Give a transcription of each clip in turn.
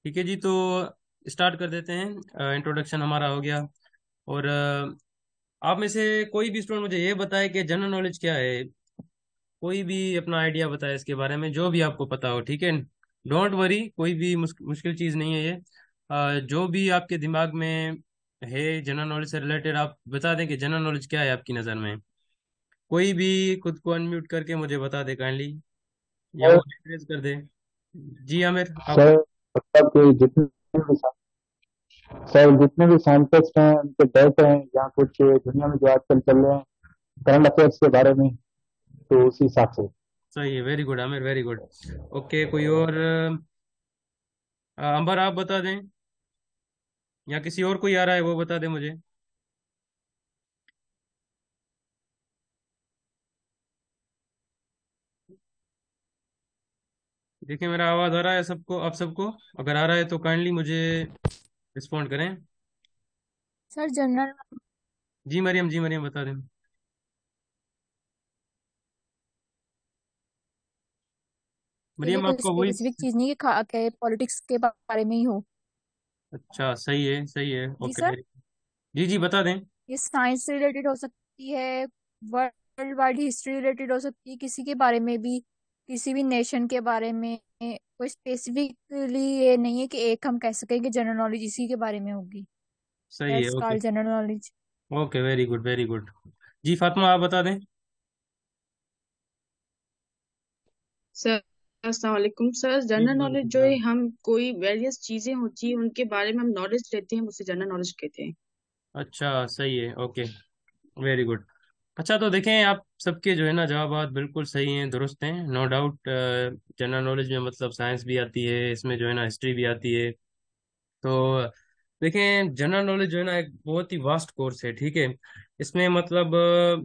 ठीक है जी, तो स्टार्ट कर देते हैं। इंट्रोडक्शन हमारा हो गया। और आप में से कोई भी स्टूडेंट मुझे ये बताए कि जनरल नॉलेज क्या है। कोई भी अपना आइडिया बताए इसके बारे में, जो भी आपको पता हो, ठीक है। डोंट वरी, कोई भी मुश्किल चीज़ नहीं है ये। जो भी आपके दिमाग में है जनरल नॉलेज से रिलेटेड, आप बता दें कि जनरल नॉलेज क्या है आपकी नज़र में। कोई भी खुद को अनम्यूट करके मुझे बता दे काइंडली, या सर वो रेज कर दे। जी आमिर, आप। सर मतलब कि भी सर जितने भी साइंटिस्ट हैं उनके डेट हैं या कुछ दुनिया में जो आजकल चल रहे हैं करंट अफेयर्स के बारे में, तो उसी हिसाब से। सही है, very good Aamir, very good. Okay, कोई और अंबर आप बता दें, या किसी और कोई आ रहा है वो बता दे मुझे। देखिए, मेरा आवाज़ आ रहा है सबको, आप सबको? अगर आ रहा है तो काइंडली मुझे रिस्पॉन्ड करें। सर जनरल जी मरियम, जी मरियम बता दें। ये मरियम कोई आपका स्पेसिफिक वॉइस। चीज नहीं है कि पॉलिटिक्स के बारे में ही हो। अच्छा, सही है, सही है, जी ओके, सर, वेरी। जी जी, बता दें। ये साइंस से रिलेटेड हो सकती है, वर्ल्ड वाइड हिस्ट्री रिलेटेड हो सकती है, किसी के बारे में भी, किसी भी नेशन के बारे में। कोई स्पेसिफिकली ये नहीं है कि एक हम कह सकें कि जनरल नॉलेज इसी के बारे में होगी। सही है, that's okay. Called general knowledge. Okay, very good, very good. जी फातिमा, आप बता दें। सर अस्सलाम वालेकुम सर। जी जनरल वालेकुम नॉलेज जो है, सलाम। हम कोई वेरियस चीजें होती है उनके बारे में हम नॉलेज लेते हैं, उसे जनरल नॉलेज कहते हैं। अच्छा, सही है, ओके, वेरी गुड। अच्छा, तो देखें, आप सबके जो है ना जवाब बिल्कुल सही हैं, दुरुस्त हैं, नो डाउट। जनरल नॉलेज में मतलब साइंस भी आती है, इसमें जो है ना हिस्ट्री भी आती है। तो देखें, जनरल नॉलेज जो है ना एक बहुत ही वास्ट कोर्स है, ठीक है। इसमें मतलब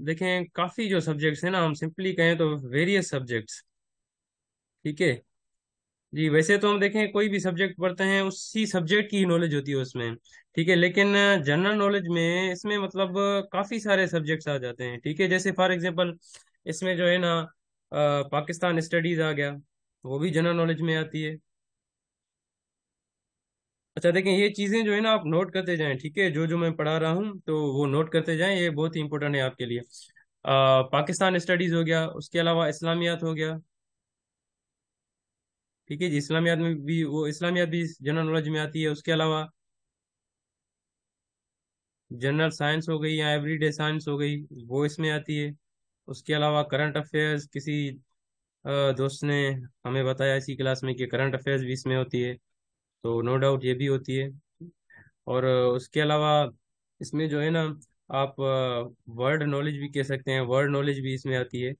देखें, काफ़ी जो सब्जेक्ट्स हैं ना, हम सिंपली कहें तो वेरियस सब्जेक्ट्स, ठीक है। जी, वैसे तो हम देखें कोई भी सब्जेक्ट पढ़ते हैं उसी सब्जेक्ट की ही नॉलेज होती है उसमें, ठीक है। लेकिन जनरल नॉलेज में इसमें मतलब काफ़ी सारे सब्जेक्ट्स आ जाते हैं, ठीक है। जैसे फॉर एग्जांपल इसमें जो है ना पाकिस्तान स्टडीज आ गया, वो भी जनरल नॉलेज में आती है। अच्छा, देखें, ये चीज़ें जो है ना आप नोट करते जाएं, ठीक है। जो जो मैं पढ़ा रहा हूँ तो वो नोट करते जाएं, ये बहुत ही इंपॉर्टेंट है आपके लिए। पाकिस्तान स्टडीज हो गया, उसके अलावा इस्लामियात हो गया, ठीक है जी। इस्लामियात में भी, वो इस्लामियात भी जनरल नॉलेज में आती है। उसके अलावा जनरल साइंस हो गई या एवरीडे साइंस हो गई, वो इसमें आती है। उसके अलावा करंट अफेयर्स, किसी दोस्त ने हमें बताया इसी क्लास में कि करंट अफेयर्स भी इसमें होती है, तो नो डाउट ये भी होती है। और उसके अलावा इसमें जो है ना आप वर्ड नॉलेज भी कह सकते हैं, वर्ड नॉलेज भी इसमें आती है।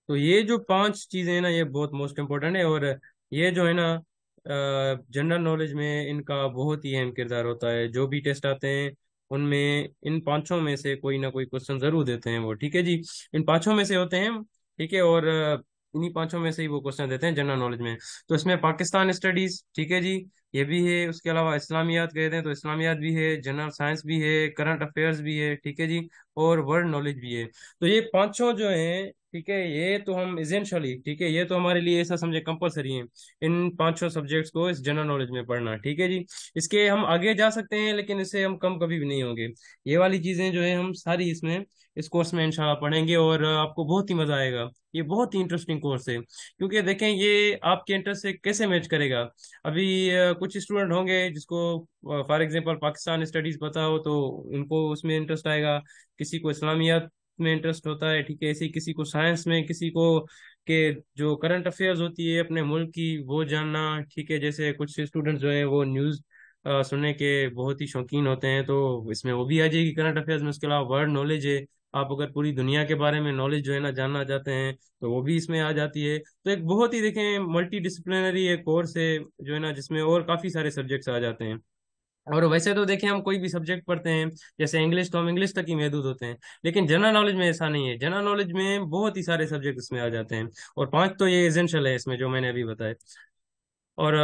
तो ये जो पांच चीजें हैं ना, ये बहुत मोस्ट इम्पोर्टेंट है। और ये जो है ना जनरल नॉलेज में इनका बहुत ही अहम किरदार होता है। जो भी टेस्ट आते हैं उनमें इन पांचों में से कोई ना कोई क्वेश्चन जरूर देते हैं वो, ठीक है जी। इन पांचों में से होते हैं, ठीक है। और इन्हीं पांचों में से ही वो क्वेश्चन देते हैं जनरल नॉलेज में। तो इसमें पाकिस्तान स्टडीज, ठीक है जी, ये भी है। उसके अलावा इस्लामियात कहते हैं तो इस्लामियात भी है, जनरल साइंस भी है, करंट अफेयर्स भी है, ठीक है जी, और वर्ल्ड नॉलेज भी है। तो ये पांचों जो हैं, ठीक है, ये तो हम इसेंशियली, ठीक है, ये तो हमारे लिए ऐसा समझे कंपलसरी है, इन पांचों सब्जेक्ट्स को इस जनरल नॉलेज में पढ़ना, ठीक है जी। इसके हम आगे जा सकते हैं लेकिन इससे हम कम कभी भी नहीं होंगे। ये वाली चीजें जो है हम सारी इसमें इस कोर्स में इंशाल्लाह पढ़ेंगे, और आपको बहुत ही मजा आएगा। ये बहुत ही इंटरेस्टिंग कोर्स है, क्योंकि देखें ये आपके इंटरेस्ट से कैसे मैच करेगा। अभी कुछ स्टूडेंट होंगे जिसको फॉर एग्जांपल पाकिस्तान स्टडीज पता हो तो उनको उसमें इंटरेस्ट आएगा। किसी को इस्लामियात में इंटरेस्ट होता है, ठीक है, ऐसे ही किसी को साइंस में, किसी को के जो करंट अफेयर्स होती है अपने मुल्क की वो जानना, ठीक है। जैसे कुछ स्टूडेंट्स जो है वो न्यूज़ सुनने के बहुत ही शौकीन होते हैं, तो इसमें वो भी आ जाएगी करंट अफेयर्स में। उसके अलावा वर्ल्ड नॉलेज है, आप अगर पूरी दुनिया के बारे में नॉलेज जो है ना जानना चाहते हैं तो वो भी इसमें आ जाती है। तो एक बहुत ही देखें मल्टी डिसिप्लिनरी एक कोर्स है जो है ना, जिसमें और काफ़ी सारे सब्जेक्ट्स आ जाते हैं। और वैसे तो देखें, हम कोई भी सब्जेक्ट पढ़ते हैं, जैसे इंग्लिश, तो हम इंग्लिश तक ही महदूद होते हैं। लेकिन जनरल नॉलेज में ऐसा नहीं है, जनरल नॉलेज में बहुत ही सारे सब्जेक्ट इसमें आ जाते हैं। और पांच तो ये एसेंशियल है इसमें जो मैंने अभी बताया। और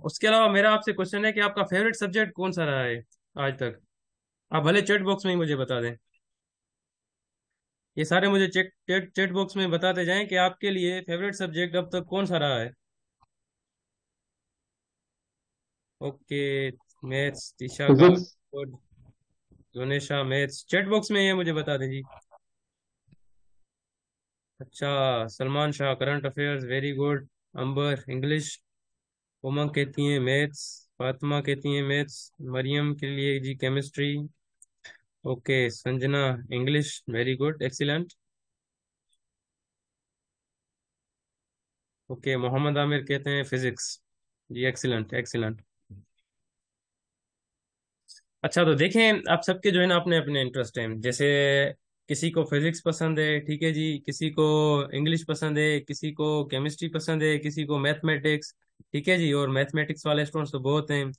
उसके अलावा मेरा आपसे क्वेश्चन है कि आपका फेवरेट सब्जेक्ट कौन सा रहा है आज तक। आप भले चैट बॉक्स में ही मुझे बता दें, ये सारे मुझे चेक चैट चैट बॉक्स में बताते जाएं कि आपके लिए फेवरेट सब्जेक्ट अब तक कौन सा रहा है। ओके, मैथ्स दिशा का। फिजिक्स। और जोनेशा मैथ्स, चैट बॉक्स में ये मुझे बता दीजिए। अच्छा, Salman Shah current affairs, very good. Ambar English. Umang कहती है मैथ्स। फातिमा कहती है मैथ्स। मरियम के लिए जी chemistry. Okay, Sanjana English, very good, excellent. Okay, Mohammad Aamir कहते हैं फिजिक्स। जी एक्सीलेंट एक्सीलेंट। अच्छा, तो देखें आप सबके जो है ना अपने अपने इंटरेस्ट हैं। जैसे किसी को फिजिक्स पसंद है, ठीक है जी, किसी को इंग्लिश पसंद है, किसी को केमिस्ट्री पसंद है, किसी को मैथमेटिक्स। ठीक है जी, और मैथमेटिक्स वाले स्टूडेंट्स तो बहुत हैं।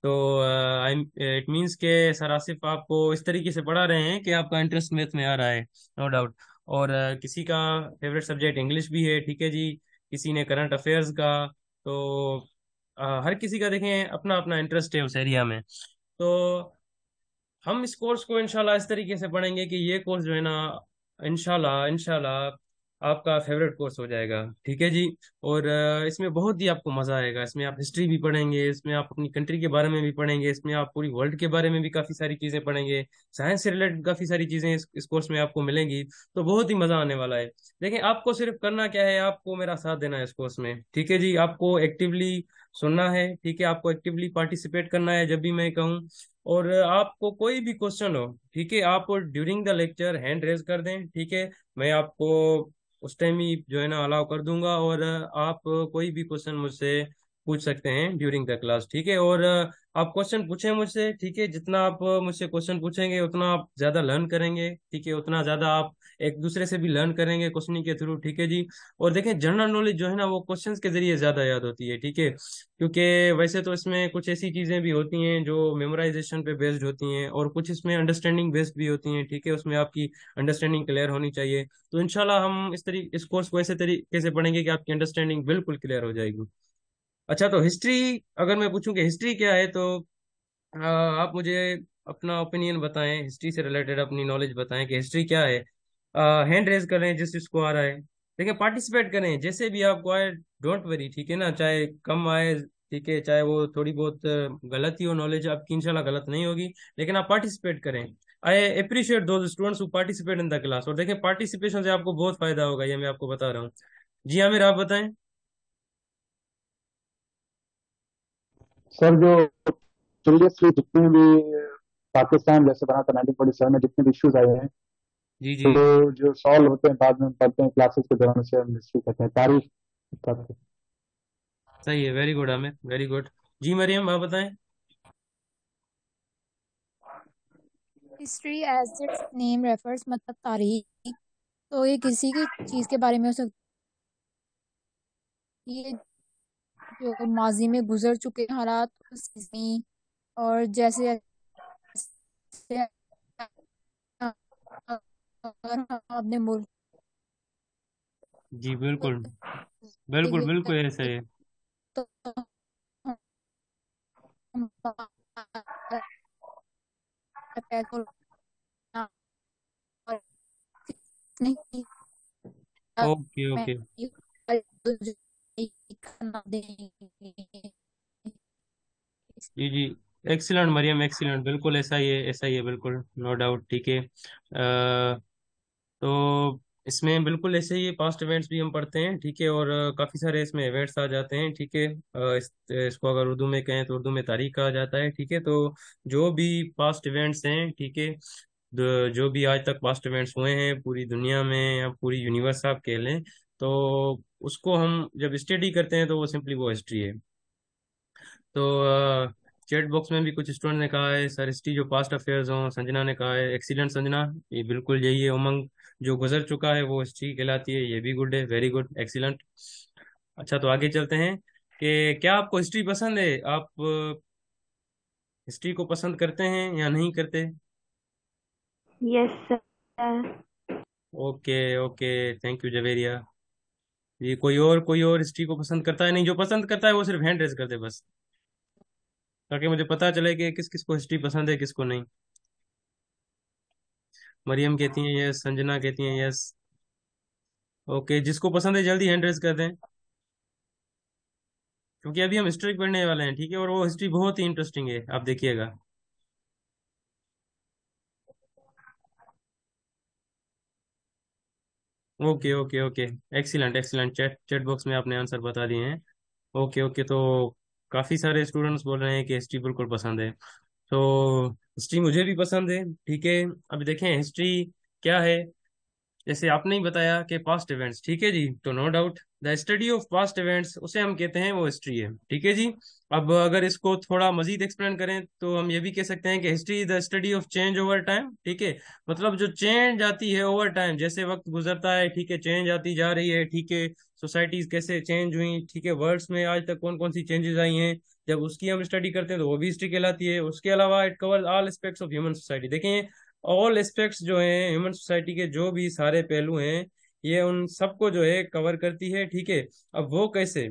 तो आई इट मीन्स के सर आसिफ आपको इस तरीके से पढ़ा रहे हैं कि आपका इंटरेस्ट मैथ में आ रहा है, नो डाउट। और किसी का फेवरेट सब्जेक्ट इंग्लिश भी है, ठीक है जी, किसी ने करंट अफेयर्स का। तो हर किसी का देखें अपना अपना इंटरेस्ट है उस एरिया में। तो हम इस कोर्स को इंशाल्लाह इस तरीके से पढ़ेंगे कि ये कोर्स जो है ना, इंशाल्लाह इंशाल्लाह आपका फेवरेट कोर्स हो जाएगा, ठीक है जी। और इसमें बहुत ही आपको मजा आएगा। इसमें आप हिस्ट्री भी पढ़ेंगे, इसमें आप अपनी कंट्री के बारे में भी पढ़ेंगे, इसमें आप पूरी वर्ल्ड के बारे में भी काफी सारी चीजें पढ़ेंगे। साइंस से रिलेटेड काफी सारी चीजें इस कोर्स में आपको मिलेंगी। तो बहुत ही मजा आने वाला है। देखिए, आपको सिर्फ करना क्या है, आपको मेरा साथ देना है इस कोर्स में, ठीक है जी। आपको एक्टिवली सुनना है, ठीक है, आपको एक्टिवली पार्टिसिपेट करना है जब भी मैं कहूँ। और आपको कोई भी क्वेश्चन हो, ठीक है, आप during the lecture hand raise कर दें, ठीक है। मैं आपको उस टाइम ही जो है ना अलाउ कर दूंगा। और आप कोई भी क्वेश्चन मुझसे पूछ सकते हैं ड्यूरिंग द क्लास, ठीक है। और आप क्वेश्चन पूछें मुझसे, ठीक है। जितना आप मुझसे क्वेश्चन पूछेंगे उतना आप ज्यादा लर्न करेंगे, ठीक है, उतना ज्यादा आप एक दूसरे से भी लर्न करेंगे क्वेश्चनिंग के थ्रू, ठीक है जी। और देखें, जनरल नॉलेज जो है ना वो क्वेश्चंस के जरिए ज्यादा याद होती है, ठीक है। क्योंकि वैसे तो इसमें कुछ ऐसी चीजें भी होती हैं जो मेमोराइजेशन पे बेस्ड होती हैं, और कुछ इसमें अंडरस्टैंडिंग बेस्ड भी होती हैं, ठीक है। उसमें आपकी अंडरस्टैंडिंग क्लियर होनी चाहिए। तो इंशाल्लाह हम इस कोर्स को ऐसे तरीके से पढ़ेंगे कि आपकी अंडरस्टैंडिंग बिल्कुल क्लियर हो जाएगी। अच्छा, तो हिस्ट्री अगर मैं पूछूं कि हिस्ट्री क्या है, तो आप मुझे अपना ओपिनियन बताएं, हिस्ट्री से रिलेटेड अपनी नॉलेज बताएं कि हिस्ट्री क्या है। हैंड रेज करें जिस जिसको आ रहा है, देखिए, पार्टिसिपेट करें जैसे भी आपको आए। डोंट वरी, ठीक है ना, चाहे कम आए, ठीक है, चाहे वो थोड़ी बहुत गलत ही हो, नॉलेज आपकी इंशाल्लाह गलत नहीं होगी, लेकिन आप पार्टिसिपेट करें। I appreciate those students who participate in the class. और देखिए, पार्टिसिपेशन से आपको बहुत फायदा होगा, ये मैं आपको बता रहा हूँ। जी आमिर, आप बताएं। सर जो प्रीवियसली जितने भी पाकिस्तान जैसे बना था 1947 में, जितने भी इश्यूज आए हैं, जी जी। तो जो सॉल्व होते हैं बाद में हम पढ़ते हैं क्लासेस के दौरान, से हम हिस्ट्री कहते हैं, तारीख कहते हैं। सही है, very good Aamir, very good. जी मरियम, आप बताएं। History as its name refers, मतलब तारीख, तो ये किसी की चीज के बारे में हो सकती है जो माजी में गुजर चुके हालात उस चीज़ में, और जैसे जैसे अगर हम अपने मुल्क जी बिल्कुल, के बिल्कुल लिए बिल्कुल ऐसा ही है। तो हम अटैक और नहीं ओके मैं ओके। खाना देंगे। जी जी, एक्सीलेंट मरियम, एक्सीलेंट, बिल्कुल ऐसा ही है, ऐसा ही है, बिल्कुल नो डाउट, ठीक है। तो इसमें बिल्कुल ऐसे ही पास्ट इवेंट्स भी हम पढ़ते हैं, ठीक है। और काफ़ी सारे इसमें इवेंट्स आ जाते हैं, ठीक है। इसको अगर उर्दू में कहें तो उर्दू में तारीख कहा जाता है, ठीक है। तो जो भी पास्ट इवेंट्स हैं, ठीक है, जो भी आज तक पास्ट इवेंट्स हुए हैं पूरी दुनिया में या पूरी यूनिवर्स आप कह लें, तो उसको हम जब स्टडी करते हैं तो वो सिंपली वो हिस्ट्री है। तो चैट बॉक्स में भी कुछ स्टूडेंट ने कहा है सर हिस्ट्री जो पास्ट अफेयर्स हों, संजना ने कहा है एक्सीलेंट संजना, ये बिल्कुल यही है उमंग, जो गुजर चुका है वो हिस्ट्री कहलाती है, ये भी गुड है, वेरी गुड, एक्सीलेंट। अच्छा, तो आगे चलते हैं कि क्या आपको हिस्ट्री पसंद है, आप हिस्ट्री को पसंद करते हैं या नहीं करते। Yes sir. Okay okay, thank you Javeria. ये कोई और हिस्ट्री को पसंद करता है, नहीं, जो पसंद करता है वो सिर्फ हैंड रेज कर दे बस, ताकि मुझे पता चले कि किस किस को हिस्ट्री पसंद है किसको नहीं। मरियम कहती हैं यस, संजना कहती हैं यस। ओके, जिसको पसंद है जल्दी हैंड रेज कर दें। क्योंकि अभी हम हिस्ट्री पढ़ने वाले हैं, ठीक है, और वो हिस्ट्री बहुत ही इंटरेस्टिंग है, आप देखिएगा। Okay okay okay, excellent excellent, chat chat box में आपने आंसर बता दिए हैं। ओके ओके, तो काफ़ी सारे स्टूडेंट्स बोल रहे हैं कि हिस्ट्री बिल्कुल पसंद है। तो हिस्ट्री मुझे भी पसंद है, ठीक है। अभी देखें हिस्ट्री क्या है। जैसे आपने ही बताया कि पास्ट इवेंट्स, ठीक है जी, तो no doubt the study of past events उसे हम कहते हैं वो हिस्ट्री है, ठीक है जी। अब अगर इसको थोड़ा मजीद एक्सप्लेन करें तो हम ये भी कह सकते हैं कि history is the study of change over time, ठीक है। मतलब जो चेंज आती है ओवर टाइम, जैसे वक्त गुजरता है, ठीक है, चेंज आती जा रही है, ठीक है। सोसाइटीज कैसे चेंज हुई, ठीक है, वर्ल्ड्स में आज तक कौन कौन सी चेंजेस आई हैं, जब उसकी हम स्टडी करते हैं तो वो भी हिस्ट्री कहलाती है। उसके अलावा it cover all aspects of human society. देखें ऑल एस्पेक्ट्स जो हैं ह्यूमन सोसाइटी के, जो भी सारे पहलू हैं, ये उन सबको जो है कवर करती है, ठीक है। अब वो कैसे,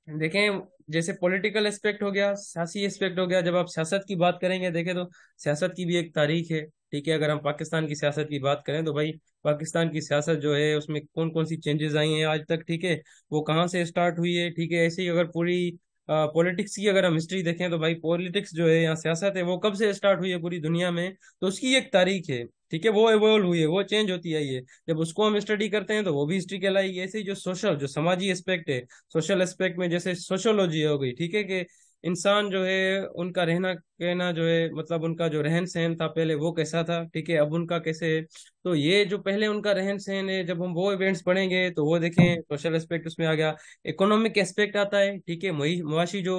देखें जैसे पॉलिटिकल एस्पेक्ट हो गया, सियासी एस्पेक्ट हो गया। जब आप सियासत की बात करेंगे, देखें तो सियासत की भी एक तारीख है, ठीक है। अगर हम पाकिस्तान की सियासत की बात करें तो भाई पाकिस्तान की सियासत जो है उसमें कौन कौन सी चेंजेस आई हैं आज तक, ठीक है, वो कहाँ से स्टार्ट हुई है, ठीक है। ऐसे ही अगर पूरी पॉलिटिक्स की अगर हम हिस्ट्री देखें तो भाई पॉलिटिक्स जो है या सियासत है वो कब से स्टार्ट हुई है पूरी दुनिया में, तो उसकी एक तारीख है, ठीक है। वो इवॉल्व हुई है, वो चेंज होती आई है, जब उसको हम स्टडी करते हैं तो वो भी हिस्ट्री कहलाएगी। ऐसे ही जो सोशल, जो समाजी एस्पेक्ट है, सोशल एस्पेक्ट में जैसे सोशोलॉजी हो गई, ठीक है, कि इंसान जो है उनका रहना कहना जो है, मतलब उनका जो रहन सहन था पहले वो कैसा था, ठीक है, अब उनका कैसे है। तो ये जो पहले उनका रहन सहन है, जब हम वो इवेंट्स पढ़ेंगे तो वो देखें सोशल एस्पेक्ट उसमें आ गया। इकोनॉमिक एस्पेक्ट आता है, ठीक है, मुआशी जो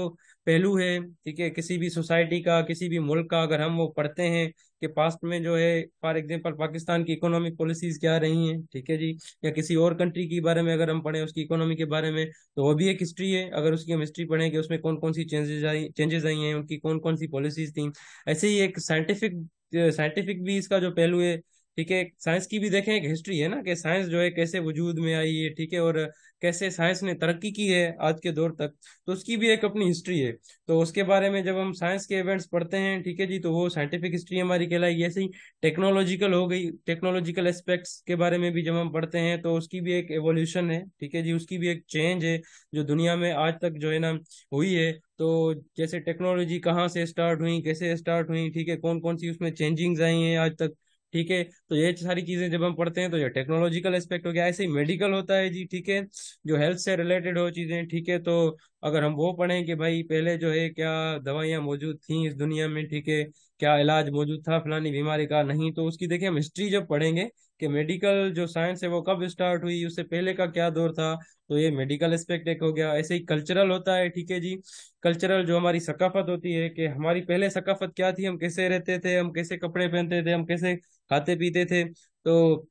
पहलू है, ठीक है, किसी भी सोसाइटी का, किसी भी मुल्क का, अगर हम वो पढ़ते हैं कि पास्ट में जो है फॉर एग्जांपल पाकिस्तान की इकोनॉमिक पॉलिसीज क्या रही हैं, ठीक है जी, या किसी और कंट्री के बारे में अगर हम पढ़ें उसकी इकोनॉमी के बारे में, तो वो भी एक हिस्ट्री है। अगर उसकी हम हिस्ट्री पढ़ें कि उसमें कौन कौन सी चेंजेस आई हैं, उनकी कौन कौन सी पॉलिसीज थी। ऐसे ही एक साइंटिफिक साइंटिफिक भी इसका जो पहलू है, ठीक है, साइंस की भी देखें एक हिस्ट्री है ना, कि साइंस जो है कैसे वजूद में आई है, ठीक है, और कैसे साइंस ने तरक्की की है आज के दौर तक, तो उसकी भी एक अपनी हिस्ट्री है। तो उसके बारे में जब हम साइंस के इवेंट्स पढ़ते हैं, ठीक है जी, तो वो साइंटिफिक हिस्ट्री हमारी कहलाएगी। ऐसे ही टेक्नोलॉजिकल हो गई, टेक्नोलॉजिकल एस्पेक्ट्स के बारे में भी जब हम पढ़ते हैं तो उसकी भी एक एवोल्यूशन है, ठीक है जी, उसकी भी एक चेंज है जो दुनिया में आज तक जो है ना हुई है। तो जैसे टेक्नोलॉजी कहाँ से स्टार्ट हुई, कैसे स्टार्ट हुई, ठीक है, कौन कौन सी उसमें चेंजिंग्स आई हैं आज तक, ठीक है। तो ये सारी चीजें जब हम पढ़ते हैं तो ये टेक्नोलॉजिकल एस्पेक्ट हो गया। ऐसे ही मेडिकल होता है जी, ठीक है, जो हेल्थ से रिलेटेड हो चीजें, ठीक है। तो अगर हम वो पढ़ें कि भाई पहले जो है क्या दवाइयाँ मौजूद थी इस दुनिया में, ठीक है, क्या इलाज मौजूद था फलानी बीमारी का, नहीं, तो उसकी देखिए हम हिस्ट्री जब पढ़ेंगे कि मेडिकल जो साइंस है वो कब स्टार्ट हुई, उससे पहले का क्या दौर था, तो ये मेडिकल एस्पेक्ट एक हो गया। ऐसे ही कल्चरल होता है, ठीक है जी, कल्चरल जो हमारी सकाफत होती है कि हमारी पहले सकाफत क्या थी, हम कैसे रहते थे, हम कैसे कपड़े पहनते थे, हम कैसे खाते पीते थे। तो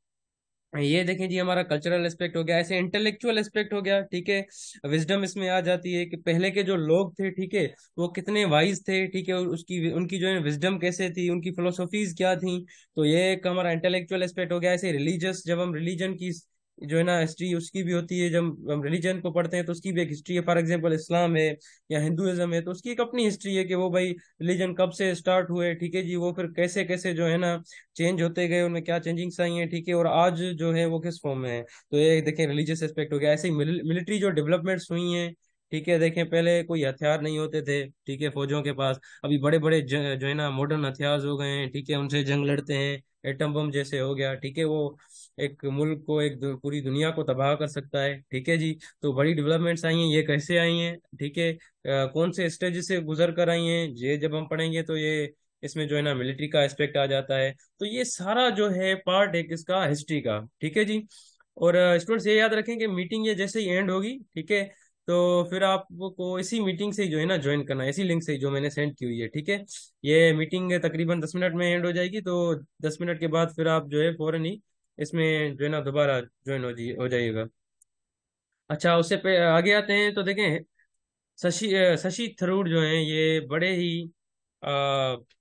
ये देखें जी हमारा कल्चरल एस्पेक्ट हो गया। ऐसे इंटेलेक्चुअल एस्पेक्ट हो गया, ठीक है, विजडम इसमें आ जाती है कि पहले के जो लोग थे, ठीक है, वो कितने वाइज थे, ठीक है, और उसकी उनकी जो है विजडम कैसे थी, उनकी फिलोसॉफीज क्या थी। तो ये एक हमारा इंटेलेक्चुअल एस्पेक्ट हो गया। ऐसे रिलीजियस, जब हम रिलीजन की जो है ना हिस्ट्री उसकी भी होती है, जब हम रिलीजन को पढ़ते हैं तो उसकी भी एक हिस्ट्री है। फॉर एग्जाम्पल इस्लाम है या हिंदुइज्म है, तो उसकी एक अपनी हिस्ट्री है कि वो भाई रिलीजन कब से स्टार्ट हुए, ठीक है जी, वो फिर कैसे कैसे जो है ना चेंज होते गए, उनमें क्या चेंजिंग्स आई हैं, ठीक है, और आज जो है वो किस फॉर्म में है। तो ये देखें रिलीजियस एस्पेक्ट हो गया। ऐसे ही मिलिट्री जो डेवलपमेंट्स हुई हैं, ठीक है, देखें पहले कोई हथियार नहीं होते थे, ठीक है, फौजों के पास, अभी बड़े बड़े जो है ना मॉडर्न हथियार हो गए हैं, ठीक है, उनसे जंग लड़ते हैं। एटम बम जैसे हो गया, ठीक है, वो एक मुल्क को, पूरी दुनिया को तबाह कर सकता है, ठीक है जी। तो बड़ी डेवलपमेंट्स आई हैं, ये कैसे आई हैं, ठीक है, कौन से स्टेज से गुजर कर आई हैं, ये जब हम पढ़ेंगे तो ये इसमें जो है ना मिलिट्री का एस्पेक्ट आ जाता है। तो ये सारा जो है पार्ट है किसका, हिस्ट्री का, ठीक है जी। और स्टूडेंट्स ये याद रखें कि मीटिंग ये जैसे ही एंड होगी, ठीक है, तो फिर आपको इसी मीटिंग से ही जो है ना ज्वाइन करना है, इसी लिंक से ही जो मैंने सेंड की हुई है, ठीक है। ये मीटिंग तकरीबन 10 मिनट में एंड हो जाएगी, तो 10 मिनट के बाद फिर आप जो है फौरन ही इसमें जो है ना दोबारा ज्वाइन हो जाइएगा। अच्छा, उससे पे आगे आते हैं तो देखें शशि थरूर जो हैं ये बड़े ही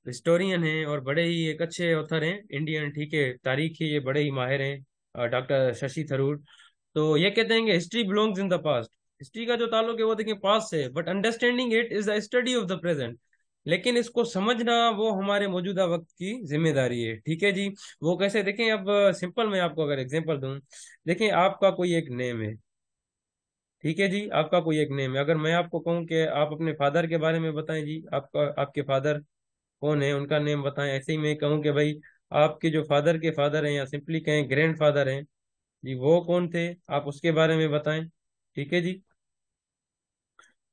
हिस्टोरियन हैं और बड़े ही एक अच्छे ऑथर हैं इंडियन, ठीक है, तारीख के ये बड़े ही माहिर हैं, डॉक्टर शशि थरूर। तो ये कहते हैं कि history belongs in the past. History का जो ताल्लुक है वो देखिए पास्ट से, but understanding it is the study of the present. लेकिन इसको समझना वो हमारे मौजूदा वक्त की जिम्मेदारी है, ठीक है जी। वो कैसे, देखें अब सिंपल मैं आपको अगर एग्जांपल दूं, देखें आपका कोई एक नेम है, ठीक है जी, आपका कोई एक नेम है। अगर मैं आपको कहूँ कि आप अपने फादर के बारे में बताएं जी, आपका आपके फादर कौन है, उनका नेम बताएं। ऐसे ही मैं कहूँ कि भाई आपके जो फादर के फादर हैं, या सिंपली कहें ग्रैंड फादर हैं जी, वो कौन थे, आप उसके बारे में बताएं। ठीक है जी।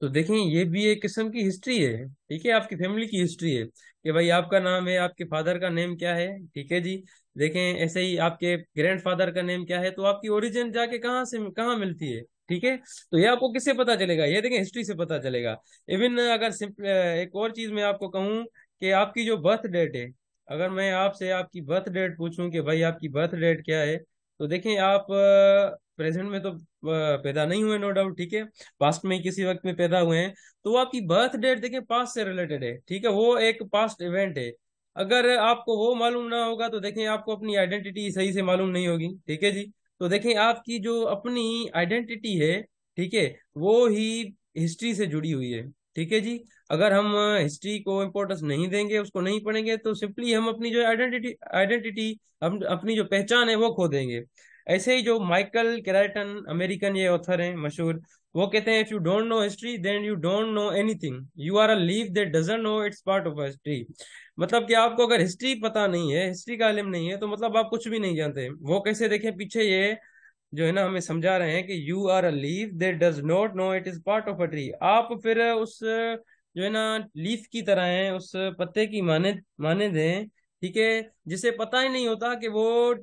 तो देखें, ये भी एक किस्म की हिस्ट्री है। ठीक है, आपकी फैमिली की हिस्ट्री है कि भाई आपका नाम है, आपके फादर का नेम क्या है। ठीक है जी। देखें, ऐसे ही आपके ग्रैंड फादर का नेम क्या है, तो आपकी ओरिजिन जाके कहाँ से कहाँ मिलती है। ठीक है, तो ये आपको किससे पता चलेगा, ये देखें हिस्ट्री से पता चलेगा। इवन अगर एक और चीज मैं आपको कहूँ कि आपकी जो बर्थ डेट है, अगर मैं आपसे आपकी बर्थ डेट पूछूं कि भाई आपकी बर्थ डेट क्या है, तो देखें आप प्रेजेंट में तो पैदा नहीं हुए, नो डाउट। ठीक है, पास्ट में ही किसी वक्त में पैदा हुए हैं, तो वो आपकी बर्थ डेट देखें पास्ट से रिलेटेड है। ठीक है, वो एक पास्ट इवेंट है। अगर आपको वो मालूम ना होगा तो देखें आपको अपनी आइडेंटिटी सही से मालूम नहीं होगी। ठीक है जी। तो देखें आपकी जो अपनी आइडेंटिटी है, ठीक है, वो ही हिस्ट्री से जुड़ी हुई है। ठीक है जी। अगर हम हिस्ट्री को इम्पोर्टेंस नहीं देंगे, उसको नहीं पढ़ेंगे, तो सिंपली हम अपनी जो आइडेंटिटी आइडेंटिटी हम अपनी जो पहचान है वो खो देंगे। ऐसे ही जो माइकल क्रेटन, अमेरिकन ये ऑथर हैं मशहूर, वो कहते हैं if you don't know history then you don't know anything, you are a leaf that doesn't know it's part of history. मतलब कि आपको अगर हिस्ट्री पता नहीं है, हिस्ट्री का इल्म नहीं है, तो मतलब आप कुछ भी नहीं जानते। वो कैसे, देखें पीछे ये जो है ना हमें समझा रहे हैं कि you are a leaf that does not know it is part of a tree. आप फिर उस जो है ना लीफ की तरह हैं, उस पत्ते की माने माने दें। ठीक है, जिसे पता ही नहीं होता कि वो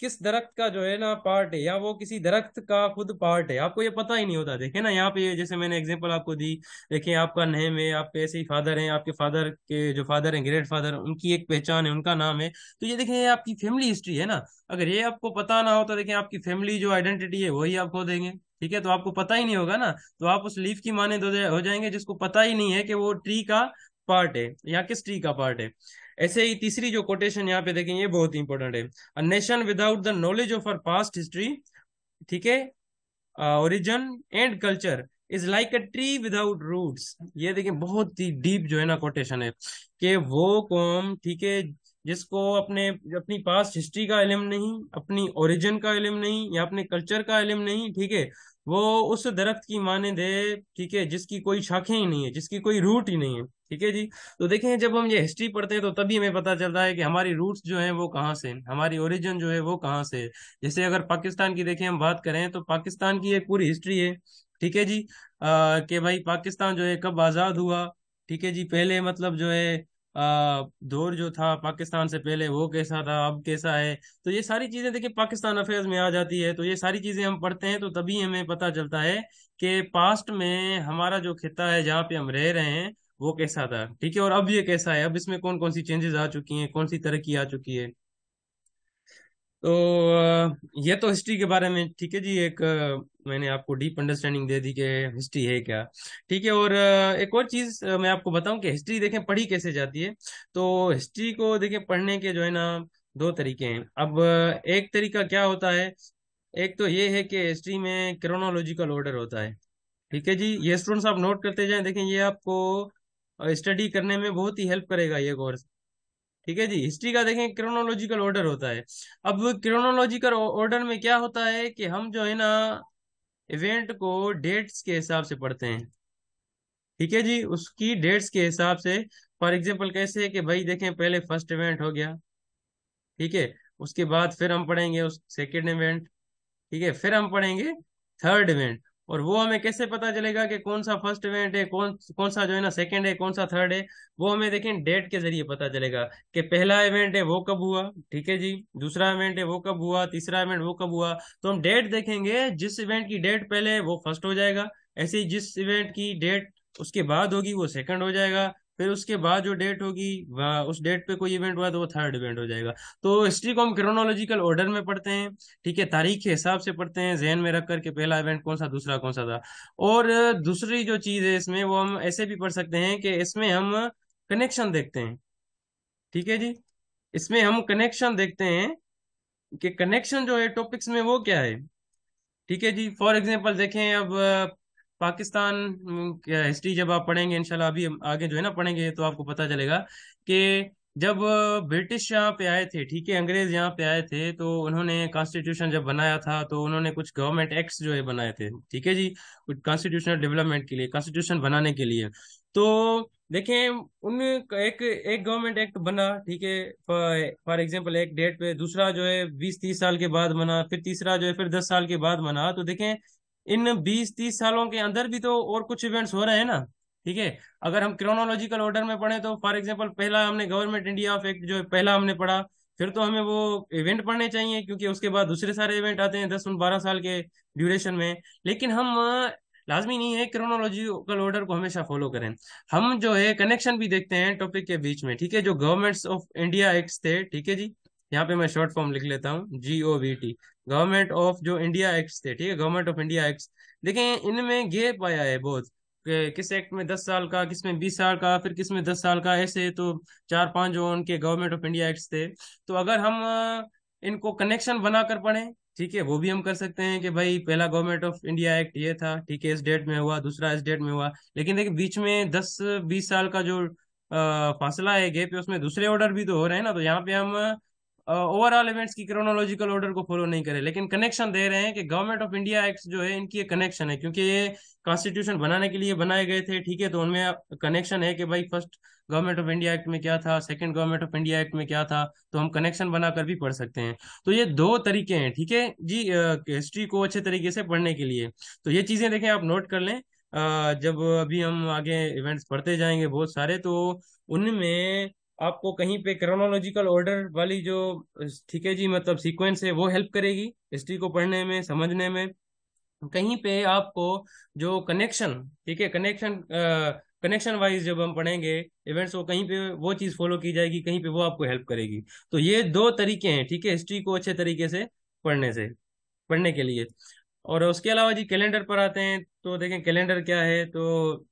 किस दरख्त का जो है ना पार्ट है, या वो किसी दरख्त का खुद पार्ट है, आपको ये पता ही नहीं होता। देखिए ना यहाँ पे, जैसे मैंने एग्जांपल आपको दी, देखिए आपका नेम है, आपके ऐसे ही फादर हैं, आपके फादर के जो फादर हैं ग्रेट फादर, उनकी एक पहचान है, उनका नाम है। तो ये देखिए, ये आपकी फैमिली हिस्ट्री है ना। अगर ये आपको पता ना हो तो देखिए आपकी फैमिली जो आइडेंटिटी है वही आप खो देंगे। ठीक है, तो आपको पता ही नहीं होगा ना, तो आप उस लीफ की माने हो जाएंगे जिसको पता ही नहीं है कि वो ट्री का पार्ट है या किस ट्री का पार्ट है। ऐसे ही तीसरी जो कोटेशन यहाँ पे देखेंगे, ये बहुत इंपॉर्टेंट है। A nation without the knowledge of our past history, ठीक है, origin and culture is like a tree without roots. ये देखिए बहुत ही डीप जो है ना कोटेशन है कि वो कौम, ठीक है, जिसको अपने अपनी पास्ट हिस्ट्री का इल्म नहीं, अपनी ओरिजिन का इल्म नहीं, या अपने कल्चर का इल्म नहीं, ठीक है, वो उस दरख्त की माने दे, ठीक है, जिसकी कोई शाखें ही नहीं है, जिसकी कोई रूट ही नहीं है। ठीक है जी। तो देखें, जब हम ये हिस्ट्री पढ़ते हैं तो तभी हमें पता चलता है कि हमारी रूट्स जो हैं वो कहाँ से हैं, हमारी ओरिजिन जो है वो कहाँ से है। जैसे अगर पाकिस्तान की देखें हम बात करें, तो पाकिस्तान की एक पूरी हिस्ट्री है। ठीक है जी। कि भाई पाकिस्तान जो है कब आज़ाद हुआ। ठीक है जी, पहले मतलब जो है दौर जो था पाकिस्तान से पहले वो कैसा था, अब कैसा है। तो ये सारी चीजें देखिए पाकिस्तान अफेयर्स में आ जाती है। तो ये सारी चीजें हम पढ़ते हैं तो तभी हमें पता चलता है कि पास्ट में हमारा जो खिता है जहाँ पे हम रह रहे हैं वो कैसा था। ठीक है, और अब ये कैसा है, अब इसमें कौन कौन सी चेंजेस आ चुकी हैं, कौन सी तरक्की आ चुकी है। तो ये तो हिस्ट्री के बारे में। ठीक है जी, एक मैंने आपको डीप अंडरस्टैंडिंग दे दी कि हिस्ट्री है क्या। ठीक है, और एक और चीज मैं आपको बताऊं कि हिस्ट्री देखें पढ़ी कैसे जाती है। तो हिस्ट्री को देखें पढ़ने के जो है ना दो तरीके हैं। अब एक तरीका क्या होता है, एक तो ये है कि हिस्ट्री में क्रोनोलॉजिकल ऑर्डर होता है। ठीक है जी, ये स्टूडेंट्स आप नोट करते जाएं, देखें ये आपको स्टडी करने में बहुत ही हेल्प करेगा ये कोर्स। ठीक है जी, हिस्ट्री का देखें क्रोनोलॉजिकल ऑर्डर होता है। अब क्रोनोलॉजिकल ऑर्डर में क्या होता है कि हम जो है ना इवेंट को डेट्स के हिसाब से पढ़ते हैं। ठीक है जी, उसकी डेट्स के हिसाब से। फॉर एग्जांपल कैसे है कि भाई देखें, पहले फर्स्ट इवेंट हो गया, ठीक है, उसके बाद फिर हम पढ़ेंगे उस सेकेंड इवेंट, ठीक है, फिर हम पढ़ेंगे थर्ड इवेंट। और वो हमें कैसे पता चलेगा कि कौन सा फर्स्ट इवेंट है, कौन कौन सा जो है ना सेकंड है, कौन सा थर्ड है। वो हमें देखें डेट के जरिए पता चलेगा कि पहला इवेंट है वो कब हुआ, ठीक है जी, दूसरा इवेंट है वो कब हुआ, तीसरा इवेंट वो कब हुआ। तो हम डेट देखेंगे, जिस इवेंट की डेट पहले है वो फर्स्ट हो जाएगा। ऐसे ही जिस इवेंट की डेट उसके बाद होगी वो सेकंड हो जाएगा। फिर उसके बाद जो डेट होगी उस डेट पे कोई इवेंट हुआ तो वो थर्ड इवेंट हो जाएगा। तो हिस्ट्री को हम क्रोनोलॉजिकल ऑर्डर में पढ़ते हैं। ठीक है, तारीख के हिसाब से पढ़ते हैं, जहन में रख करके पहला इवेंट कौन सा, दूसरा कौन सा था। और दूसरी जो चीज है इसमें, वो हम ऐसे भी पढ़ सकते हैं कि इसमें हम कनेक्शन देखते हैं। ठीक है जी, इसमें हम कनेक्शन देखते हैं कि कनेक्शन जो है टॉपिक्स में वो क्या है। ठीक है जी, फॉर एग्जांपल देखें, अब पाकिस्तान हिस्ट्री जब आप पढ़ेंगे इंशाल्लाह, अभी हम आगे जो है ना पढ़ेंगे, तो आपको पता चलेगा कि जब ब्रिटिश यहाँ पे आए थे, ठीक है, अंग्रेज यहाँ पे आए थे, तो उन्होंने कॉन्स्टिट्यूशन जब बनाया था तो उन्होंने कुछ गवर्नमेंट एक्ट्स जो है बनाए थे, ठीक है जी, कुछ कॉन्स्टिट्यूशनल डेवलपमेंट के लिए, कॉन्स्टिट्यूशन बनाने के लिए। तो देखें, उन एक एक गवर्नमेंट एक्ट बना, ठीक है, फॉर एग्जांपल एक डेट पे, दूसरा जो है 20-30 साल के बाद बना, फिर तीसरा जो है फिर 10 साल के बाद बना। तो देखें, इन 20-30 सालों के अंदर भी तो और कुछ इवेंट्स हो रहे हैं ना, ठीक है। अगर हम क्रोनोलॉजिकल ऑर्डर में पढ़े तो फॉर एग्जांपल पहला हमने गवर्नमेंट इंडिया ऑफ एक्ट जो है पहला हमने पढ़ा, फिर तो हमें वो इवेंट पढ़ने चाहिए, क्योंकि उसके बाद दूसरे सारे इवेंट आते हैं 10-12 साल के ड्यूरेशन में। लेकिन हम लाजमी नहीं है क्रोनोलॉजिकल ऑर्डर को हमेशा फॉलो करें। हम जो है कनेक्शन भी देखते हैं टॉपिक के बीच में, ठीक है। जो गवर्नमेंट्स ऑफ इंडिया एक्ट्स थे, ठीक है जी, यहाँ पे मैं शॉर्ट फॉर्म लिख लेता हूँ, GOVT, गवर्नमेंट ऑफ जो इंडिया एक्ट्स थे, ठीक है, गवर्नमेंट ऑफ इंडिया एक्ट्स। देखें, इनमें गैप आया है बहुत, किस एक्ट में 10 साल का, किस में 20 साल का, फिर किस में 10 साल का, ऐसे तो 4-5 जो उनके गवर्नमेंट ऑफ इंडिया एक्ट्स थे। तो अगर हम इनको कनेक्शन बनाकर पढ़ें, ठीक है, वो भी हम कर सकते हैं कि भाई पहला गवर्नमेंट ऑफ इंडिया एक्ट ये था, ठीक है, इस डेट में हुआ, दूसरा इस डेट में हुआ। लेकिन देखिए बीच में 10-20 साल का जो फासला है, गैप है, उसमें दूसरे ऑर्डर भी तो हो रहे हैं ना। तो यहाँ पे हम ओवरऑल इवेंट्स की क्रोनोलॉजिकल ऑर्डर को फॉलो नहीं करें, लेकिन कनेक्शन दे रहे हैं कि गवर्नमेंट ऑफ इंडिया एक्ट जो है इनकी एक कनेक्शन है, क्योंकि ये कॉन्स्टिट्यूशन बनाने के लिए बनाए गए थे, ठीक है। तो उनमें कनेक्शन है कि भाई first government of India act में क्या था, second government of India act में क्या था। तो हम कनेक्शन बनाकर भी पढ़ सकते हैं। तो ये दो तरीके हैं, ठीक है जी, हिस्ट्री को अच्छे तरीके से पढ़ने के लिए। तो ये चीजें देखें, आप नोट कर लें। जब अभी हम आगे इवेंट्स पढ़ते जाएंगे बहुत सारे, तो उनमें आपको कहीं पे क्रोनोलॉजिकल ऑर्डर वाली जो, ठीक है जी, मतलब सीक्वेंस है, वो हेल्प करेगी हिस्ट्री को पढ़ने में, समझने में। कहीं पे आपको जो कनेक्शन, ठीक है, कनेक्शन वाइज जब हम पढ़ेंगे इवेंट्स, वो कहीं पे वो चीज फॉलो की जाएगी, कहीं पे वो आपको हेल्प करेगी। तो ये दो तरीके हैं, ठीक है, हिस्ट्री को अच्छे तरीके से पढ़ने के लिए। और उसके अलावा जी कैलेंडर पर आते हैं, तो देखें कैलेंडर क्या है। तो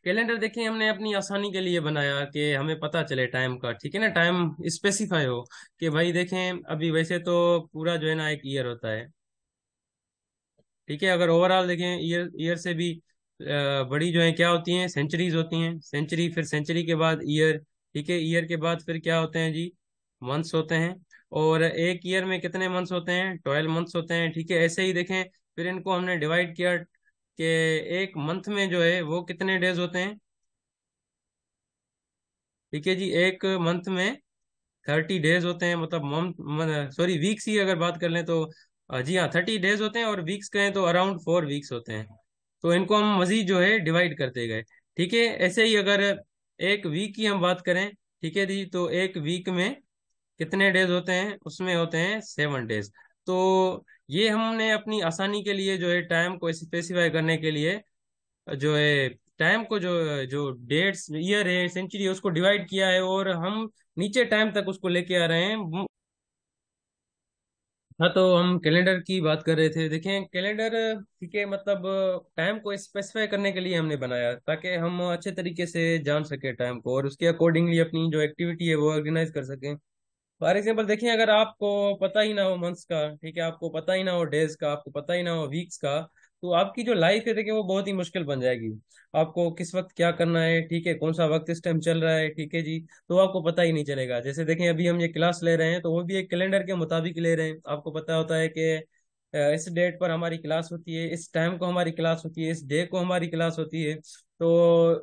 कैलेंडर देखिए हमने अपनी आसानी के लिए बनाया कि हमें पता चले टाइम का, ठीक है ना, टाइम स्पेसिफाई हो कि भाई देखें, अभी वैसे तो पूरा जो है ना एक ईयर होता है, ठीक है। अगर ओवरऑल देखें, ईयर ईयर से भी बड़ी जो है क्या होती हैं, सेंचुरीज होती हैं, सेंचुरी, फिर सेंचुरी के बाद ईयर, ठीक है, ईयर के बाद फिर क्या होते हैं जी, मंथ्स होते हैं। और एक ईयर में कितने मंथ्स होते हैं, 12 मंथ्स होते हैं, ठीक है। ऐसे ही देखें, फिर इनको हमने डिवाइड किया कि एक मंथ में जो है वो कितने डेज होते हैं, ठीक है जी। एक मंथ में 30 डेज होते हैं, मतलब मंथ, सॉरी वीक्स की अगर बात कर लें तो जी हाँ, 30 डेज होते हैं, और वीक्स कहें तो अराउंड 4 वीक्स होते हैं। तो इनको हम मजीद जो है डिवाइड करते गए, ठीक है। ऐसे ही अगर एक वीक की हम बात करें, ठीक है जी, तो एक वीक में कितने डेज होते हैं, उसमें होते हैं 7 डेज। तो ये हमने अपनी आसानी के लिए जो है टाइम को स्पेसिफाई करने के लिए जो है टाइम को, जो जो डेट्स, ईयर है, सेंचुरी है, उसको डिवाइड किया है, और हम नीचे टाइम तक उसको लेके आ रहे हैं। हाँ, तो हम कैलेंडर की बात कर रहे थे। देखें कैलेंडर, ठीक है, मतलब टाइम को स्पेसिफाई करने के लिए हमने बनाया, ताकि हम अच्छे तरीके से जान सके टाइम को, और उसके अकॉर्डिंगली अपनी जो एक्टिविटी है वो ऑर्गेनाइज कर सकें। फॉर एग्जाम्पल देखिए, अगर आपको पता ही ना हो मंथ्स का, ठीक है, आपको पता ही ना हो डेज का, आपको पता ही ना हो वीक्स का, तो आपकी जो लाइफ है देखिए वो बहुत ही मुश्किल बन जाएगी। आपको किस वक्त क्या करना है, ठीक है, कौन सा वक्त इस टाइम चल रहा है, ठीक है जी, तो आपको पता ही नहीं चलेगा। जैसे देखें, अभी हम ये क्लास ले रहे हैं, तो वो भी एक कैलेंडर के मुताबिक ले रहे हैं। आपको पता होता है कि इस डेट पर हमारी क्लास होती है, इस टाइम को हमारी क्लास होती है, इस डे को हमारी क्लास होती है। तो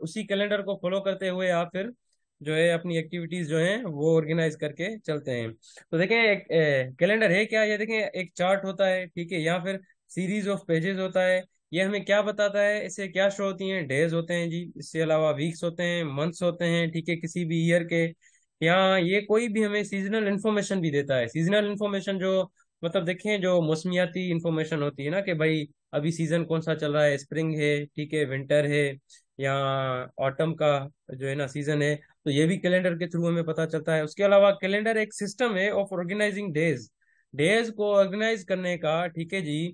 उसी कैलेंडर को फॉलो करते हुए आप फिर जो है अपनी एक्टिविटीज जो है वो ऑर्गेनाइज करके चलते हैं। तो देखें, एक कैलेंडर है क्या, ये देखें एक चार्ट होता है, ठीक है, या फिर सीरीज ऑफ पेजेस होता है। ये हमें क्या बताता है, इससे क्या शो होती हैं, डेज होते हैं जी, इसके अलावा वीक्स होते हैं, मंथ्स होते हैं, ठीक है, किसी भी ईयर के। यहाँ ये कोई भी हमें सीजनल इन्फॉर्मेशन भी देता है। सीजनल इन्फॉर्मेशन जो, मतलब देखें, जो मौसमियाती इन्फॉर्मेशन होती है ना, कि भाई अभी सीजन कौन सा चल रहा है, स्प्रिंग है, ठीक है, विंटर है, या ऑटम का जो है ना सीजन है। तो ये भी कैलेंडर के थ्रू हमें पता चलता है। उसके अलावा कैलेंडर एक सिस्टम है ऑफ ऑर्गेनाइजिंग डेज, डेज को ऑर्गेनाइज करने का, ठीक है जी,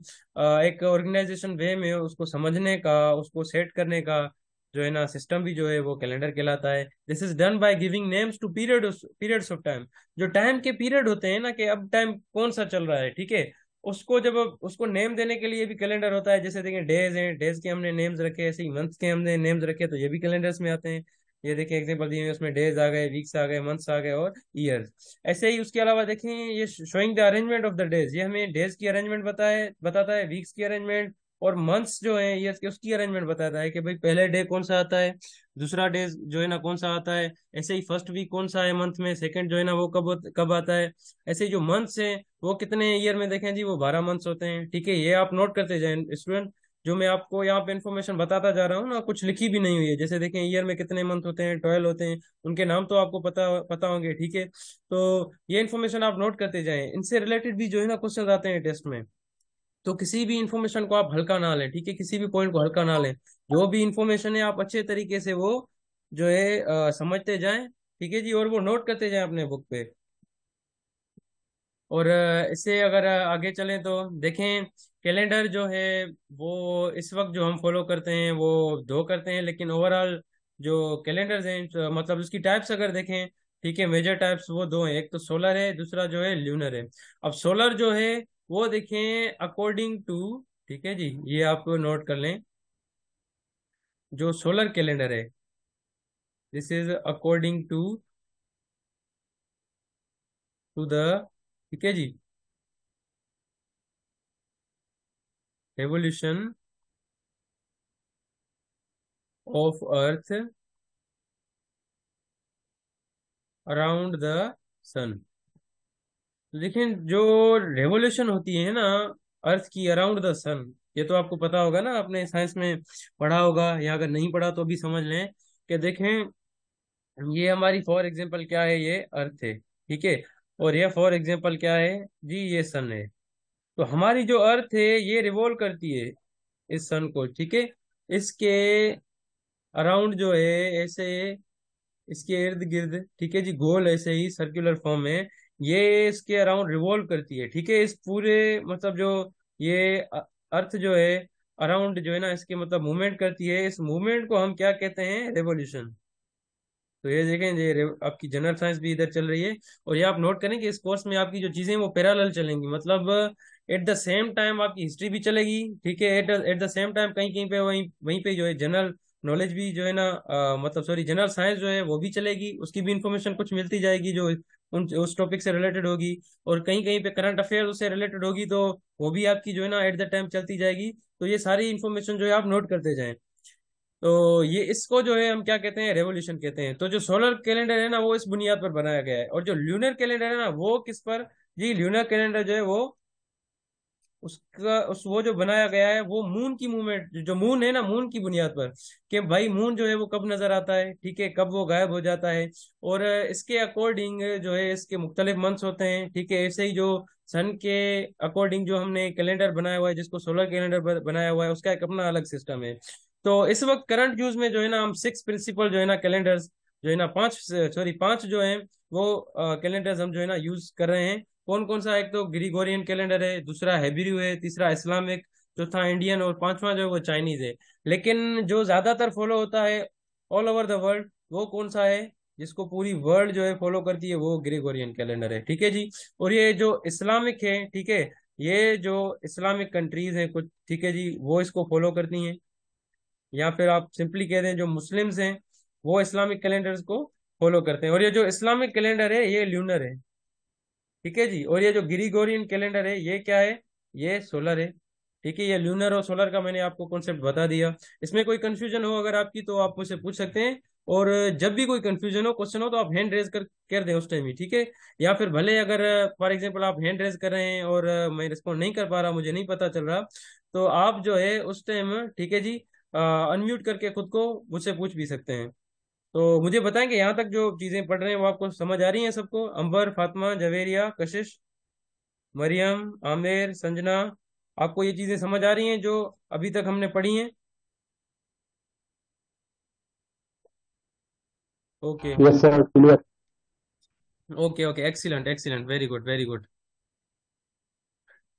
एक ऑर्गेनाइजेशन वे में उसको समझने का, उसको सेट करने का जो है ना सिस्टम भी जो है वो कैलेंडर कहलाता है। This is done by giving names to periods of time. जो टाइम के पीरियड होते हैं ना, कि अब टाइम कौन सा चल रहा है, ठीक है, उसको जब उसको नेम देने के लिए भी कैलेंडर होता है। जैसे देखें डेज हैं, डेज के हमने नेम्स रखे, ऐसे ही मंथ्स के हमने नेम्स रखे, तो ये भी कैलेंडर्स में आते हैं। ये देखिए एग्जांपल दिए हुए, उसमें डेज आ गए, वीक्स आ गए, मंथ्स आ गए और ईयर्स। ऐसे ही उसके अलावा देखें, ये showing the arrangement of the days, ये हमें डेज की अरेंजमेंट बताता है, वीक्स की अरेंजमेंट, और मंथ्स जो है ईयर्स के उसकी अरेंजमेंट बताता है कि भाई पहले डे कौन सा आता है, दूसरा डे जो है ना कौन सा आता है, ऐसे ही फर्स्ट वीक कौन सा है मंथ में, सेकंड जो है ना वो कब कब आता है। ऐसे ही जो मंथ्स हैं वो कितने ईयर में देखें जी, वो 12 मंथ्स होते हैं। ठीक है, ये आप नोट करते जाएं स्टूडेंट। जो मैं आपको यहाँ पे इन्फॉर्मेशन बताता जा रहा हूँ ना, कुछ लिखी भी नहीं हुई है। जैसे देखें ईयर में कितने मंथ होते हैं, 12 होते हैं, उनके नाम तो आपको पता पता होंगे। ठीक है, तो ये इन्फॉर्मेशन आप नोट करते जाएं। इनसे रिलेटेड भी जो है ना क्वेश्चन आते हैं टेस्ट में। तो किसी भी इन्फॉर्मेशन को आप हल्का ना लें, ठीक है, किसी भी पॉइंट को हल्का ना लें। जो भी इन्फॉर्मेशन है आप अच्छे तरीके से वो जो है समझते जाएं। ठीक है जी, और वो नोट करते जाएं अपने बुक पे। और इससे अगर आगे चलें तो देखें, कैलेंडर जो है वो इस वक्त जो हम फॉलो करते हैं वो दो करते हैं, लेकिन ओवरऑल जो कैलेंडर्स हैं मतलब उसकी टाइप्स अगर देखें, ठीक है, मेजर टाइप्स वो दो हैं, एक तो सोलर है, दूसरा जो है ल्यूनर है। अब सोलर जो है वो देखें अकॉर्डिंग टू, ठीक है जी, ये आप नोट कर लें, जो सोलर कैलेंडर है, this is according to the, ठीक है जी, revolution of earth around the sun. तो देखिए जो रेवोल्यूशन होती है ना अर्थ की अराउंड द सन, ये तो आपको पता होगा ना, आपने साइंस में पढ़ा होगा, या अगर नहीं पढ़ा तो भी समझ लें कि देखें, ये हमारी फॉर एग्जांपल क्या है, ये अर्थ है, ठीक है, और ये फॉर एग्जांपल क्या है जी, ये सन है। तो हमारी जो अर्थ है ये रिवॉल्व करती है इस सन को, ठीक है, इसके अराउंड जो है ऐसे, इसके इर्द गिर्द, ठीक है जी, गोल ऐसे ही सर्कुलर फॉर्म में ये इसके अराउंड रिवॉल्व करती है। ठीक है, इस पूरे मतलब जो ये अर्थ जो है अराउंड जो है ना इसके मतलब मूवमेंट करती है, इस मूवमेंट को हम क्या कहते हैं, रेवोल्यूशन। तो ये देखें, ये आपकी जनरल साइंस भी इधर चल रही है। और ये आप नोट करें कि इस कोर्स में आपकी जो चीजें हैं वो पैरेलल चलेंगी, मतलब एट द सेम टाइम आपकी हिस्ट्री भी चलेगी, ठीक है, एट द सेम टाइम कहीं कहीं पे वहीं वहीं पे जो है जनरल नॉलेज भी जो है ना मतलब सॉरी जनरल साइंस जो है वो भी चलेगी, उसकी भी इंफॉर्मेशन कुछ मिलती जाएगी जो उन उस टॉपिक से रिलेटेड होगी। और कहीं कहीं पे करंट अफेयर उससे रिलेटेड होगी, तो वो भी आपकी जो है ना एट द टाइम चलती जाएगी। तो ये सारी इन्फॉर्मेशन जो है आप नोट करते जाएं। तो ये इसको जो है हम क्या कहते हैं, रेवोल्यूशन कहते हैं। तो जो सोलर कैलेंडर है ना वो इस बुनियाद पर बनाया गया है, और जो ल्यूनर कैलेंडर है ना वो किस पर, जी ल्यूनर कैलेंडर जो है वो उसका उस वो जो बनाया गया है वो मून की मूवमेंट, जो मून है ना मून की बुनियाद पर, कि भाई मून जो है वो कब नजर आता है, ठीक है, कब वो गायब हो जाता है। और इसके अकॉर्डिंग जो है इसके मुख्तलिफ मंथ्स होते हैं, ठीक है, ऐसे ही जो सन के अकॉर्डिंग जो हमने कैलेंडर बनाया हुआ है जिसको सोलर कैलेंडर बनाया हुआ है, उसका एक अपना अलग सिस्टम है। तो इस वक्त करंट यूज में जो है ना हम 6 प्रिंसिपल जो है ना कैलेंडर्स जो है ना 5 जो है वो कैलेंडर्स हम जो है ना यूज कर रहे हैं। कौन कौन सा, एक तो ग्रिगोरियन कैलेंडर है, दूसरा हेब्रू है, तीसरा इस्लामिक, चौथा इंडियन, और पांचवा जो है वो चाइनीज है। लेकिन जो ज्यादातर फॉलो होता है ऑल ओवर द वर्ल्ड वो कौन सा है, जिसको पूरी वर्ल्ड जो है फॉलो करती है, वो ग्रिगोरियन कैलेंडर है। ठीक है जी, और ये जो इस्लामिक है, ठीक है, ये जो इस्लामिक कंट्रीज हैं कुछ, ठीक है जी, वो इसको फॉलो करती हैं। या फिर आप सिंपली कह दें जो मुस्लिम्स हैं वो इस्लामिक कैलेंडर्स को फॉलो करते हैं। और ये जो इस्लामिक कैलेंडर है ये ल्यूनर है, ठीक है जी। और ये जो ग्रिगोरियन कैलेंडर है ये क्या है, ये सोलर है। ठीक है, ये ल्यूनर और सोलर का मैंने आपको कॉन्सेप्ट बता दिया। इसमें कोई कंफ्यूजन हो अगर आपकी तो आप मुझसे पूछ सकते हैं। और जब भी कोई कंफ्यूजन हो, क्वेश्चन हो, तो आप हैंड रेज कर दें उस टाइम ही, ठीक है। या फिर भले अगर फॉर एग्जांपल आप हैंड रेज कर रहे हैं और मैं रिस्पॉन्ड नहीं कर पा रहा, मुझे नहीं पता चल रहा, तो आप जो है उस टाइम, ठीक है जी, अनम्यूट करके खुद को मुझसे पूछ भी सकते हैं। तो मुझे बताएंगे यहाँ तक जो चीजें पढ़ रहे हैं वो आपको समझ आ रही हैं सबको, अंबर, फातिमा, जवेरिया, कशिश, मरियम, आमिर, संजना, आपको ये चीजें समझ आ रही हैं जो अभी तक हमने पढ़ी हैं? Okay yes sir, clear. Okay okay, excellent excellent, very good very good,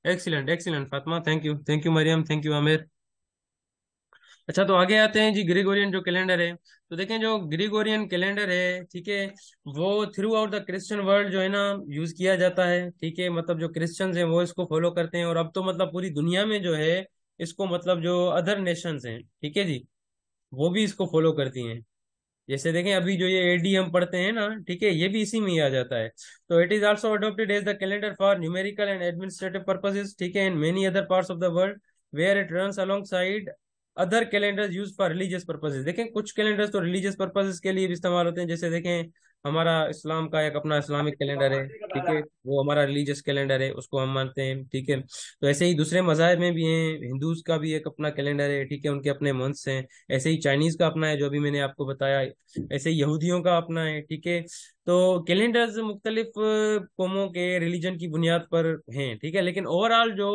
excellent excellent Fatima, thank you Mariam, thank you Aamir. अच्छा, तो आगे आते हैं जी, ग्रिगोरियन जो कैलेंडर है। तो देखें जो ग्रिगोरियन कैलेंडर है, ठीक है, वो through out the Christian world जो है ना यूज किया जाता है। ठीक है, मतलब जो क्रिश्चियंस हैं वो इसको फॉलो करते हैं, और अब तो मतलब पूरी दुनिया में जो है इसको मतलब जो अदर नेशंस हैं, ठीक है जी, वो भी इसको फॉलो करती हैं। जैसे देखें अभी जो ये एडी हम पढ़ते हैं ना, ठीक है, ये भी इसी में ही आ जाता है। तो it is also adopted as the calendar for numerical and administrative purposes, ठीक है, in many other parts of the world where it runs alongside other calendars use for religious purposes. देखें कुछ कैलेंडर्स तो religious purposes के लिए भी इस्तेमाल होते हैं, जैसे देखें हमारा इस्लाम का एक अपना इस्लामिक कैलेंडर है, ठीक है, वो हमारा रिलीजियस कैलेंडर है, उसको हम मानते हैं, ठीक है। तो ऐसे ही दूसरे मज़ाहिब में भी हैं, हिंदूज का भी एक अपना कैलेंडर है, ठीक है, उनके अपने मंथ्स हैं। ऐसे ही चाइनीज का अपना है जो अभी मैंने आपको बताया, ऐसे ही यहूदियों का अपना है, ठीक है। तो कैलेंडर्स मुख्तलिफ कौमों के रिलीजन की बुनियाद पर हैं, ठीक है, लेकिन ओवरऑल जो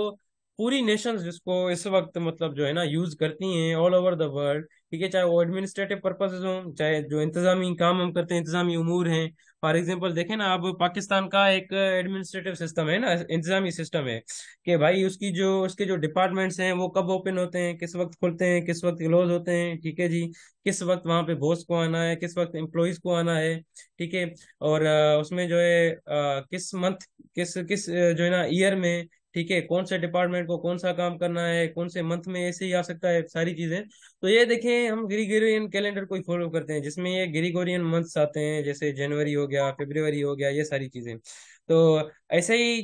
पूरी नेशंस जिसको इस वक्त मतलब जो है ना यूज करती हैं ऑल ओवर द वर्ल्ड, ठीक है, चाहे वो एडमिनिस्ट्रेटिव पर्पसेस हों, चाहे जो इंतजामी काम हम करते हैं, इंतजामी उमूर हैं। फॉर एग्जांपल देखें ना, अब पाकिस्तान का एक एडमिनिस्ट्रेटिव सिस्टम है ना, इंतजामी सिस्टम है कि भाई उसकी जो उसके जो डिपार्टमेंट्स हैं वो कब ओपन होते हैं, किस वक्त खुलते हैं, किस वक्त क्लोज होते हैं, ठीक है जी, किस वक्त वहां पे बॉस को आना है, किस वक्त एम्प्लॉयज को आना है, ठीक है। और उसमें जो है किस मंथ, किस किस जो है ना ईयर में, ठीक है, कौन से डिपार्टमेंट को कौन सा काम करना है, कौन से मंथ में, ऐसे ही आ सकता है सारी चीजें। तो ये देखें हम ग्रिगोरियन कैलेंडर को ही फॉलो करते हैं जिसमें ये ग्रिगोरियन मंथ्स आते हैं, जैसे जनवरी हो गया, फरवरी हो गया, ये सारी चीजें। तो ऐसे ही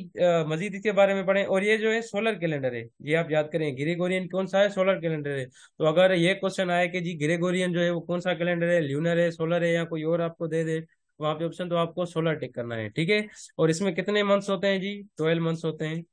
मजीद इसके बारे में पढ़ें। और ये जो है सोलर कैलेंडर है, ये आप याद करें, ग्रिगोरियन कौन सा है, सोलर कैलेंडर है। तो अगर ये क्वेश्चन आए कि जी ग्रिगोरियन जो है वो कौन सा कैलेंडर है, ल्यूनर है, सोलर है, या कोई और आपको दे दे वहां पे ऑप्शन, तो आपको सोलर टिक करना है, ठीक है। और इसमें कितने मंथ्स होते हैं जी, 12 मंथ्स होते हैं।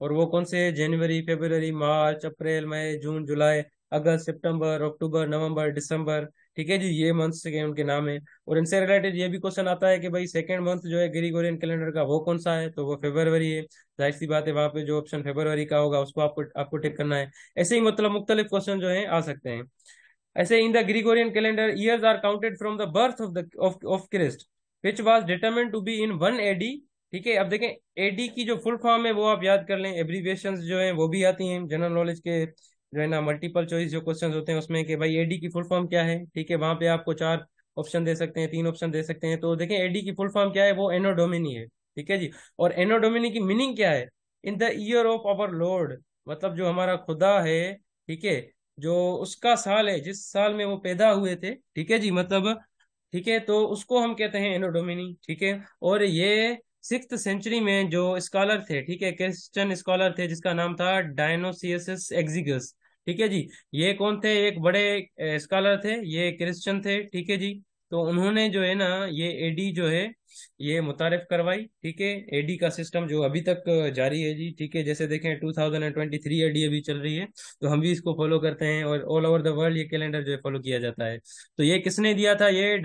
और वो कौन से, जनवरी, फरवरी, मार्च, अप्रैल, मई, जून, जुलाई, अगस्त, सितंबर, अक्टूबर, नवंबर, दिसंबर, ठीक है जी, ये मंथ्स के उनके नाम है। और इनसे रिलेटेड ये भी क्वेश्चन आता है कि भाई सेकंड मंथ जो है ग्रिगोरियन कैलेंडर का वो कौन सा है, तो वो फरवरी है। जाहिर सी बात है, वहां पे जो ऑप्शन फरवरी का होगा उसको आपको आपको टिक करना है। ऐसे ही मतलब मुख्तलिफ क्वेश्चन जो है आ सकते हैं। ऐसे in the Gregorian calendar years are counted from the birth of Christ which was determined to be in 1 AD, ठीक है। अब देखें एडी की जो फुल फॉर्म है वो आप याद कर लें, एब्रीविएशंस जो हैं वो भी आती हैं जनरल नॉलेज के जो है ना मल्टीपल चॉइस जो क्वेश्चंस होते हैं उसमें, कि भाई एडी की फुल फॉर्म क्या है, ठीक है, वहां पे आपको 4 ऑप्शन दे सकते हैं, 3 ऑप्शन दे सकते हैं। तो देखें एडी की फुल फॉर्म क्या है, वो एनो डोमिनी है, ठीक है जी। और एनो डोमिनी की मीनिंग क्या है, in the year of our Lord, मतलब जो हमारा खुदा है, ठीक है, जो उसका साल है, जिस साल में वो पैदा हुए थे, ठीक है जी, मतलब, ठीक है, तो उसको हम कहते हैं एनो डोमिनी, ठीक है। और ये 6th सेंचुरी में जो स्कॉलर थे, ठीक है, क्रिश्चियन स्कॉलर थे जिसका नाम था डायनोसियस एग्जिगस, ठीक है जी। ये कौन थे, एक बड़े स्कॉलर थे, ये क्रिश्चियन थे, ठीक है जी। तो उन्होंने जो है ना ये एडी जो है ये मुतारिफ करवाई, ठीक है। एडी का सिस्टम जो अभी तक जारी है जी, ठीक है, जैसे देखें 2023 एडी अभी चल रही है, तो हम भी इसको फॉलो करते हैं और ऑल ओवर द वर्ल्ड ये कैलेंडर जो है फॉलो किया जाता है। तो ये किसने दिया था, ये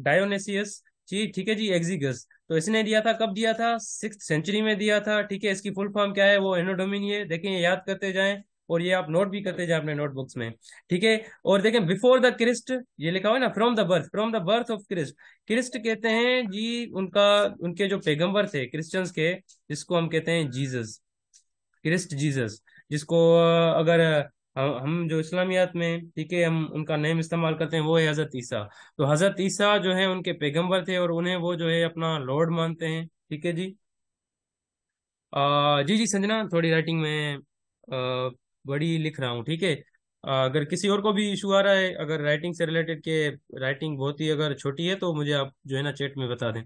डायोनेसियस जी, ठीक है जी, एग्जिगस। तो इसने दिया था, कब दिया था, 6th सेंचुरी में दिया था, ठीक है। इसकी फुल फॉर्म क्या है, वो एनोडोमिनी है, देखें ये याद करते जाएं और ये आप नोट भी करते जाएं अपने नोटबुक्स में, ठीक है। और देखें बिफोर द क्रिस्ट ये लिखा हुआ है ना, from the birth of Christ. Christ कहते हैं जी उनका, उनके जो पैगंबर थे क्रिश्चियंस के, जिसको हम कहते हैं जीसस, क्रिस्ट जीसस, जिसको अगर हम जो इस्लामियात में, ठीक है, हम उनका नेम इस्तेमाल करते हैं वो है हजरत ईसा। तो हजरत ईसा जो है उनके पैगंबर थे और उन्हें वो जो है अपना लॉर्ड मानते हैं, ठीक है जी। जी जी संजना, थोड़ी राइटिंग में बड़ी लिख रहा हूँ, ठीक है। अगर किसी और को भी इशू आ रहा है अगर राइटिंग से रिलेटेड के, राइटिंग बहुत ही अगर छोटी है तो मुझे आप जो है ना चैट में बता दें।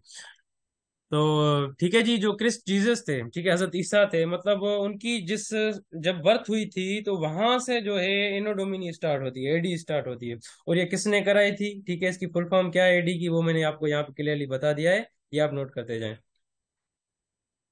तो ठीक है जी, जो क्रिस्ट जीसस थे, ठीक है, हजरत ईसा थे, मतलब उनकी जिस जब बर्थ हुई थी तो वहां से जो है इनोडोमिनी स्टार्ट होती है, एडी स्टार्ट होती है। और ये किसने कराई थी, ठीक है, इसकी फुल फॉर्म क्या है एडी की, वो मैंने आपको यहाँ पे क्लियरली बता दिया है, ये आप नोट करते जाएं।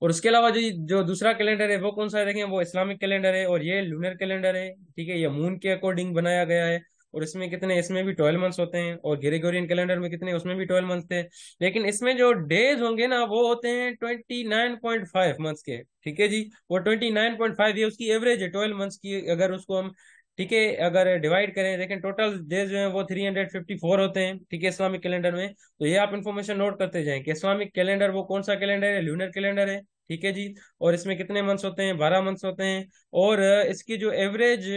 और उसके अलावा जो जो दूसरा कैलेंडर है वो कौन सा है, देखें वो इस्लामिक कैलेंडर है और ये लूनर कैलेंडर है, ठीक है, ये मून के अकॉर्डिंग बनाया गया है। और इसमें कितने, इसमें भी 12 मंथ्स होते हैं। और ग्रेगोरियन कैलेंडर में कितने, उसमें भी 12 मंथ्स थे, लेकिन इसमें जो डेज होंगे ना वो होते हैं 29.5 मंथ्स के, ठीक है जी। वो 29.5 ये उसकी एवरेज है 12 मंथ्स की, अगर उसको हम, ठीक है, अगर डिवाइड करें, देखें टोटल डेज जो है वो 354 होते हैं, ठीक है, इस्लामिक कैलेंडर में। तो ये आप इन्फॉर्मेशन नोट करते जाएं कि इस्लामिक कैलेंडर वो कौन सा कैलेंडर है, ल्यूनर कैलेंडर है, ठीक है जी। और इसमें कितने मंथ्स होते हैं, 12 मंथ्स होते हैं। और इसकी जो एवरेज,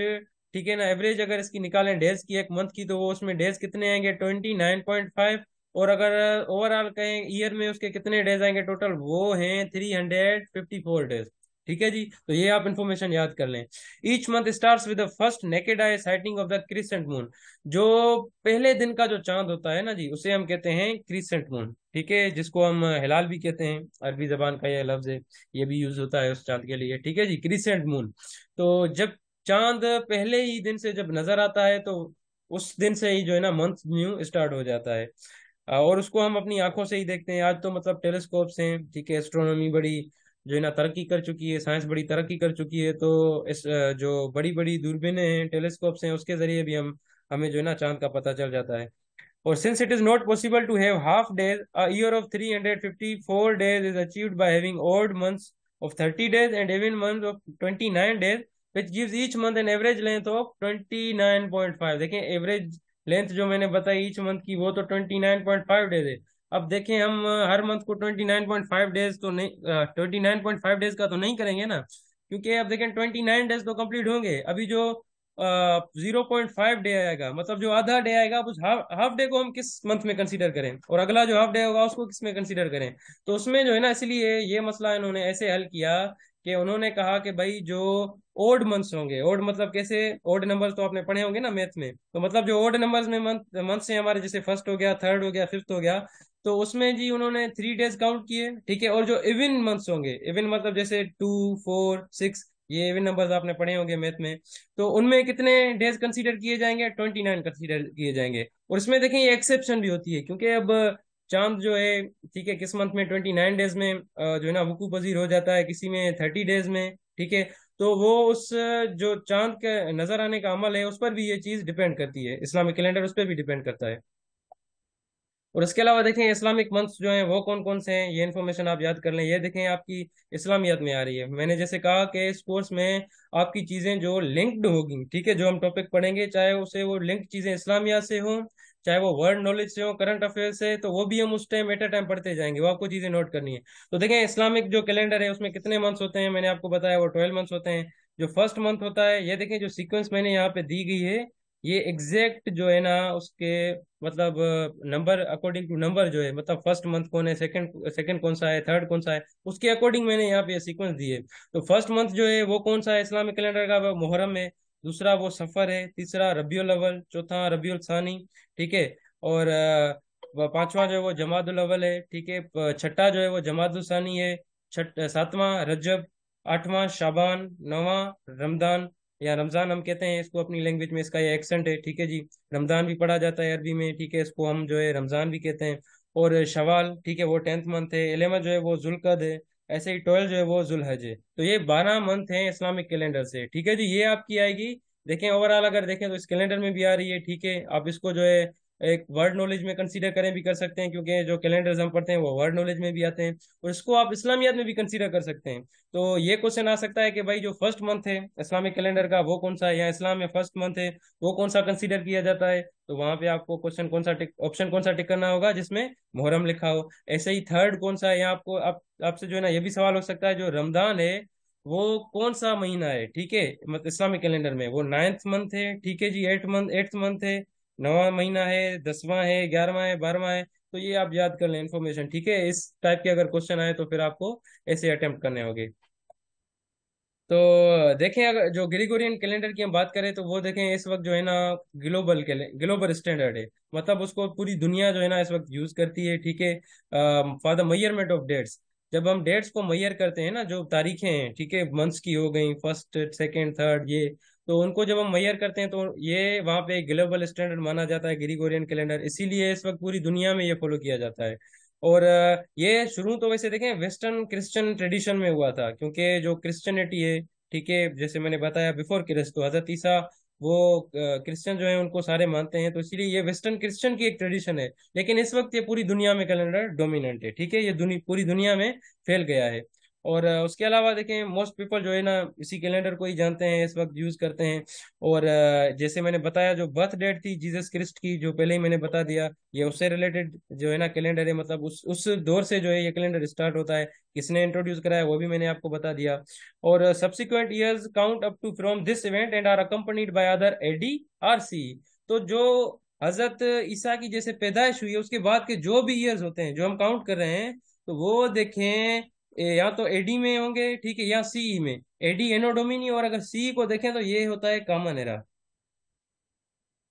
ठीक है ना, एवरेज अगर इसकी निकालें डेज की एक मंथ की, तो वो उसमें डेज कितने आएंगे, 29.5। और अगर ओवरऑल कहें ईयर में उसके कितने डेज आएंगे टोटल, वो हैं 354 डेज, ठीक है जी, तो ये आप इन्फॉर्मेशन याद कर लें। Each month starts with the first naked eye sighting of the crescent moon. जो पहले दिन का जो चांद होता है ना जी, उसे हम कहते हैं क्रिसेंट मून, ठीक है, जिसको हम हिलाल भी कहते हैं, अरबी जबान का ये लफ्ज है, ये भी यूज होता है उस चांद के लिए, ठीक है जी, क्रिसेंट मून। तो जब चांद पहले ही दिन से जब नजर आता है तो उस दिन से ही जो है ना मंथ न्यू स्टार्ट हो जाता है। और उसको हम अपनी आंखों से ही देखते हैं। आज तो मतलब टेलीस्कोप से, ठीक है, एस्ट्रोनॉमी बड़ी जो है ना तरक्की कर चुकी है, साइंस बड़ी तरक्की कर चुकी है, तो इस जो बड़ी बड़ी दूरबीनें हैं, टेलीस्कोप्स हैं, उसके जरिए भी हमें जो है ना चांद का पता चल जाता है। और since it is not possible to have half days, a year of 354 days is achieved by having odd months of 30 days and even months of 29 days, which gives each month an average length of 29.5। देखें average length जो मैंने बताई each month की, वो तो 29.5 days है। अब देखें हम हर मंथ को 29.5 डेज तो नहीं, 29.5 डेज का तो नहीं करेंगे ना, क्योंकि अब देखें 29 डेज तो कंप्लीट होंगे। अभी जो 0.5 डे आएगा, मतलब जो आधा डे आएगा, अब उस हाफ डे को हम किस मंथ में कंसीडर करें, और अगला जो हाफ डे होगा उसको किस में कंसीडर करें। तो उसमें जो है ना, इसलिए ये मसला इन्होंने ऐसे हल किया कि उन्होंने कहा कि भाई जो ओड मंथ्स होंगे, ओड मतलब कैसे, ओड नंबर्स तो आपने पढ़े होंगे ना मैथ में, तो मतलब जो ओड नंबर्स में मंथ्स हैं हमारे, जैसे फर्स्ट हो गया, थर्ड हो गया, फिफ्थ हो गया, तो उसमें जी उन्होंने 3 डेज काउंट किए, ठीक है। और जो इवन मंथ्स होंगे, इवन मतलब जैसे 2, 4, 6, ये इवन नंबर्स आपने पढ़े होंगे मैथ में, तो उनमें कितने डेज कंसीडर किए जाएंगे, 29 कंसीडर किए जाएंगे। और इसमें देखें ये एक्सेप्शन भी होती है, क्योंकि अब चांद जो है, ठीक है, किस मंथ में 29 डेज में जो है ना वकू पजीर हो जाता है, किसी में 30 डेज में, ठीक है। तो वो उस जो चांद के नजर आने का अमल है उस पर भी ये चीज डिपेंड करती है, इस्लामिक कैलेंडर उस पर भी डिपेंड करता है। और इसके अलावा देखें इस्लामिक मंथ्स जो हैं वो कौन कौन से हैं, ये इन्फॉर्मेशन आप याद कर लें। ये देखें आपकी इस्लामियत में आ रही है। मैंने जैसे कहा कि इस कोर्स में आपकी चीज़ें जो लिंक्ड होगी, ठीक है, जो हम टॉपिक पढ़ेंगे, चाहे उसे वो लिंक्ड चीज़ें इस्लामियत से हों, चाहे वो वर्ल्ड नॉलेज से हो, करंट अफेयर से, तो वो भी हम उस टाइम एट अ टाइम पढ़ते जाएंगे, वो आपको चीज़ें नोट करनी है। तो देखें इस्लामिक जो कैलेंडर है उसमें कितने मंथ्स होते हैं, मैंने आपको बताया वो 12 मंथ्स होते हैं। जो फर्स्ट मंथ होता है, ये देखें जो सीक्वेंस मैंने यहाँ पे दी गई है, ये एग्जैक्ट जो है ना उसके मतलब नंबर अकॉर्डिंग टू नंबर जो है, मतलब फर्स्ट मंथ कौन है, सेकंड सेकंड कौन सा है, थर्ड कौन सा है, उसके अकॉर्डिंग मैंने यहाँ पे सीक्वेंस दी है। तो फर्स्ट मंथ जो है वो कौन सा है इस्लामिक कैलेंडर का, वो मुहर्रम है। दूसरा वो सफर है। तीसरा रबियुल अव्वल। चौथा रबियुल सानी, ठीक है। और पांचवा जो है वो जमादुल अव्वल है, ठीक है। छठा जो है वो जमादुल सानी है। सातवां रजब। आठवां शाबान। नौवां रमदान, या रमजान हम कहते हैं इसको अपनी लैंग्वेज में, इसका ये एक्सेंट है, ठीक है जी। रमजान भी पढ़ा जाता है अरबी में, ठीक है, इसको हम जो है रमजान भी कहते हैं। और शवाल, ठीक है, वो 10th मंथ है। 11 जो है वो जुल्कद है। ऐसे ही 12 जो है वो जुलहज है। तो ये 12 मंथ हैं इस्लामिक कैलेंडर से, ठीक है जी, ये आपकी आएगी। देखें ओवरऑल अगर देखें तो इस कैलेंडर में भी आ रही है, ठीक है। आप इसको जो है एक वर्ड नॉलेज में कंसीडर करें भी कर सकते हैं, क्योंकि जो कैलेंडर्स हम पढ़ते हैं वो वर्ड नॉलेज में भी आते हैं। और इसको आप इस्लामियात में भी कंसीडर कर सकते हैं। तो ये क्वेश्चन आ सकता है कि भाई जो फर्स्ट मंथ है इस्लामिक कैलेंडर का वो कौन सा है, या इस्लाम में फर्स्ट मंथ है वो कौन सा कंसीडर किया जाता है। तो वहां पे आपको क्वेश्चन कौन सा टिक, ऑप्शन कौन सा टिक करना होगा जिसमें मुहर्रम लिखा हो। ऐसे ही थर्ड कौन सा है, या आपको आपसे जो है ना ये भी सवाल हो सकता है जो रमजान है वो कौन सा महीना है, ठीक है, मतलब इस्लामिक कैलेंडर में वो 9th मंथ है, ठीक है जी, 8th मंथ है, 9वां महीना है, 10वां है, 11वां है, 12वां है। तो ये आप याद कर लें इन्फॉर्मेशन, ठीक है। इस टाइप के अगर क्वेश्चन आए तो फिर आपको ऐसे अटेम्प्ट करने होंगे। तो देखें अगर जो ग्रेगोरियन कैलेंडर की हम बात करें तो वो देखें इस वक्त जो है ना ग्लोबल स्टैंडर्ड है, मतलब उसको पूरी दुनिया जो है ना इस वक्त यूज करती है, ठीक है। For the measurement of dates, जब हम डेट्स को मैयर करते हैं ना, जो तारीखें हैं, ठीक है, मंथ्स की हो गई, फर्स्ट सेकंड थर्ड, ये, तो उनको जब हम मैयर करते हैं तो ये वहाँ पे ग्लोबल स्टैंडर्ड माना जाता है ग्रेगोरियन कैलेंडर, इसीलिए इस वक्त पूरी दुनिया में ये फॉलो किया जाता है। और ये शुरू तो वैसे देखें वेस्टर्न क्रिश्चियन ट्रेडिशन में हुआ था, क्योंकि जो क्रिश्चियनिटी है, ठीक है, जैसे मैंने बताया बिफोर क्रिस्ट, तो हजरत ईसा वो क्रिश्चियन जो है उनको सारे मानते हैं, तो इसलिए ये वेस्टर्न क्रिश्चियन की एक ट्रेडिशन है। लेकिन इस वक्त ये पूरी दुनिया में कैलेंडर डोमिनेंट है, ठीक है, ये पूरी दुनिया में फैल गया है। और उसके अलावा देखें मोस्ट पीपल जो है ना इसी कैलेंडर को ही जानते हैं, इस वक्त यूज करते हैं। और जैसे मैंने बताया जो बर्थ डेट थी जीसस क्रिस्ट की, जो पहले ही मैंने बता दिया, ये उससे रिलेटेड जो है ना कैलेंडर है, मतलब उस दौर से जो है ये कैलेंडर स्टार्ट होता है। किसने इंट्रोड्यूस कराया वो भी मैंने आपको बता दिया। और subsequent years count up to from this event and are accompanied by other AD or C. तो जो हजरत ईसा की जैसे पैदाइश हुई है उसके बाद के जो भी ईयर्स होते हैं जो हम काउंट कर रहे हैं, तो वो देखें या तो एडी में होंगे, ठीक है, या सीई में। एडी एनो डोमिनी, और अगर सीई को देखें तो ये होता है कॉमन एरा।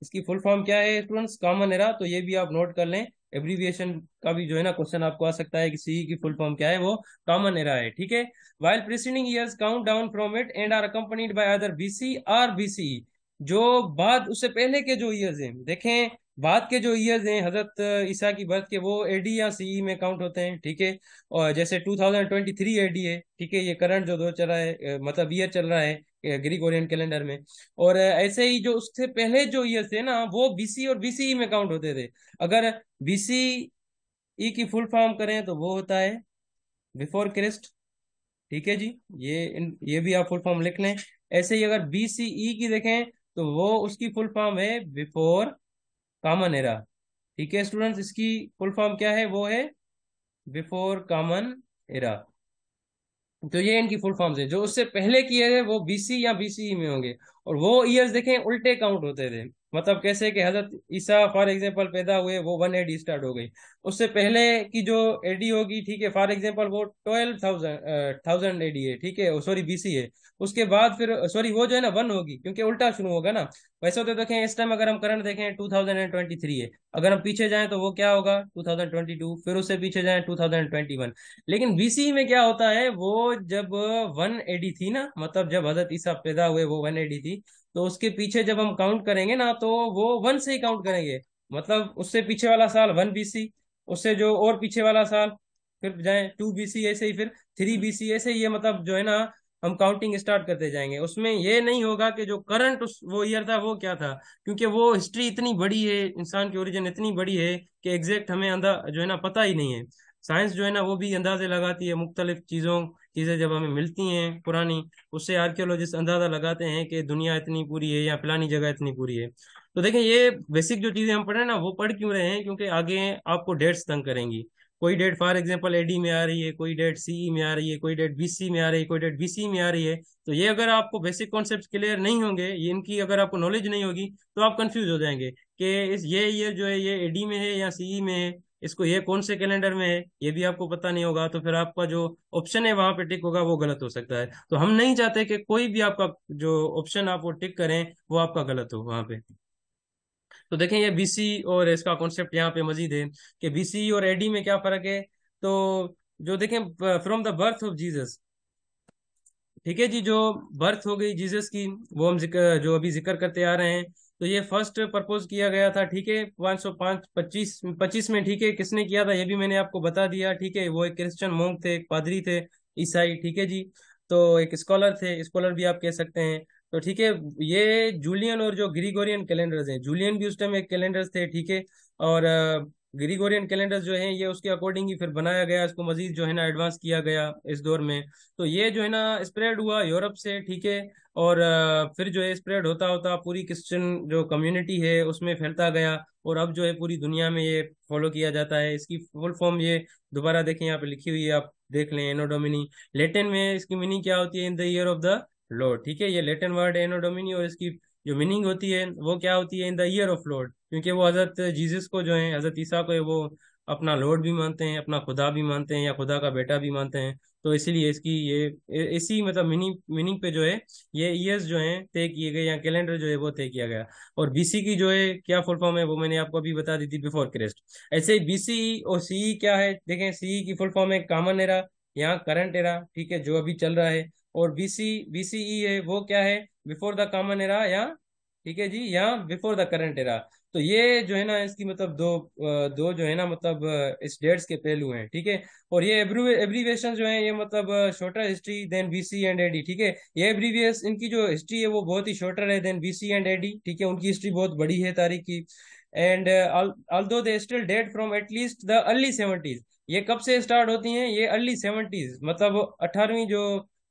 इसकी फुल फॉर्म क्या है स्टूडेंट्स? Common era. तो ये भी आप नोट कर लें, एब्रीविएशन का भी जो है ना क्वेश्चन आपको आ सकता है कि सीई की फुल फॉर्म क्या है, वो कॉमन एरा है, ठीक है। While preceding years count down from it and are accompanied by other BC और बीसीई। जो बाद उससे पहले के जो ईयर्स हैं, देखें बाद के जो ईयर्स हैं हजरत ईसा की बर्थ के, वो एडी या सीई में काउंट होते हैं, ठीक है। और जैसे 2023 एडी है, ठीक है, ये करंट जो दो चल रहा है, मतलब ईयर चल रहा है ग्रिगोरियन कैलेंडर में। और ऐसे ही जो उससे पहले जो ईयर थे ना, वो बीसी और बीसीई में काउंट होते थे। अगर बीसीई की फुल फॉर्म करें तो वो होता है बिफोर क्रिस्ट, ठीक है जी। ये भी आप फुल फॉर्म लिख लें। ऐसे ही अगर बीसीई की देखें तो वो उसकी फुल फॉर्म है बिफोर कॉमन एरा, ठीक है स्टूडेंट्स। इसकी फुल फॉर्म क्या है? वो है बिफोर कॉमन एरा। तो ये इनकी फुल फॉर्म्स है। जो उससे पहले की है वो बीसी या बीसीई में होंगे। और वो ईयर्स देखें उल्टे काउंट होते थे, मतलब कैसे कि हजरत ईसा फॉर एग्जांपल पैदा हुए, वो 1 एडी स्टार्ट हो गई। उससे पहले की जो एडी होगी, ठीक है, फॉर एग्जांपल वो 12,000 एडी है, ठीक है, सॉरी बीसी है। उसके बाद फिर सॉरी वो जो है ना 1 होगी, क्योंकि उल्टा शुरू होगा ना। वैसे तो देखें इस टाइम अगर हम करंट देखें 2023 है, अगर हम पीछे जाएं तो वो क्या होगा 2022, फिर उससे पीछे जाएं 2021। लेकिन बीसी में क्या होता है, वो जब 1 एडी थी ना, मतलब जब हजरत ईसा पैदा हुए वो 1 एडी थी, तो उसके पीछे जब हम काउंट करेंगे ना तो वो 1 से ही काउंट करेंगे। मतलब उससे पीछे वाला साल 1 बीसी, उससे जो और पीछे वाला साल फिर जाए 2 बीसी, ऐसे ही फिर 3 बीसी, ऐसे ही ये मतलब जो है ना हम काउंटिंग स्टार्ट करते जाएंगे। उसमें ये नहीं होगा कि जो करंट उस वो ईयर था वो क्या था, क्योंकि वो हिस्ट्री इतनी बड़ी है, इंसान की ओरिजिन इतनी बड़ी है कि एग्जैक्ट हमें अंदा जो है ना पता ही नहीं है। साइंस जो है ना वो भी अंदाजे लगाती है, मुख्तलिफ चीजें जब हमें मिलती हैं पुरानी, उससे आर्कियोलॉजिस्ट अंदाजा लगाते हैं कि दुनिया इतनी पूरी है या फलानी जगह इतनी पूरी है। तो देखें ये बेसिक जो चीजें हम पढ़ रहे हैं ना, वो पढ़ क्यों रहे हैं? क्योंकि आगे आपको डेट्स तंग करेंगी। कोई डेट फॉर एग्जांपल एडी में आ रही है, कोई डेट सीई में आ रही है, कोई डेट बीसी में आ रही है, कोई डेट बीसी में आ रही है। तो ये अगर आपको बेसिक कॉन्सेप्ट क्लियर नहीं होंगे, ये इनकी अगर आपको नॉलेज नहीं होगी, तो आप कंफ्यूज हो जाएंगे कि इस ये ईयर जो है ये एडी में है या सीई में है, इसको ये कौन से कैलेंडर में है, ये भी आपको पता नहीं होगा। तो फिर आपका जो ऑप्शन है वहां पे टिक होगा वो गलत हो सकता है। तो हम नहीं चाहते कि कोई भी आपका जो ऑप्शन आप वो टिक करें वो आपका गलत हो वहां पे। तो देखें ये बीसी और इसका कॉन्सेप्ट यहाँ पे मजीद है कि बीसी और एडी में क्या फर्क है। तो जो देखें from the birth of Jesus, ठीक है जी, जो बर्थ हो गई जीसस की, वो हम जिक्र जो अभी जिक्र करते आ रहे हैं। तो ये फर्स्ट प्रपोज किया गया था, ठीक है, 505 25 25 में, ठीक है। किसने किया था ये भी मैंने आपको बता दिया, ठीक है। वो एक क्रिश्चियन मोंक थे, एक पादरी थे, ईसाई, ठीक है जी। तो एक स्कॉलर थे, स्कॉलर भी आप कह सकते हैं। तो ठीक है, ये जूलियन और जो ग्रिगोरियन कैलेंडर्स हैं, जूलियन भी उस टाइम एक कैलेंडर्स थे, ठीक है। और ग्रिगोरियन कैलेंडर्स जो है ये उसके अकॉर्डिंग ही फिर बनाया गया, इसको मजीद जो है ना एडवांस किया गया इस दौर में। तो ये जो है ना स्प्रेड हुआ यूरोप से, ठीक है। और फिर जो है स्प्रेड होता होता पूरी क्रिश्चियन जो कम्युनिटी है उसमें फैलता गया, और अब जो है पूरी दुनिया में ये फॉलो किया जाता है। इसकी फुल फॉर्म ये दोबारा देखें यहाँ पे लिखी हुई है, आप देख लें, एनो डोमिनी। लेटिन में इसकी मीनिंग क्या होती है? In the year of the Lord, ठीक है। ये लेटिन वर्ड है एनो डोमिनी, और इसकी जो मीनिंग होती है वो क्या होती है? In the year of Lord. क्योंकि वो हजरत जीसस को जो है, हजरत ईसा को है, वो अपना लॉर्ड भी मानते हैं, अपना खुदा भी मानते हैं, या खुदा का बेटा भी मानते हैं। तो इसीलिए इसकी ये इसी मतलब मीनिंग मीनिंग पे जो है ये ईयर्स जो हैं तय किए गए, या कैलेंडर जो है वो तय किया गया। और बीसी की जो है क्या फुल फॉर्म है वो मैंने आपको अभी बता दी थी, बिफोर क्रिस्ट। ऐसे ही बीसी और सीई क्या है, देखें सीई की फुल फॉर्म है कॉमन एरा, यहाँ करंट एरा, ठीक है, जो अभी चल रहा है। और बीसीई है वो क्या है? बिफोर द कॉमन एरा, या ठीक है जी, या बिफोर द करंट एरा। तो ये जो है ना इसकी मतलब दो जो है ना मतलब इस डेट्स के पहलू हैं, ठीक है। और ये एब्रीविएशन जो है ये मतलब shorter history than BC and AD, ठीक है। ये एब्रीविएस इनकी जो हिस्ट्री है वो बहुत ही शॉर्टर है देन बीसी एंड एडी, ठीक है। उनकी हिस्ट्री बहुत बड़ी है तारीख की। And although they still date from at least the early 70s। ये कब से स्टार्ट होती हैं? ये अर्ली 70s, मतलब 18वीं जो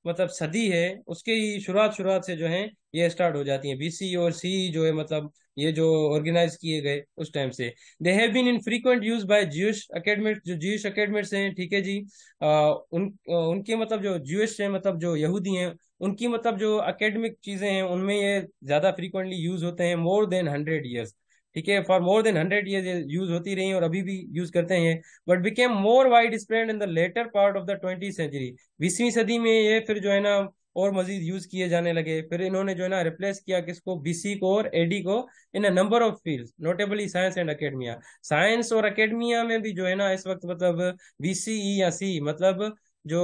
मतलब सदी है उसके ही शुरुआत शुरुआत से जो है ये स्टार्ट हो जाती हैं। बीसी और सी जो है मतलब ये जो ऑर्गेनाइज किए गए उस टाइम से। They have been in frequent use by Jewish academics, जो ज्यूइश एकेडमिक्स हैं, ठीक है जी। उनके मतलब जो ज्यूइश है, मतलब जो यहूदी हैं, उनकी मतलब जो एकेडमिक चीजें हैं उनमें ये ज्यादा फ्रीक्वेंटली यूज होते हैं, मोर देन 100 ईयर्स, ठीक है, for more than 100 years use होती रही और अभी भी यूज करते हैं, but became more wide spread in the latter part of the 20वीं सेंचुरी। 20वीं सदी में ये फिर जो है ना और मजीद यूज किए जाने लगे। फिर इन्होंने जो है ना रिप्लेस किया किसको, बीसी को और एडी को, in a number of fields notably science and academia. Science और अकेडमिया में भी जो है ना इस वक्त मतलब बीसीई या सी मतलब जो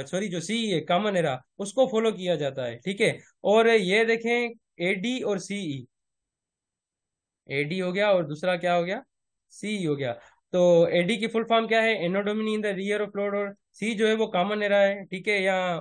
सॉरी जो सी है कॉमन एरा उसको फॉलो किया जाता है। ठीक है, और ये देखें एडी और सीई, एडी हो गया और दूसरा क्या हो गया, सी हो गया। तो एडी की फुल फॉर्म क्या है, anno domini in the year of lord, और सी जो है वो कॉमन एरा है। ठीक है, या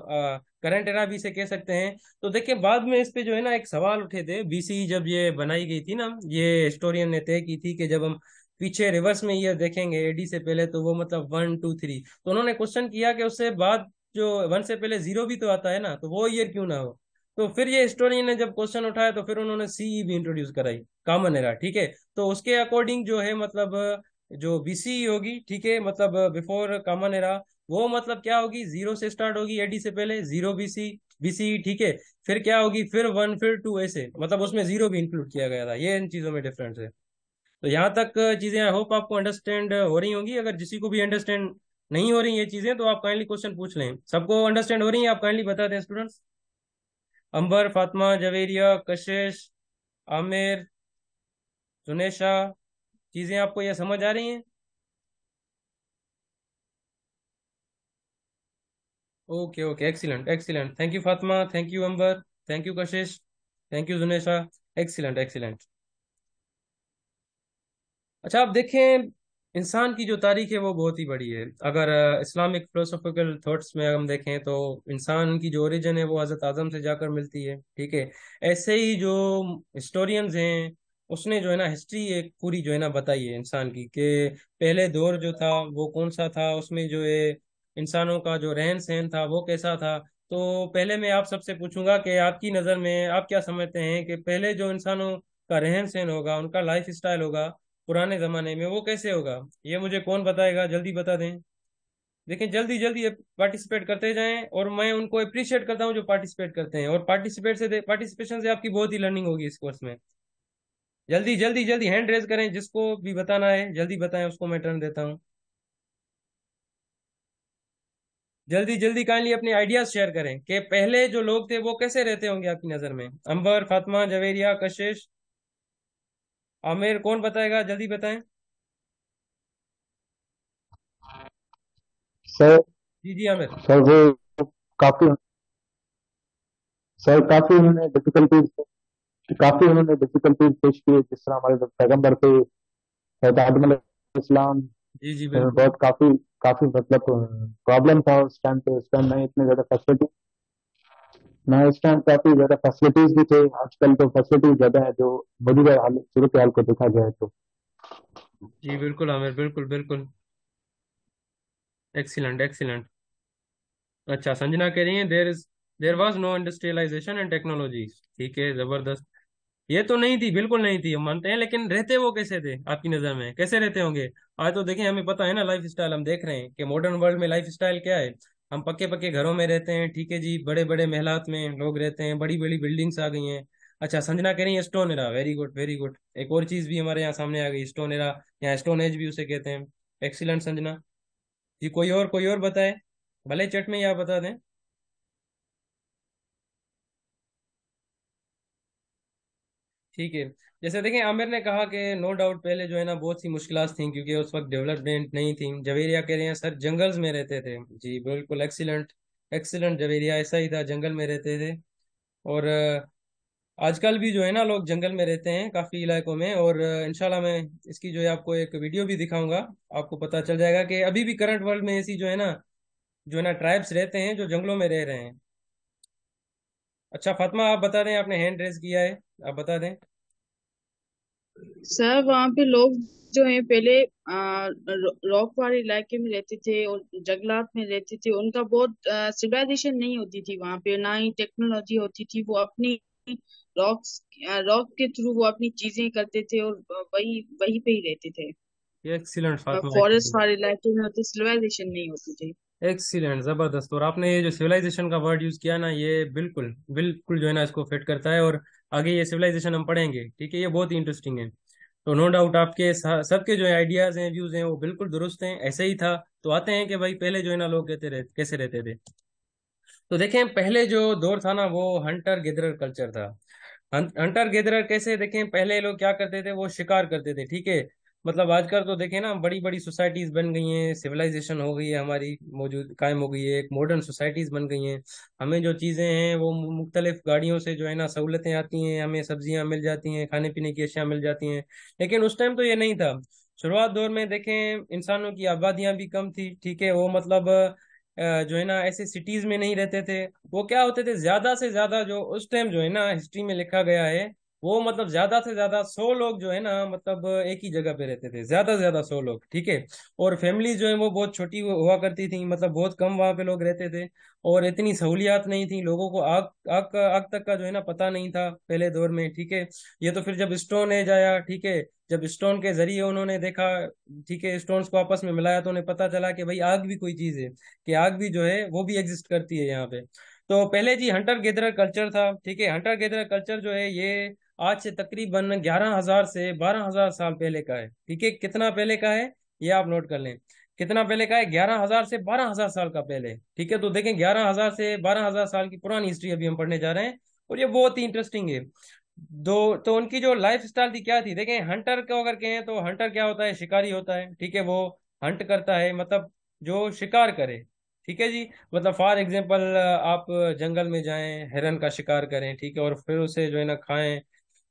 करंट एरा भी इसे कह सकते हैं। तो देखिए बाद में इस पे जो है ना एक सवाल उठे थे, बीसी जब ये बनाई गई थी ना, ये हिस्टोरियन ने तय की थी कि जब हम पीछे रिवर्स में ईयर देखेंगे एडी से पहले तो वो मतलब 1 2 3, तो उन्होंने क्वेश्चन किया कि उससे बाद जो 1 से पहले 0 भी तो आता है ना, तो वो ईयर क्यों ना हो। तो फिर ये हिस्टोरियन ने जब क्वेश्चन उठाया तो फिर उन्होंने सीई भी इंट्रोड्यूस कराई, कॉमन एरा। ठीक है, तो उसके अकॉर्डिंग जो है मतलब जो बीसीई होगी, ठीक है, मतलब बिफोर कॉमन एरा, वो मतलब क्या होगी, 0 से स्टार्ट होगी एडी से पहले, 0 बीसीई। ठीक है, फिर क्या होगी, फिर 1 फिर 2 ऐसे, मतलब उसमें 0 भी इंक्लूड किया गया था। ये इन चीजों में डिफरेंस है। तो यहाँ तक चीजें आई होप आपको अंडरस्टैंड हो रही होंगी। अगर किसी को भी अंडरस्टैंड नहीं हो रही ये चीजें तो आप काइंडली क्वेश्चन पूछ लें। सबको अंडरस्टैंड हो रही है, आप काइंडली बता दें स्टूडेंट्स। अंबर, फातिमा, जवेरिया, कशिश, आमिर, जुनेशा, चीजें आपको ये समझ आ रही हैं? Okay okay, excellent excellent, thank you Fatima, thank you Amber, thank you Kashish, thank you Junesha, excellent excellent. अच्छा आप देखें, इंसान की जो तारीख है वो बहुत ही बड़ी है। अगर इस्लामिक फिलोसॉफिकल थॉट्स में हम देखें तो इंसान की जो ओरिजिन है वो हजरत आदम से जाकर मिलती है। ठीक है, ऐसे ही जो हिस्टोरियंस हैं उसने जो है ना हिस्ट्री एक पूरी जो है ना बताई है इंसान की, कि पहले दौर जो था वो कौन सा था, उसमें जो है इंसानों का जो रहन सहन था वो कैसा था। तो पहले मैं आप सबसे पूछूंगा कि आपकी नज़र में आप क्या समझते हैं कि पहले जो इंसानों का रहन सहन होगा, उनका लाइफ स्टाइल होगा पुराने जमाने में, वो कैसे होगा? ये मुझे कौन बताएगा, जल्दी बता दें। देखें जल्दी जल्दी पार्टिसिपेट करते जाएं, और मैं उनको अप्रिशिएट करता हूँ जो पार्टिसिपेट करते हैं, और पार्टिसिपेशन से आपकी बहुत ही लर्निंग होगी इस कोर्स में। जल्दी जल्दी जल्दी हैंड रेज करें, जिसको भी बताना है जल्दी बताएं, उसको मैं टर्न देता हूँ। जल्दी जल्दी काइंडली अपने आइडियाज शेयर करें कि पहले जो लोग थे वो कैसे रहते होंगे आपकी नजर में। अंबर, फातिमा, जवेरिया, कशिश, आमिर, कौन बताएगा, जल्दी बताएं। सर जी जी आमिर। सर वो काफी सर काफी उन्होंने डिफिकल्टीज फेस की है, जिस तरह हमारे जो पैगंबर थे हज़रत आदम अलैहिस्सलाम, जी जी बिल्कुल। बहुत काफी काफी मतलब प्रॉब्लम था उस टाइम पे। उस टाइम नहीं इतने ज्यादा फैसिलिटी, ना इस टाइम काफी ज्यादा फैसिलिटीज भी थे। आजकल तो फैसिलिटीज ज्यादा है जो मौजूदा सूरत हाल को देखा जाए तो। जी बिल्कुल आमिर, बिल्कुल बिल्कुल, एक्सीलेंट एक्सीलेंट। अच्छा संजना कह रही है there was no industrialisation and technology. ठीक है, जबरदस्त। ये तो नहीं थी, बिल्कुल नहीं थी, हम मानते हैं, लेकिन रहते वो कैसे थे आपकी नजर में, कैसे रहते होंगे? आज तो देखें, हमें पता है ना लाइफ स्टाइल, हम देख रहे हैं कि मॉडर्न वर्ल्ड में लाइफ स्टाइल क्या है। हम पक्के पक्के घरों में रहते हैं, ठीक है जी, बड़े बड़े महलात में लोग रहते हैं, बड़ी बड़ी बिल्डिंग्स आ गई हैं। अच्छा संजना कह रही है stone era, very good very good. एक और चीज भी हमारे यहाँ सामने आ गई, स्टोन एरा, या स्टोन एज भी उसे कहते हैं। एक्सीलेंट संजना जी। कोई और बताए, भले चट में या बता दें। ठीक है, जैसे देखें आमिर ने कहा कि नो डाउट पहले जो है ना बहुत सी मुश्किलात थी क्योंकि उस वक्त डेवलपमेंट नहीं थी। जवेरिया कह रहे हैं सर जंगल्स में रहते थे। जी बिल्कुल, एक्सीलेंट एक्सीलेंट जवेरिया, ऐसा ही था, जंगल में रहते थे। और आजकल भी जो है ना लोग जंगल में रहते हैं काफ़ी इलाकों में, और इंशाल्लाह मैं इसकी जो है आपको एक वीडियो भी दिखाऊंगा। आपको पता चल जाएगा कि अभी भी करंट वर्ल्ड में ऐसी जो है ना ट्राइब्स रहते हैं जो जंगलों में रह रहे हैं। अच्छा फातिमा आप बता दें, आपने हैंड रेज किया है, आप बता दें। सर वहाँ पे लोग जो है पहले रॉक वाले इलाके में रहते थे और जंगलात में रहते थे। उनका बहुत सिविलाइजेशन नहीं होती थी वहाँ पे, ना ही टेक्नोलॉजी होती थी। वो अपनी रॉक्स रॉक के थ्रू वो अपनी चीजें करते थे और वही वहीं पे ही रहते थे। एक्सीलेंट फातिमा, फॉरेस्ट वाले इलाके में होती सिविलाइजेशन नहीं होती थी। एक्सीलेंट, जबरदस्त। और आपने ये जो सिविलाइजेशन का वर्ड यूज किया ना, ये बिल्कुल बिल्कुल जो है ना इसको फिट करता है, और आगे ये सिविलाइजेशन हम पढ़ेंगे। ठीक है, ये बहुत ही इंटरेस्टिंग है। तो नो डाउट आपके सबके जो आइडियाज हैं, व्यूज हैं, वो बिल्कुल दुरुस्त हैं, ऐसे ही था। तो आते हैं कि भाई पहले जो है ना लोग कैसे रहते थे। तो देखें पहले जो दौर था ना वो हंटर गेदरर कल्चर था। हंटर गेदरर कैसे, देखें पहले लोग क्या करते थे, वो शिकार करते थे, ठीक है। मतलब आजकल तो देखें ना बड़ी बड़ी सोसाइटीज बन गई हैं, सिविलाइजेशन हो गई है हमारी, मौजूद कायम हो गई है, एक मॉडर्न सोसाइटीज बन गई हैं। हमें जो चीजें हैं वो मुख्तलिफ गाड़ियों से जो है ना सहूलतें आती हैं, हमें सब्जियां मिल जाती हैं, खाने पीने की अशिया मिल जाती हैं। लेकिन उस टाइम तो ये नहीं था। शुरुआत दौर में देखें इंसानों की आबादियां भी कम थी, ठीक है। वो मतलब जो है ना ऐसे सिटीज में नहीं रहते थे। वो क्या होते थे, ज्यादा से ज्यादा जो उस टाइम जो है ना हिस्ट्री में लिखा गया है, वो मतलब ज्यादा से ज्यादा 100 लोग जो है ना मतलब एक ही जगह पे रहते थे, ज्यादा से ज्यादा 100 लोग, ठीक है। और फैमिली जो है वो बहुत छोटी हुआ करती थी, मतलब बहुत कम वहां पे लोग रहते थे। और इतनी सहूलियात नहीं थी, लोगों को आग तक का जो है ना पता नहीं था पहले दौर में, ठीक है। ये तो फिर जब स्टोन एज आया, ठीक है, जब स्टोन के जरिए उन्होंने देखा, ठीक है, स्टोन्स को आपस में मिलाया, तो उन्हें पता चला कि भाई आग भी कोई चीज है, कि आग भी जो है वो भी एग्जिस्ट करती है यहाँ पे। तो पहले जी हंटर गेदरर कल्चर था, ठीक है। हंटर गेदरर कल्चर जो है ये आज से तकरीबन 11,000 से 12,000 साल पहले का है, ठीक है। कितना पहले का है ये आप नोट कर लें, कितना पहले का है, 11,000 से 12,000 साल का पहले, ठीक है। तो देखें 11,000 से 12,000 साल की पुरानी हिस्ट्री अभी हम पढ़ने जा रहे हैं, और ये बहुत ही इंटरेस्टिंग है। दो तो उनकी जो लाइफ स्टाइल थी क्या थी, देखें हंटर को अगर कहें तो हंटर क्या होता है, शिकारी होता है, ठीक है। वो हंट करता है, मतलब जो शिकार करे, ठीक है जी। मतलब फॉर एग्जांपल आप जंगल में जाएं, हिरन का शिकार करें, ठीक है, और फिर उसे जो है ना खाएं,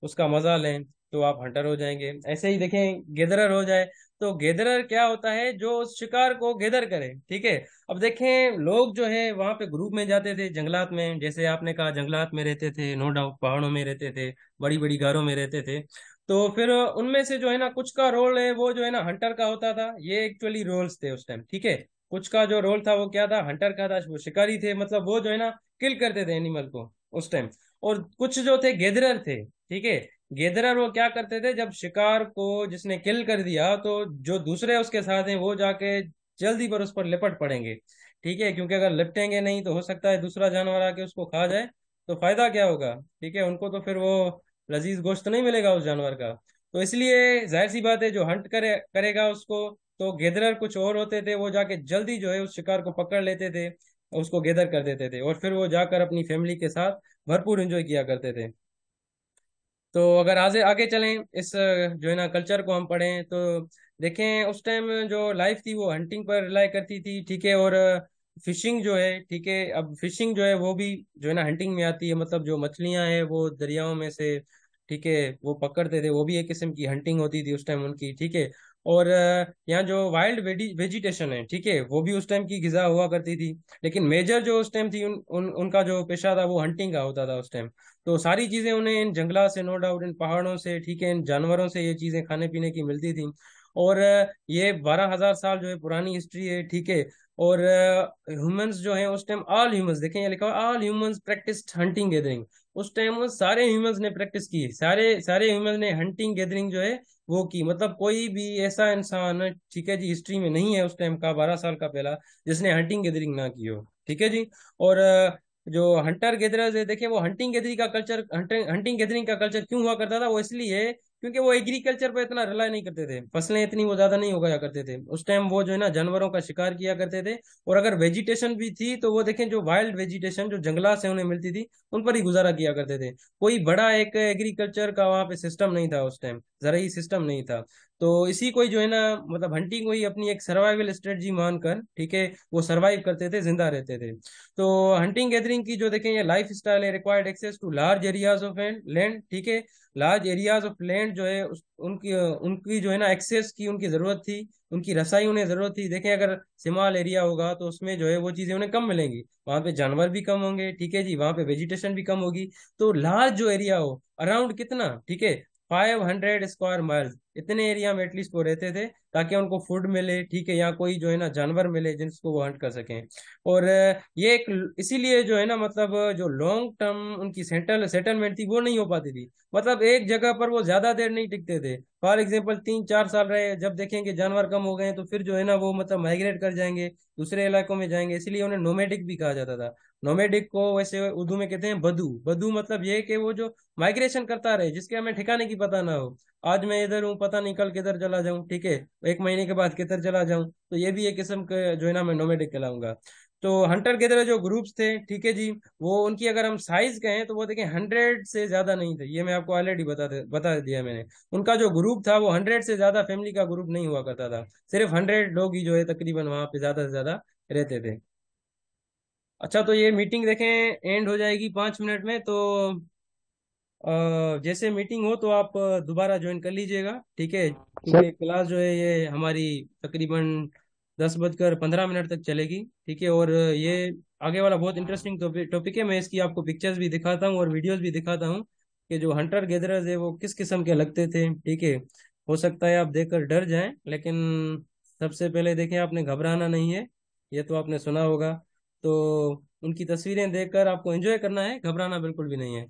उसका मजा लें, तो आप हंटर हो जाएंगे। ऐसे ही देखें गेदरर हो जाए, तो गेदरर क्या होता है, जो उस शिकार को गेदर करे, ठीक है। अब देखें लोग जो है वहां पे ग्रुप में जाते थे जंगलात में, जैसे आपने कहा जंगलात में रहते थे, नो डाउट पहाड़ों में रहते थे, बड़ी बड़ी गारों में रहते थे। तो फिर उनमें से जो है ना कुछ का रोल है वो जो है ना हंटर का होता था, ये एक्चुअली रोल्स थे उस टाइम, ठीक है। कुछ का जो रोल था वो क्या था, हंटर का था, वो शिकारी थे, मतलब वो जो है ना किल करते थे एनिमल को उस टाइम। और कुछ जो थे गेदरर थे, ठीक है। गेदरर वो क्या करते थे, जब शिकार को जिसने किल कर दिया तो जो दूसरे उसके साथ हैं वो जाके जल्दी पर उस पर लिपट पड़ेंगे, ठीक है। क्योंकि अगर लिपटेंगे नहीं तो हो सकता है दूसरा जानवर आके उसको खा जाए, तो फायदा क्या होगा, ठीक है। उनको तो फिर वो लजीज गोश्त नहीं मिलेगा उस जानवर का। तो इसलिए जाहिर सी बात है जो हंट करेगा उसको, तो गेदरर कुछ और होते थे, वो जाके जल्दी जो है उस शिकार को पकड़ लेते थे, उसको गेदर कर देते थे, और फिर वो जाकर अपनी फैमिली के साथ भरपूर एंजॉय किया करते थे। तो अगर आगे आगे चलें, इस जो है ना कल्चर को हम पढ़ें, तो देखें उस टाइम जो लाइफ थी वो हंटिंग पर रिलाई करती थी, ठीक है। और फिशिंग जो है, ठीक है, अब फिशिंग जो है वो भी जो है ना हंटिंग में आती है, मतलब जो मछलियां हैं वो दरियाओं में से, ठीक है, वो पकड़ते थे, वो भी एक किस्म की हंटिंग होती थी उस टाइम उनकी, ठीक है। और यहाँ जो वाइल्ड वेजिटेशन है, ठीक है, वो भी उस टाइम की गिजा हुआ करती थी। लेकिन मेजर जो उस टाइम थी उनका जो पेशा था वो हंटिंग का होता था उस टाइम। तो सारी चीजें उन्हें इन जंगलात से, नो डाउट इन पहाड़ों से, ठीक है, इन जानवरों से ये चीजें खाने पीने की मिलती थी। और ये 12,000 साल जो है पुरानी हिस्ट्री है, ठीक है। और ह्यूमंस जो है उस टाइम, ऑल ह्यूमंस, देखें ये लिखा हुआ all humans practised hunting gathering. उस टाइम वो सारे ह्यूमंस ने प्रैक्टिस की, सारे सारे ह्यूमंस ने हंटिंग गैदरिंग जो है वो की। मतलब कोई भी ऐसा इंसान, ठीक है जी, हिस्ट्री में नहीं है उस टाइम का 12 साल का पहला, जिसने हंटिंग गैदरिंग ना की हो, ठीक है जी। और जो हंटर गेदरर्स है, देखिए वो हंटिंग गैदरिंग का कल्चर, हंटिंग गैदरिंग का कल्चर क्यों हुआ करता था, वो इसलिए क्योंकि वो एग्रीकल्चर पर इतना रिलाई नहीं करते थे, फसलें इतनी वो ज्यादा नहीं उगाया करते थे उस टाइम, वो जो है ना जानवरों का शिकार किया करते थे। और अगर वेजिटेशन भी थी तो वो देखें जो वाइल्ड वेजिटेशन जो जंगलात से उन्हें मिलती थी उन पर ही गुजारा किया करते थे। कोई बड़ा एक एग्रीकल्चर का वहां पे सिस्टम नहीं था उस टाइम, जराई सिस्टम नहीं था। तो इसी को ही जो है ना मतलब हंटिंग को ही अपनी एक सर्वाइवल स्ट्रेटजी मानकर, ठीक है, वो सर्वाइव करते थे, जिंदा रहते थे। तो हंटिंग गैदरिंग की जो देखें ये लाइफ स्टाइल है, required access to large areas of land, ठीक है। लार्ज एरियाज ऑफ लैंड जो है उनकी उनकी जो है ना एक्सेस की उनकी जरूरत थी, उनकी रसाई उन्हें जरूरत थी। देखें अगर सिमाल एरिया होगा तो उसमें जो है वो चीजें उन्हें कम मिलेंगी, वहां पे जानवर भी कम होंगे, ठीक है जी, वहां पे वेजिटेशन भी कम होगी। तो लार्ज जो एरिया हो अराउंड कितना, ठीक है, 500 स्क्वायर माइल्स, इतने एरिया में एटलीस्ट वो रहते थे, ताकि उनको फूड मिले, ठीक है, या कोई जो है ना जानवर मिले जिसको वो हंट कर सकें। और ये एक इसीलिए जो है ना मतलब जो लॉन्ग टर्म उनकी सेटलमेंट थी वो नहीं हो पाती थी। मतलब एक जगह पर वो ज्यादा देर नहीं टिकते थे, फॉर एग्जाम्पल 3-4 साल रहे, जब देखेंगे जानवर कम हो गए तो फिर जो है ना वो मतलब माइग्रेट कर जाएंगे, दूसरे इलाकों में जाएंगे, इसीलिए उन्हें नोमेडिक भी कहा जाता था। नोमेडिक को वैसे उर्दू में कहते हैं बदू। बदू मतलब ये कि वो जो माइग्रेशन करता रहे, जिसके हमें ठिकाने की पता ना हो। आज मैं इधर हूँ, पता नहीं कल किधर चला जाऊं, ठीक है, एक महीने के बाद किधर चला जाऊं, तो ये भी एक किस्म के जो है ना मैं नोमेडिक कहलाऊंगा। तो हंटर गेदर जो ग्रुप्स थे, ठीक है जी, वो उनकी अगर हम साइज कहें तो वो देखें 100 से ज्यादा नहीं थे, ये मैं आपको ऑलरेडी बता दिया मैंने। उनका जो ग्रुप था वो 100 से ज्यादा फैमिली का ग्रुप नहीं हुआ करता था, सिर्फ 100 लोग ही जो है तकरीबन वहां पे ज्यादा से ज्यादा रहते थे। अच्छा, तो ये मीटिंग देखें एंड हो जाएगी 5 मिनट में, तो जैसे मीटिंग हो तो आप दोबारा ज्वाइन कर लीजिएगा, ठीक है, सर क्योंकि क्लास जो है ये हमारी तकरीबन 10:15 तक चलेगी, ठीक है। और ये आगे वाला बहुत इंटरेस्टिंग टॉपिक है। मैं इसकी आपको पिक्चर्स भी दिखाता हूँ और वीडियोस भी दिखाता हूँ कि जो हंटर गेदरर्स है वो किस किस्म के लगते थे, ठीक है। हो सकता है आप देखकर डर जाएं, लेकिन सबसे पहले देखें, आपने घबराना नहीं है, ये तो आपने सुना होगा। तो उनकी तस्वीरें देखकर आपको एंजॉय करना है, घबराना बिल्कुल भी नहीं है।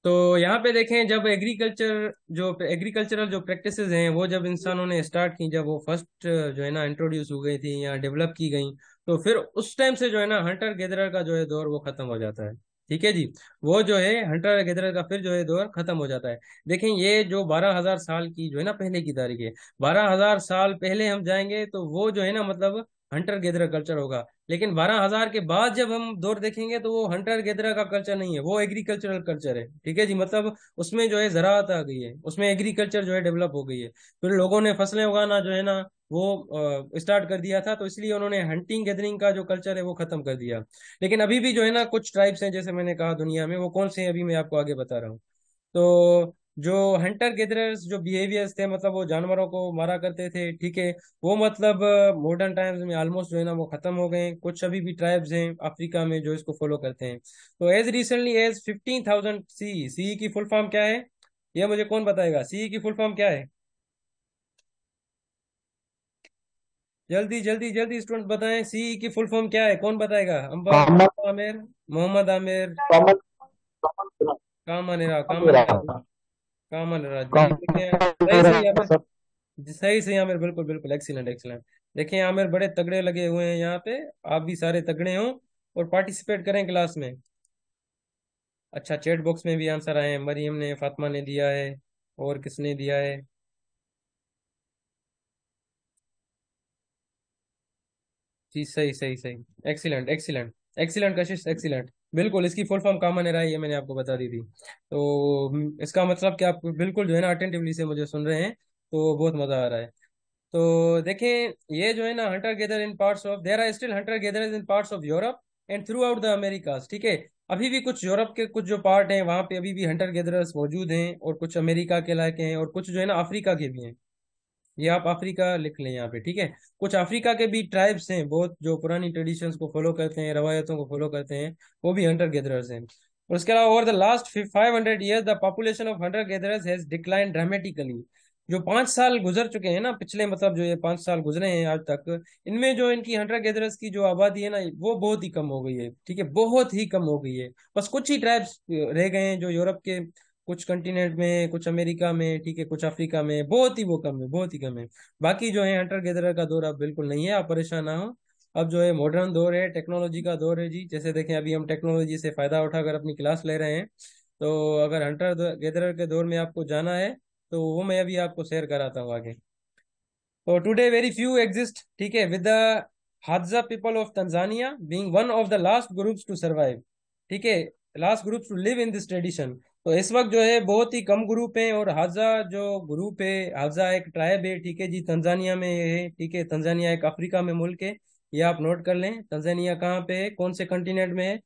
तो यहाँ पे देखें, जब एग्रीकल्चरल जो प्रैक्टिसेस हैं वो जब इंसानों ने स्टार्ट की, जब वो फर्स्ट जो है ना इंट्रोड्यूस हो गई थी या डेवलप की गई, तो फिर उस टाइम से जो है ना हंटर गेदरर का जो है दौर वो खत्म हो जाता है, ठीक है जी। वो जो है हंटर गेदरर का फिर जो है दौर खत्म हो जाता है। देखें, ये जो 12,000 साल की जो है ना पहले की तारीख है, 12,000 साल पहले हम जाएंगे तो वो जो है ना मतलब हंटर गेदरर कल्चर होगा। लेकिन 12,000 के बाद जब हम दौर देखेंगे तो वो हंटर गेदरर का कल्चर नहीं है, वो एग्रीकल्चरल कल्चर है, ठीक है जी। मतलब उसमें जो है ज़राअत आ गई है, उसमें एग्रीकल्चर जो है डेवलप हो गई है। फिर लोगों ने फसलें उगाना जो है ना वो स्टार्ट कर दिया था, तो इसलिए उन्होंने हंटिंग गैदरिंग का जो कल्चर है वो खत्म कर दिया। लेकिन अभी भी जो है ना कुछ ट्राइब्स हैं, जैसे मैंने कहा दुनिया में, वो कौन से हैं अभी मैं आपको आगे बता रहा हूँ। तो जो हंटर गेदरर्स जो बिहेवियर्स थे, मतलब वो जानवरों को मारा करते थे, ठीक है, वो मतलब मॉडर्न टाइम्स में ऑलमोस्ट जो है ना वो खत्म हो गए हैं। कुछ अभी भी ट्राइब्स हैं अफ्रीका में जो इसको फॉलो करते हैं। तो एज रिसेंटली एज 15,000 सी, सी की फुल फॉर्म क्या है, ये मुझे कौन बताएगा, सी की फुल फॉर्म क्या है? जल्दी जल्दी जल्दी स्टूडेंट बताएं, सी की फुल फॉर्म क्या है, कौन बताएगा? Ambar, common Aamir, Mohammad Aamir, common common common common common common Raj ji, देखिए सही सही रहा आमिर, सर। जी सही सही आमिर, बिल्कुल बिल्कुल, एक्सीलेंट एक्सीलेंट। देखिए आमिर बड़े तगड़े लगे हुए हैं यहाँ पे, आप भी सारे तगड़े हों और पार्टिसिपेट करें क्लास में। अच्छा, चैट बॉक्स में भी आंसर आए हैं, मरियम ने, फातिमा ने दिया है, और किसने दिया है? जी सही सही सही, एक्सीलेंट एक्सीलेंट एक्सीलेंट कशिश, एक्सीलेंट। बिल्कुल, इसकी फुल फॉर्म कामन है, ये मैंने आपको बता दी थी। तो इसका मतलब कि आप बिल्कुल जो है ना अटेंटिवली से मुझे सुन रहे हैं, तो बहुत मजा आ रहा है। तो देखें, ये जो है ना hunter gather in parts of, there are still hunter gatherers in parts of Europe and throughout the Americas, ठीक है। अभी भी कुछ यूरोप के कुछ जो पार्ट हैं वहां पे अभी भी हंटर गेदरर्स मौजूद हैं, और कुछ अमेरिका के इलाके हैं, और कुछ जो है ना अफ्रीका के भी हैं। ये आप अफ्रीका लिख लें यहाँ पे, ठीक है। कुछ अफ्रीका के भी ट्राइब्स हैं बहुत, जो पुरानी ट्रेडिशंस को फॉलो करते हैं, रवायतों को फॉलो करते हैं, वो भी हंटर गेदरर्स हैं। और उसके अलावा over the last 500 years the population of hunter gatherers has decline dramatically. जो 5 साल गुजर चुके हैं ना पिछले, मतलब जो ये 5 साल गुजरे हैं आज तक, इनमें जो इनकी हंटर गेदरर्स की जो आबादी है ना वो बहुत ही कम हो गई है, ठीक है, बहुत ही कम हो गई है। बस कुछ ही ट्राइब्स रह गए हैं जो यूरोप के कुछ कंटिनेंट में, कुछ अमेरिका में, ठीक है, कुछ अफ्रीका में, बहुत ही वो कम है, बहुत ही कम है। बाकी जो है हंटर गेदरर का दौर अब बिल्कुल नहीं है, आप परेशान ना हो। अब जो है मॉडर्न दौर है, टेक्नोलॉजी का दौर है जी। जैसे देखें, अभी हम टेक्नोलॉजी से फायदा उठाकर अपनी क्लास ले रहे हैं। तो अगर हंटर गेदरर के दौर में आपको जाना है तो वो मैं अभी आपको शेयर कराता हूँ आगे। तो टुडे वेरी फ्यू एग्जिस्ट, ठीक है, with the Hadza people of Tanzania being one of the last groups to survive, ठीक है, last groups to live in this tradition. तो इस वक्त जो है बहुत ही कम ग्रुप हैं, और हादजा जो ग्रुप है, हादजा एक ट्राइब है, ठीक है जी, तंजानिया में ये है, ठीक है। तंजानिया एक अफ्रीका में मुल्क है, ये आप नोट कर लें। तंजानिया कहाँ पे है, कौन से कंटिनेंट में है?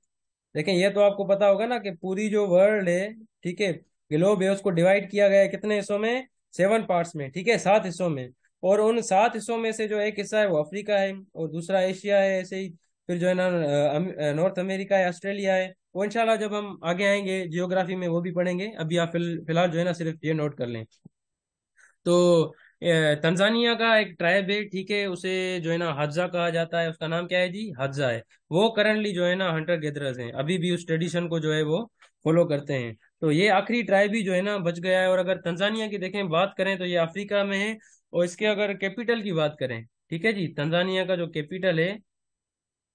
देखें, ये तो आपको पता होगा ना कि पूरी जो वर्ल्ड है, ठीक है, ग्लोब है, उसको डिवाइड किया गया है कितने हिस्सों में? 7 पार्ट्स में, ठीक है, 7 हिस्सों में। और उन 7 हिस्सों में से जो एक हिस्सा है वो अफ्रीका है, और दूसरा एशिया है, ऐसे ही। फिर जो है ना नॉर्थ अमेरिका है, ऑस्ट्रेलिया है। वो इंशाल्लाह जब हम आगे आएंगे जियोग्राफी में वो भी पढ़ेंगे, अभी आप फिलहाल जो है ना सिर्फ ये नोट कर लें। तो तंजानिया का एक ट्राइब है, ठीक है, उसे जो है ना हज्जा कहा जाता है, उसका नाम क्या है जी? हज्जा है। वो करंटली जो है ना हंटर गेदरर्स हैं, अभी भी उस ट्रेडिशन को जो है वो फॉलो करते हैं। तो ये आखिरी ट्राइब ही जो है ना बच गया है। और अगर तंजानिया की देखें बात करें तो ये अफ्रीका में है। और इसके अगर कैपिटल की बात करें, ठीक है जी, तंजानिया का जो कैपिटल है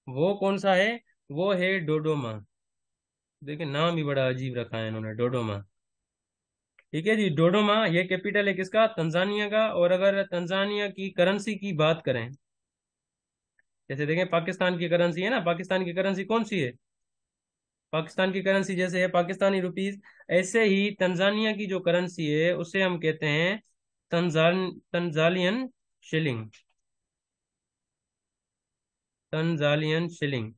वो कौन सा है? वो है डोडोमा। देखिए नाम भी बड़ा अजीब रखा है इन्होंने, डोडोमा। ठीक है जी, डोडोमा ये कैपिटल है किसका? तंजानिया का। और अगर तंजानिया की करेंसी की बात करें, जैसे देखें पाकिस्तान की करेंसी है ना, पाकिस्तान की करेंसी कौन सी है? पाकिस्तान की करेंसी जैसे है पाकिस्तानी रुपीस, ऐसे ही तंजानिया की जो करेंसी है उसे हम कहते हैं तंजालियन शिलिंग। तंजालियन शिलिंग।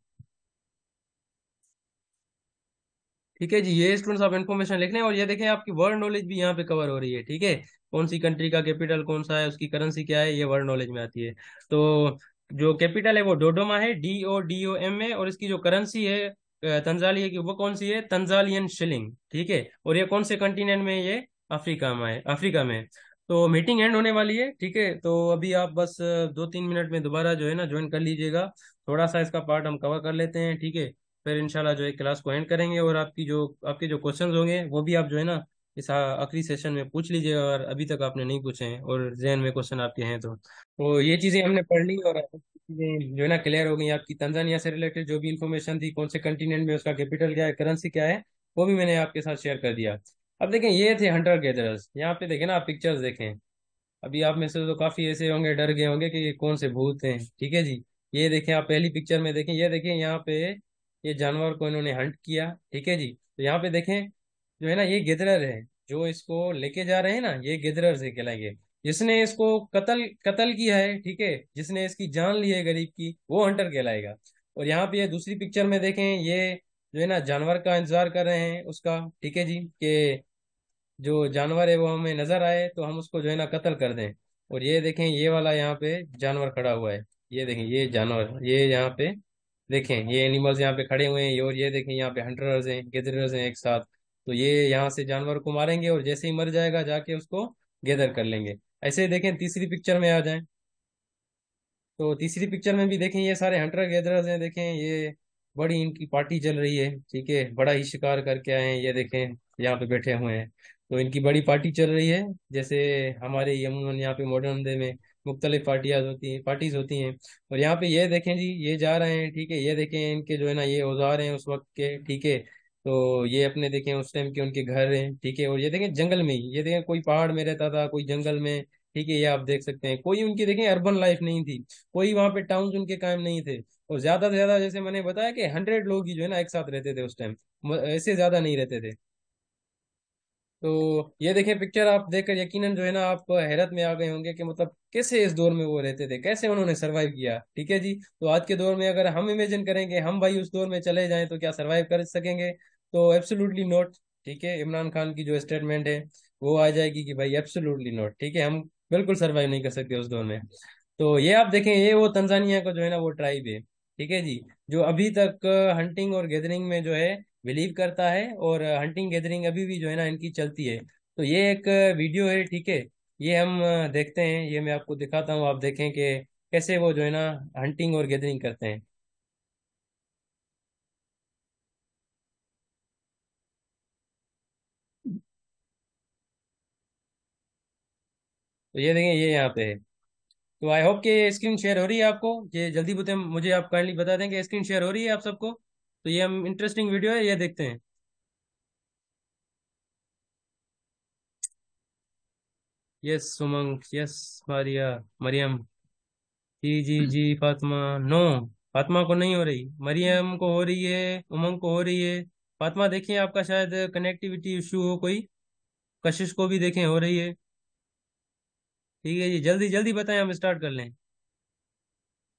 ठीक है जी, ये स्टूडेंट्स आप इन्फॉर्मेशन लिख लें। और ये देखें आपकी वर्ल्ड नॉलेज भी यहाँ पे कवर हो रही है। ठीक है, कौन सी कंट्री का कैपिटल कौन सा है, उसकी करेंसी क्या है, ये वर्ल्ड नॉलेज में आती है। तो जो कैपिटल है वो डोडोमा है, DODOM है। और इसकी जो करेंसी है तंजालिया की, वो कौन सी है? तंजालियन शिलिंग। ठीक है, और ये कौन से कंटिनेंट में है? ये अफ्रीका में है, अफ्रीका में। तो मीटिंग एंड होने वाली है। ठीक है, तो अभी आप बस 2-3 मिनट में दोबारा जो है ना ज्वाइन कर लीजिएगा। थोड़ा सा इसका पार्ट हम कवर कर लेते हैं। ठीक है, फिर इंशाल्लाह जो है क्लास को एंड करेंगे। और आपके जो क्वेश्चंस होंगे वो भी आप जो है ना इस आखिरी सेशन में पूछ लीजिएगा, और अभी तक आपने नहीं पूछे हैं और जहन में क्वेश्चन आपके हैं तो ये चीज़ें हमने पढ़ ली। और चीज़ें जो है ना क्लियर हो गई। आपकी तंजानिया से रिलेटेड जो भी इंफॉर्मेशन थी, कौन से कंटिनेंट में उसका कैपिटल क्या है, करेंसी क्या है, वो भी मैंने आपके साथ शेयर कर दिया। अब देखें, ये थे हंटर गैदरर्स। यहाँ पे देखें ना, आप पिक्चर्स देखें। अभी आप में से तो काफी ऐसे होंगे, डर गए होंगे कि ये कौन से भूत हैं। ठीक है जी, ये देखें आप पहली पिक्चर में देखें, ये देखें यहाँ पे ये जानवर को इन्होंने हंट किया। ठीक है जी, तो यहाँ पे देखें जो है ना ये गिदरर है, जो इसको लेके जा रहे हैं ना, ये गिदरर से कहलाएंगे। जिसने इसको कत्ल कत्ल किया है, ठीक है, जिसने इसकी जान ली है गरीब की, वो हंटर कहलाएगा। और यहाँ पे ये दूसरी पिक्चर में देखें, ये जो है ना जानवर का इंतजार कर रहे हैं उसका। ठीक है जी, कि जो जानवर है वो हमें नजर आए तो हम उसको जो है ना कत्ल कर दें। और ये देखें, ये वाला यहाँ पे जानवर खड़ा हुआ है। ये देखें, ये जानवर, ये यहाँ पे देखें, ये एनिमल्स यहाँ पे खड़े हुए हैं। और ये देखें यहाँ पे हंटर्स हैं, गेदरर्स हैं एक साथ। तो ये यहाँ से जानवर को मारेंगे और जैसे ही मर जाएगा जाके उसको गैदर कर लेंगे। ऐसे ही देखें तीसरी पिक्चर में आ जाएं, तो तीसरी पिक्चर में भी देखें ये सारे हंटर गैदरर्स हैं। देखें ये बड़ी इनकी पार्टी चल रही है। ठीक है, बड़ा ही शिकार करके आए हैं। ये देखें यहाँ पे बैठे हुए हैं, तो इनकी बड़ी पार्टी चल रही है। जैसे हमारे अमूमन यहाँ पे मॉडर्न डे में मुख्तलिफ पार्टीज होती हैं। और यहाँ पे ये देखें जी, ये जा रहे हैं। ठीक है, ये देखें इनके जो है ना ये औजार हैं उस वक्त के। ठीक है, तो ये अपने देखें उस टाइम के उनके घर हैं। ठीक है, और ये देखें जंगल में ही, ये देखें कोई पहाड़ में रहता था, कोई जंगल में। ठीक है, ये आप देख सकते हैं, कोई उनकी देखें अर्बन लाइफ नहीं थी, कोई वहां पे टाउन उनके कायम नहीं थे। और ज्यादा से ज्यादा जैसे मैंने बताया कि 100 लोग ही जो है ना एक साथ रहते थे उस टाइम, ऐसे ज्यादा नहीं रहते थे। तो ये देखें पिक्चर आप देखकर यकीनन जो है ना आप हैरत में आ गए होंगे कि मतलब कैसे इस दौर में वो रहते थे, कैसे उन्होंने सरवाइव किया। ठीक है जी, तो आज के दौर में अगर हम इमेजिन करेंगे हम भाई उस दौर में चले जाएं तो क्या सरवाइव कर सकेंगे? तो एब्सोल्युटली नॉट। ठीक है, इमरान खान की जो स्टेटमेंट है वो आ जाएगी कि भाई एब्सोल्युटली नॉट। ठीक है, हम बिल्कुल सरवाइव नहीं कर सकते उस दौर में। तो ये आप देखें, ये वो तंजानिया का जो है ना वो ट्राइब है। ठीक है जी, जो अभी तक हंटिंग और गैदरिंग में जो है बिलीव करता है। और हंटिंग गैदरिंग अभी भी जो है ना इनकी चलती है। तो ये एक वीडियो है। ठीक है, ये हम देखते हैं, ये मैं आपको दिखाता हूँ, आप देखें कि कैसे वो जो है ना हंटिंग और गैदरिंग करते हैं। तो ये देखें, ये यहाँ पे है। तो आई होप कि स्क्रीन शेयर हो रही है आपको। ये जल्दी बताएं मुझे, आप काइंडली बता दें कि स्क्रीन शेयर हो रही है आप सबको। तो ये हम इंटरेस्टिंग वीडियो है, ये देखते हैं। यस सुमंग, यस मारिया, मरियम, जी जी जी, फातिमा नो, फातिमा को नहीं हो रही, मरियम को हो रही है, उमंग को हो रही है। फातिमा देखिए आपका शायद कनेक्टिविटी इशू हो कोई। कशिश को भी देखें हो रही है। ठीक है जी, जल्दी जल्दी बताएं, हम स्टार्ट कर लें।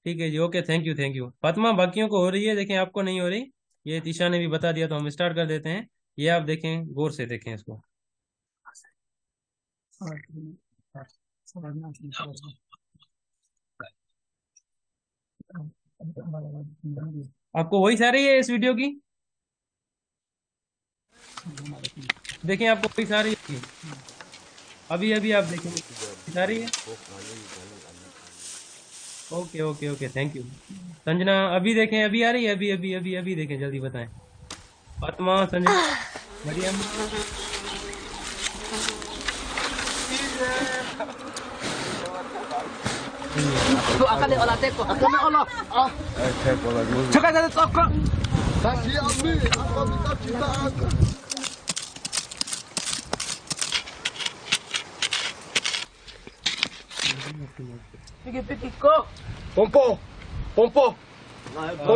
ठीक है जी, okay, thank you thank you. Fatima बाकियों को हो रही है, देखें आपको नहीं हो रही। ये तीशा ने भी बता दिया, तो हम स्टार्ट कर देते हैं। ये आप देखें, गौर से देखें इसको। आपको वही आ रही है इस वीडियो की? देखें आपको वही आ रही है? अभी अभी आप देखें, आ रही है। Okay okay okay, thank you. Sanjana अभी देखें, अभी आ रही है, अभी अभी अभी अभी देखें, जल्दी बताएं। फातिमा, संजना, मरियम। नहीं है।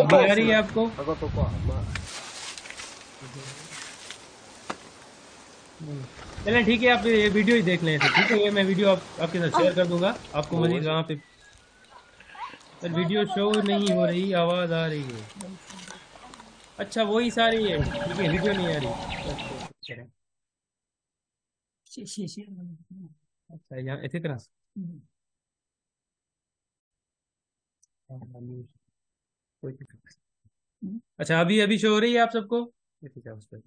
अभी आ रही है आपको? चलें ठीक है, आप ये वीडियो ही देख लें फिर, ठीक है। ये मैं वीडियो आपके साथ शेयर कर दूंगा, आपको मजीद वहाँ पे। पर वीडियो शो नहीं हो रही, आवाज़ आ रही है। अच्छा वही सारी है, ठीक है, वीडियो नहीं आ रही। अच्छा अच्छा, यहाँ इसी तरह से। कोई दिक्कत नहीं। अच्छा अभी अभी शो हो रही है आप सबको? ठीक है, उस पर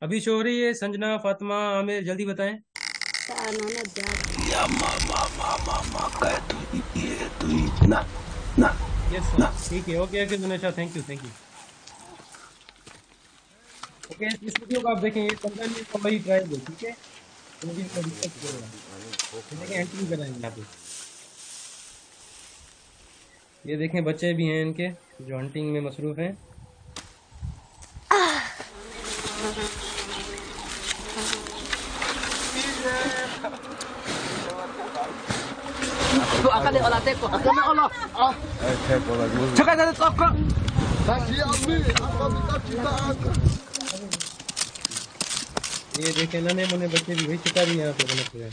अभी शो हो रही है। संजना, फातिमा, आमिर, जल्दी बताएं। यस ठीक है, okay okay Junesha, thank you thank you. Okay इस वीडियो को आप देखें, ये तंजानिया का वही ट्राइब है, ठीक है। वो भी इसमें डिस्कस करेगा, ये देखें एंट्री कराएंगे यहाँ पे। ये देखें बच्चे भी हैं इनके जो हंटिंग में मसरूफ हैं। ये देखें नन्हे मुन्ने बच्चे भी, वही शिकारी यहाँ पे बने हुए हैं।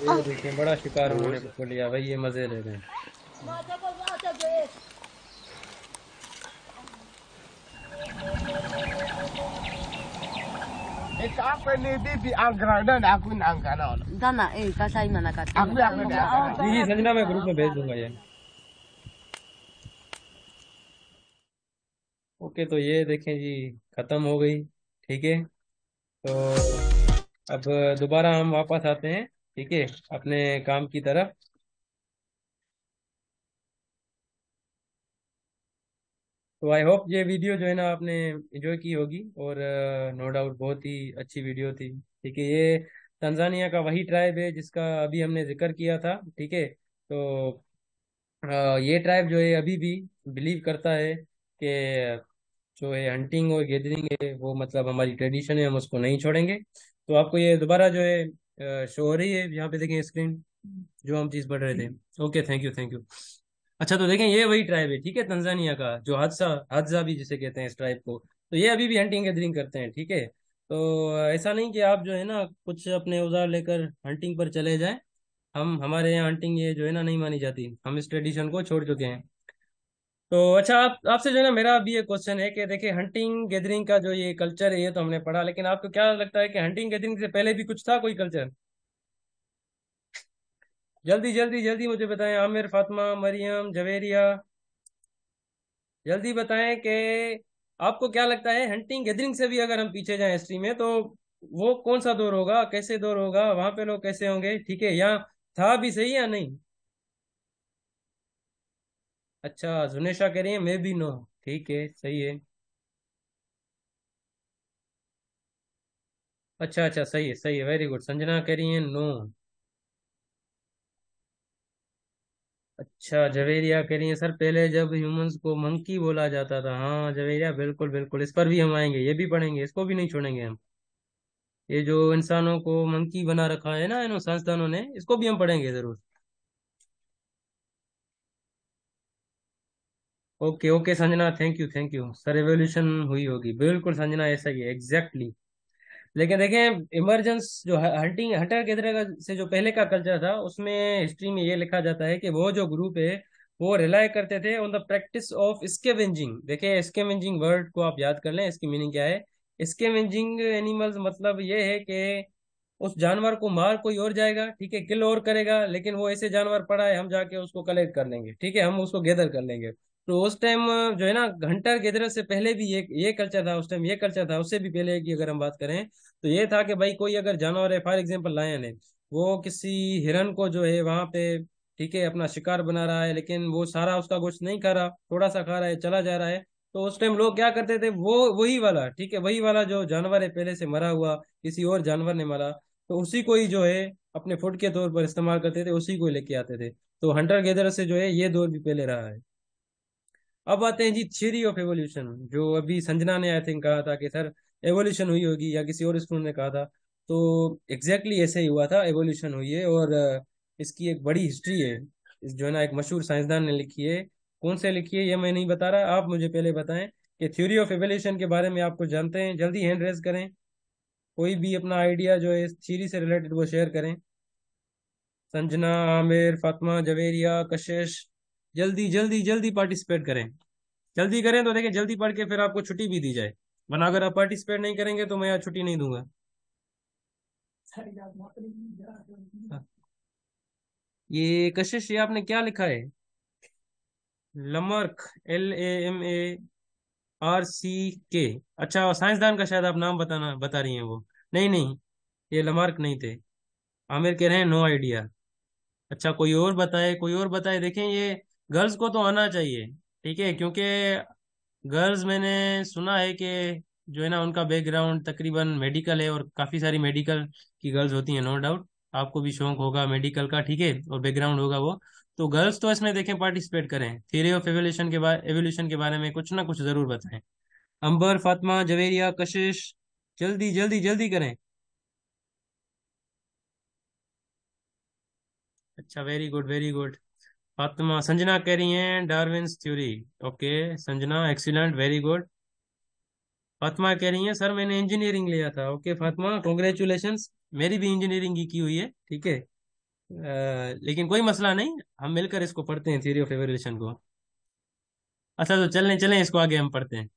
ये देखें बड़ा शिकार उन्होंने पकड़ लिया भाई, ये मजे ले रहे हैं। जी जी संजना, मैं ग्रुप में भेज दूंगा ये। ओके तो ये देखें जी, खत्म हो गई, ठीक है। तो अब दोबारा हम वापस आते हैं, ठीक है, अपने काम की तरफ। तो आई होप ये वीडियो जो है ना आपने एंजॉय की होगी, और नो डाउट बहुत ही अच्छी वीडियो थी, ठीक है। ये तंजानिया का वही ट्राइब है जिसका अभी हमने जिक्र किया था, ठीक है। तो ये ट्राइब जो है अभी भी बिलीव करता है कि जो है हंटिंग और गैदरिंग है वो मतलब हमारी ट्रेडिशन है, हम उसको नहीं छोड़ेंगे। तो आपको ये दोबारा जो है शो हो रही है यहाँ पे, देखें स्क्रीन जो हम चीज़ पढ़ रहे थे। Okay thank you thank you. अच्छा तो देखें ये वही ट्राइब है, ठीक है, तंजानिया का जो हादसा हादसा भी जिसे कहते हैं इस ट्राइब को। तो ये अभी भी हंटिंग गैदरिंग करते हैं, ठीक है। तो ऐसा नहीं कि आप जो है ना कुछ अपने औजार लेकर हंटिंग पर चले जाएं। हम हमारे यहाँ हंटिंग ये जो है ना नहीं मानी जाती, हम इस ट्रेडिशन को छोड़ चुके हैं। तो अच्छा आप आपसे जो है ना मेरा भी एक क्वेश्चन है कि देखिए हंटिंग गैदरिंग का जो ये कल्चर है ये तो हमने पढ़ा, लेकिन आपको क्या लगता है कि हंटिंग गैदरिंग से पहले भी कुछ था कोई कल्चर? जल्दी जल्दी जल्दी मुझे बताएं, आमिर, फातिमा, मरियम, जवेरिया, जल्दी बताएं कि आपको क्या लगता है हंटिंग गैदरिंग से भी अगर हम पीछे जाएं हिस्ट्री में, तो वो कौन सा दौर होगा, कैसे दौर होगा, वहां पे लोग कैसे होंगे, ठीक है, या था भी सही या नहीं? अच्छा जुनेशा कह रही है मैं भी नो, ठीक है सही है। अच्छा अच्छा सही है, वेरी गुड। संजना कह रही है नो। अच्छा जवेरिया कह रही है सर पहले जब ह्यूमंस को मंकी बोला जाता था। हाँ जवेरिया बिल्कुल बिल्कुल, इस पर भी हम आएंगे, ये भी पढ़ेंगे, इसको भी नहीं छोड़ेंगे हम। ये जो इंसानों को मंकी बना रखा है ना इन संस्थानों ने, इसको भी हम पढ़ेंगे जरूर। Okay okay Sanjana, thank you sir, revolution हुई होगी, बिल्कुल संजना ऐसा ही है एग्जैक्टली। लेकिन देखें इमरजेंस जो हंटिंग हंटर गैदरर से जो पहले का कल्चर था उसमें हिस्ट्री में ये लिखा जाता है कि वो जो ग्रुप है वो रिलाय करते थे on the practice of scavenging. देखिए स्केवेंजिंग वर्ड को आप याद कर लें, इसकी मीनिंग क्या है। स्केवेंजिंग एनिमल्स मतलब ये है कि उस जानवर को मार कोई और जाएगा, ठीक है, किल और करेगा, लेकिन वो ऐसे जानवर पड़ा है हम जाके उसको कलेक्ट कर लेंगे, ठीक है, हम उसको गैदर कर लेंगे। तो उस टाइम जो है ना हंटर गैदरर से पहले भी ये कल्चर था, उस टाइम ये कल्चर था, उससे भी पहले की अगर हम बात करें तो ये था कि भाई कोई अगर जानवर है, फॉर एग्जांपल लायन है, वो किसी हिरन को जो है वहां पे, ठीक है, अपना शिकार बना रहा है, लेकिन वो सारा उसका गोश्त नहीं खा रहा, थोड़ा सा खा रहा है, चला जा रहा है। तो उस टाइम लोग क्या करते थे, वो वही वाला, ठीक है, वही वाला जो जानवर है पहले से मरा हुआ, किसी और जानवर ने मारा, तो उसी को ही जो है अपने फूड के तौर पर इस्तेमाल करते थे, उसी को ही लेके आते थे। तो हंटर गेदर से जो है ये दौर भी पहले रहा है। अब आते हैं जी थ्योरी ऑफ एवोल्यूशन, जो अभी संजना ने आई थिंक कहा था कि सर एवोल्यूशन हुई होगी, या किसी और स्टूडेंट ने कहा था। तो एग्जैक्टली ऐसे ही हुआ था, एवोल्यूशन हुई है, और इसकी एक बड़ी हिस्ट्री है। इस जो है ना एक मशहूर साइंसदान ने लिखी है। कौन से लिखी है ये मैं नहीं बता रहा, आप मुझे पहले बताएं कि थ्योरी ऑफ एवोल्यूशन के बारे में आप कुछ जानते हैं। जल्दी हैंड रेज करें, कोई भी अपना आइडिया जो है इस थ्योरी से रिलेटेड वो शेयर करें। संजना, आमिर, फातिमा, जवेरिया, कशिश, जल्दी जल्दी जल्दी पार्टिसिपेट करें। जल्दी करें तो देखिए, जल्दी पढ़ के फिर आपको छुट्टी भी दी जाए, वरना अगर आप पार्टिसिपेट नहीं करेंगे तो मैं आज छुट्टी नहीं दूंगा। हाँ, ये कशिश, ये आपने क्या लिखा है? लमर्क, LAMARCK। अच्छा, साइंसदान का शायद आप नाम बताना बता रही हैं वो। नहीं नहीं, ये लमार्क नहीं थे। आमिर कह रहे हैं नो आइडिया। अच्छा, कोई और बताए, कोई और बताए। देखें, ये गर्ल्स को तो आना चाहिए, ठीक है, क्योंकि गर्ल्स मैंने सुना है कि जो है ना उनका बैकग्राउंड तकरीबन मेडिकल है, और काफ़ी सारी मेडिकल की गर्ल्स होती हैं, नो डाउट। आपको भी शौक होगा मेडिकल का, ठीक है, और बैकग्राउंड होगा वो। तो गर्ल्स तो इसमें देखें पार्टिसिपेट करें, थ्योरी ऑफ एवोल्यूशन के बारे में कुछ ना कुछ ज़रूर बताएं। अंबर, फातिमा, जवेरिया, कशिश, जल्दी जल्दी जल्दी करें। अच्छा, very good very good. Fatima, Sanjana कह रही हैं Darwin's theory. Okay Sanjana, excellent, very good. Fatima कह रही है सर मैंने इंजीनियरिंग लिया था। Okay Fatima, congratulations. मेरी भी इंजीनियरिंग की हुई है, ठीक है। लेकिन कोई मसला नहीं, हम मिलकर इसको पढ़ते हैं, थ्योरी ऑफ एवोल्यूशन को। अच्छा, तो चलें चलें, इसको आगे हम पढ़ते हैं।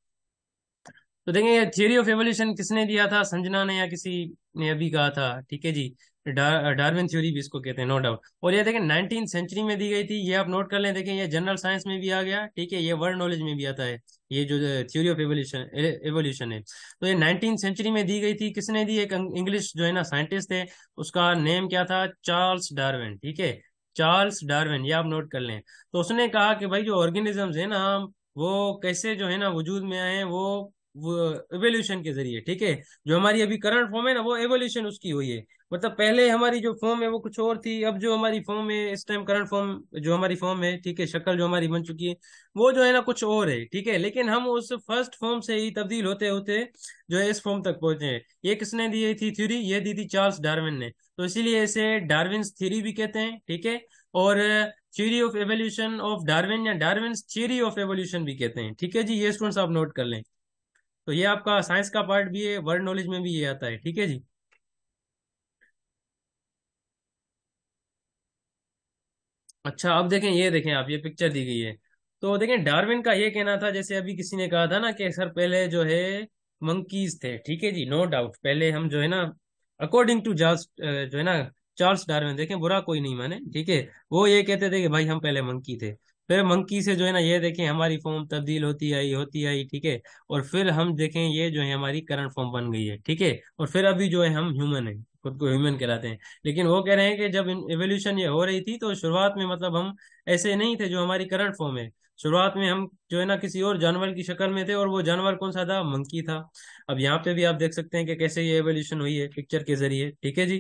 तो देखें, ये थ्योरी ऑफ एवोल्यूशन किसने दिया था, संजना ने या किसी ने अभी कहा था, ठीक है जी। डार्विन थ्योरी भी इसको कहते हैं, नो डाउट। और ये देखें 19th सेंचुरी में दी गई थी, ये आप नोट कर लें। देखें, ये जनरल साइंस में भी आ गया, ठीक है, ये वर्ल्ड नॉलेज में भी आता है। ये जो थ्योरी ऑफ एवोल्यूशन एवोल्यूशन है, तो ये 19th सेंचुरी में दी गई थी। किसने दी? एक इंग्लिश जो है ना साइंटिस्ट थे, उसका नेम क्या था? चार्ल्स डार्विन, ठीक है, चार्ल्स डार्विन, ये आप नोट कर लें। तो उसने कहा कि भाई जो ऑर्गेनिजम्स है ना, हम वो कैसे जो है ना वजूद में आए हैं, वो एवोल्यूशन के जरिए, ठीक है। जो हमारी अभी करंट फॉर्म है ना, वो एवोल्यूशन उसकी हुई है। मतलब पहले हमारी जो फॉर्म है वो कुछ और थी, अब जो हमारी फॉर्म है इस टाइम, करंट फॉर्म जो हमारी फॉर्म है, ठीक है, शक्ल जो हमारी बन चुकी है, वो जो है ना कुछ और है, ठीक है। लेकिन हम उस फर्स्ट फॉर्म से ही तब्दील होते होते जो है इस फॉर्म तक पहुंचे हैं। ये किसने दी थी थ्योरी? ये दी थी चार्ल्स डार्विन ने। तो इसीलिए इसे डार्विन्स थ्योरी भी कहते हैं, ठीक है। और theory of evolution of Darwin या डार्विन्स थ्योरी ऑफ एवोल्यूशन भी कहते हैं, ठीक है जी। ये स्टूडेंट्स आप नोट कर लें। तो ये आपका साइंस का पार्ट भी है, वर्ल्ड नॉलेज में भी ये आता है, ठीक है जी। अच्छा, अब देखें, ये देखें आप, ये पिक्चर दी गई है। तो देखें, डार्विन का ये कहना था, जैसे अभी किसी ने कहा था ना कि सर पहले जो है मंकीज थे, ठीक है जी, नो डाउट। पहले हम जो है ना, अकॉर्डिंग टू चार्ल्स जो है ना चार्ल्स डार्विन, देखें बुरा कोई नहीं माने, ठीक है, वो ये कहते थे कि भाई हम पहले मंकी थे। फिर मंकी से जो है ना ये देखें हमारी फॉर्म तब्दील होती आई, ठीक है। और फिर हम देखें ये जो है हमारी करंट फॉर्म बन गई है, ठीक है। और फिर अभी जो है हम ह्यूमन है, खुद को ह्यूमन कहलाते हैं। लेकिन वो कह रहे हैं कि जब एवोल्यूशन ये हो रही थी तो शुरुआत में मतलब हम ऐसे नहीं थे जो हमारी करंट फॉर्म है। शुरुआत में हम जो है ना किसी और जानवर की शक्ल में थे, और वो जानवर कौन सा था? मंकी था। अब यहाँ पे भी आप देख सकते हैं कि कैसे ये एवोल्यूशन हुई है पिक्चर के जरिए, ठीक है जी।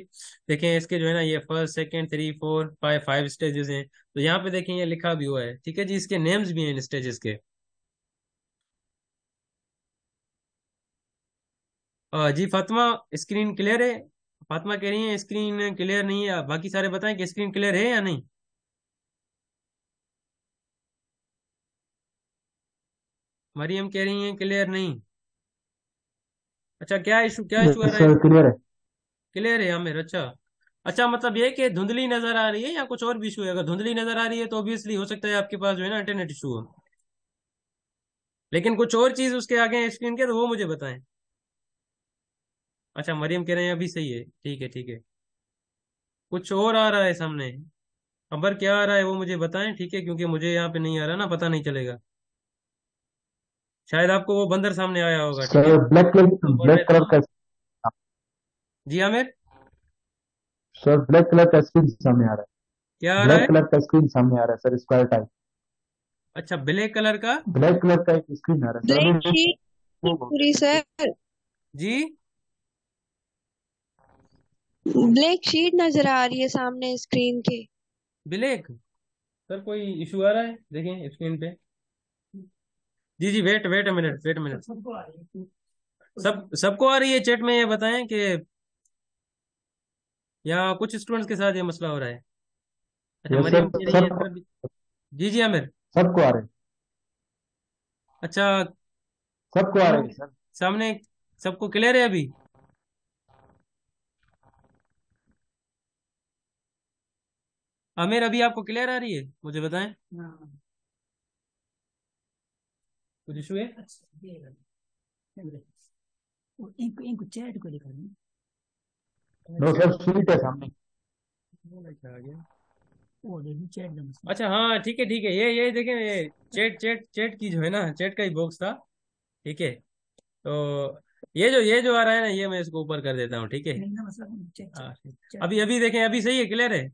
देखें इसके जो है ना ये फर्स्ट, सेकंड, 3, 4, 5, 5 स्टेजेस हैं। तो यहाँ पे देखें ये लिखा भी हुआ है, ठीक है जी, इसके नेम्स भी हैं इन स्टेजेस के। जी फातिमा, स्क्रीन क्लियर है? फातिमा कह रही है स्क्रीन क्लियर नहीं है, बाकी सारे बताएं कि स्क्रीन क्लियर है या नहीं। मरियम कह रही है क्लियर नहीं। अच्छा, क्या इशू आ यस रहा है? सर, क्लियर है। क्लियर है आमिर, अच्छा। अच्छा, मतलब ये कि धुंधली नजर आ रही है या कुछ और भी इशू है? अगर धुंधली नजर आ रही है तो ऑब्वियसली हो सकता है आपके पास जो है ना इंटरनेट इशू हो। लेकिन कुछ और चीज उसके आगे है स्क्रीन के, तो वो मुझे बताएं। अच्छा, मरियम कह रहे हैं अभी सही है, ठीक है ठीक है। कुछ और आ रहा है सामने, खबर क्या आ रहा है वो मुझे बताएं, ठीक है, क्योंकि मुझे यहाँ पे नहीं आ रहा ना, पता नहीं चलेगा। शायद आपको वो बंदर सामने आया होगा, ठीक है, सर ब्लैक तो बोल रहे ब्लैक थे। कलर का। जी आमिर। सर ब्लैक कलर का स्क्रीन सामने आ रहा क्या है, आ रहा है? ब्लैक कलर का स्क्रीन सामने आ रहा है सर, स्क्वायर टाइप। अच्छा, ब्लैक कलर का। ब्लैक कलर का एक स्क्रीन आ रहा है सर, ब्लैक अभी शीट वो पूरी सर, जी, ब्लैक शीट नजर आ रही है सामने स्क्रीन के। ब्लैक। सर कोई इशू आ रहा है, देखें स्क्रीन पे। जी जी, wait wait a minute, wait a minute. सबको आ रही है चैट में, ये बताएं कि या कुछ स्टूडेंट्स के साथ ये मसला हो रहा है? अच्छा, ये मरियम सर, कह रही है सब सर जी जी आमिर। सबको आ रहे हैं, अच्छा, सबको आ रहे हैं सर। सामने सबको क्लियर है अभी? आमिर अभी आपको क्लियर आ रही है, मुझे बताएं। कुछ इशू है? नो सर, शीट है सामने। अच्छा हाँ, ठीक है ठीक है, ये देखें, ये चैट चैट चैट की जो है ना, चैट का ही बॉक्स था। ठीक है, तो ये जो आ रहा है ना, ये मैं इसको ऊपर कर देता हूँ, ठीक है। हाँ, अभी अभी देखें, अभी सही है, क्लियर है?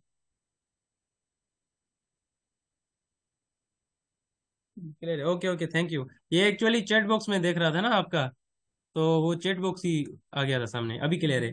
क्लियर है, ओके ओके, थैंक यू। ये एक्चुअली चैट बॉक्स में देख रहा था ना आपका, तो वो चैट बॉक्स ही आ गया था सामने, अभी क्लियर है।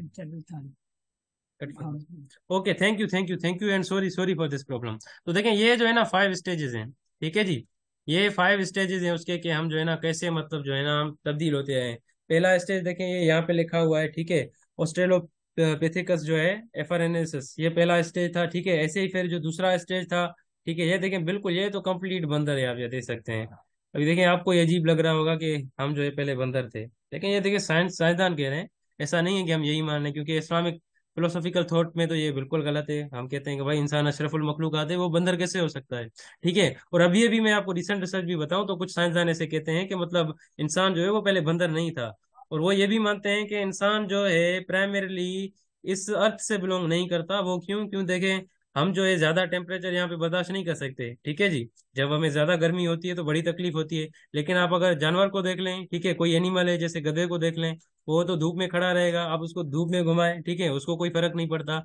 Okay, thank you thank you thank you and sorry sorry for this problem. तो देखें, ये जो है ना 5 स्टेजेस हैं, ठीक है जी। ये 5 स्टेजेस हैं उसके, कि हम जो है ना कैसे मतलब जो है ना हम तब्दील होते हैं। पहला स्टेज देखें, ये यहाँ पे लिखा हुआ है, ठीक है। ऑस्ट्रेलोपिथेकस जो है, एफारेनेसिस, ये पहला स्टेज था, ठीक है। ऐसे ही फिर जो दूसरा स्टेज था, ठीक है, ये देखें बिल्कुल, ये तो कंप्लीट बंदर है, आप ये देख सकते हैं। अभी देखें, आपको ये अजीब लग रहा होगा कि हम जो है पहले बंदर थे, लेकिन ये देखिए साइंसदान कह रहे हैं। ऐसा नहीं है कि हम यही मान रहे हैं, क्योंकि इस्लामिक फिलोसॉफिकल थॉट में तो ये बिल्कुल गलत है। हम कहते हैं कि भाई इंसान अशरफुल मखलूकात है, वो बंदर कैसे हो सकता है? ठीक है। और अभी अभी मैं आपको रिसेंट रिसर्च भी बताऊं, तो कुछ साइंसदान ऐसे कहते हैं कि मतलब इंसान जो है वो पहले बंदर नहीं था। और वो ये भी मानते हैं कि इंसान जो है प्राइमरीली इस अर्थ से बिलोंग नहीं करता। वो क्यों क्यों देखें, हम जो है ज्यादा टेम्परेचर यहाँ पे बर्दाश्त नहीं कर सकते, ठीक है जी। जब हमें ज्यादा गर्मी होती है तो बड़ी तकलीफ होती है। लेकिन आप अगर जानवर को देख लें, ठीक है, कोई एनिमल है, जैसे गधे को देख लें, वो तो धूप में खड़ा रहेगा, आप उसको धूप में घुमाएं, ठीक है, उसको कोई फर्क नहीं पड़ता।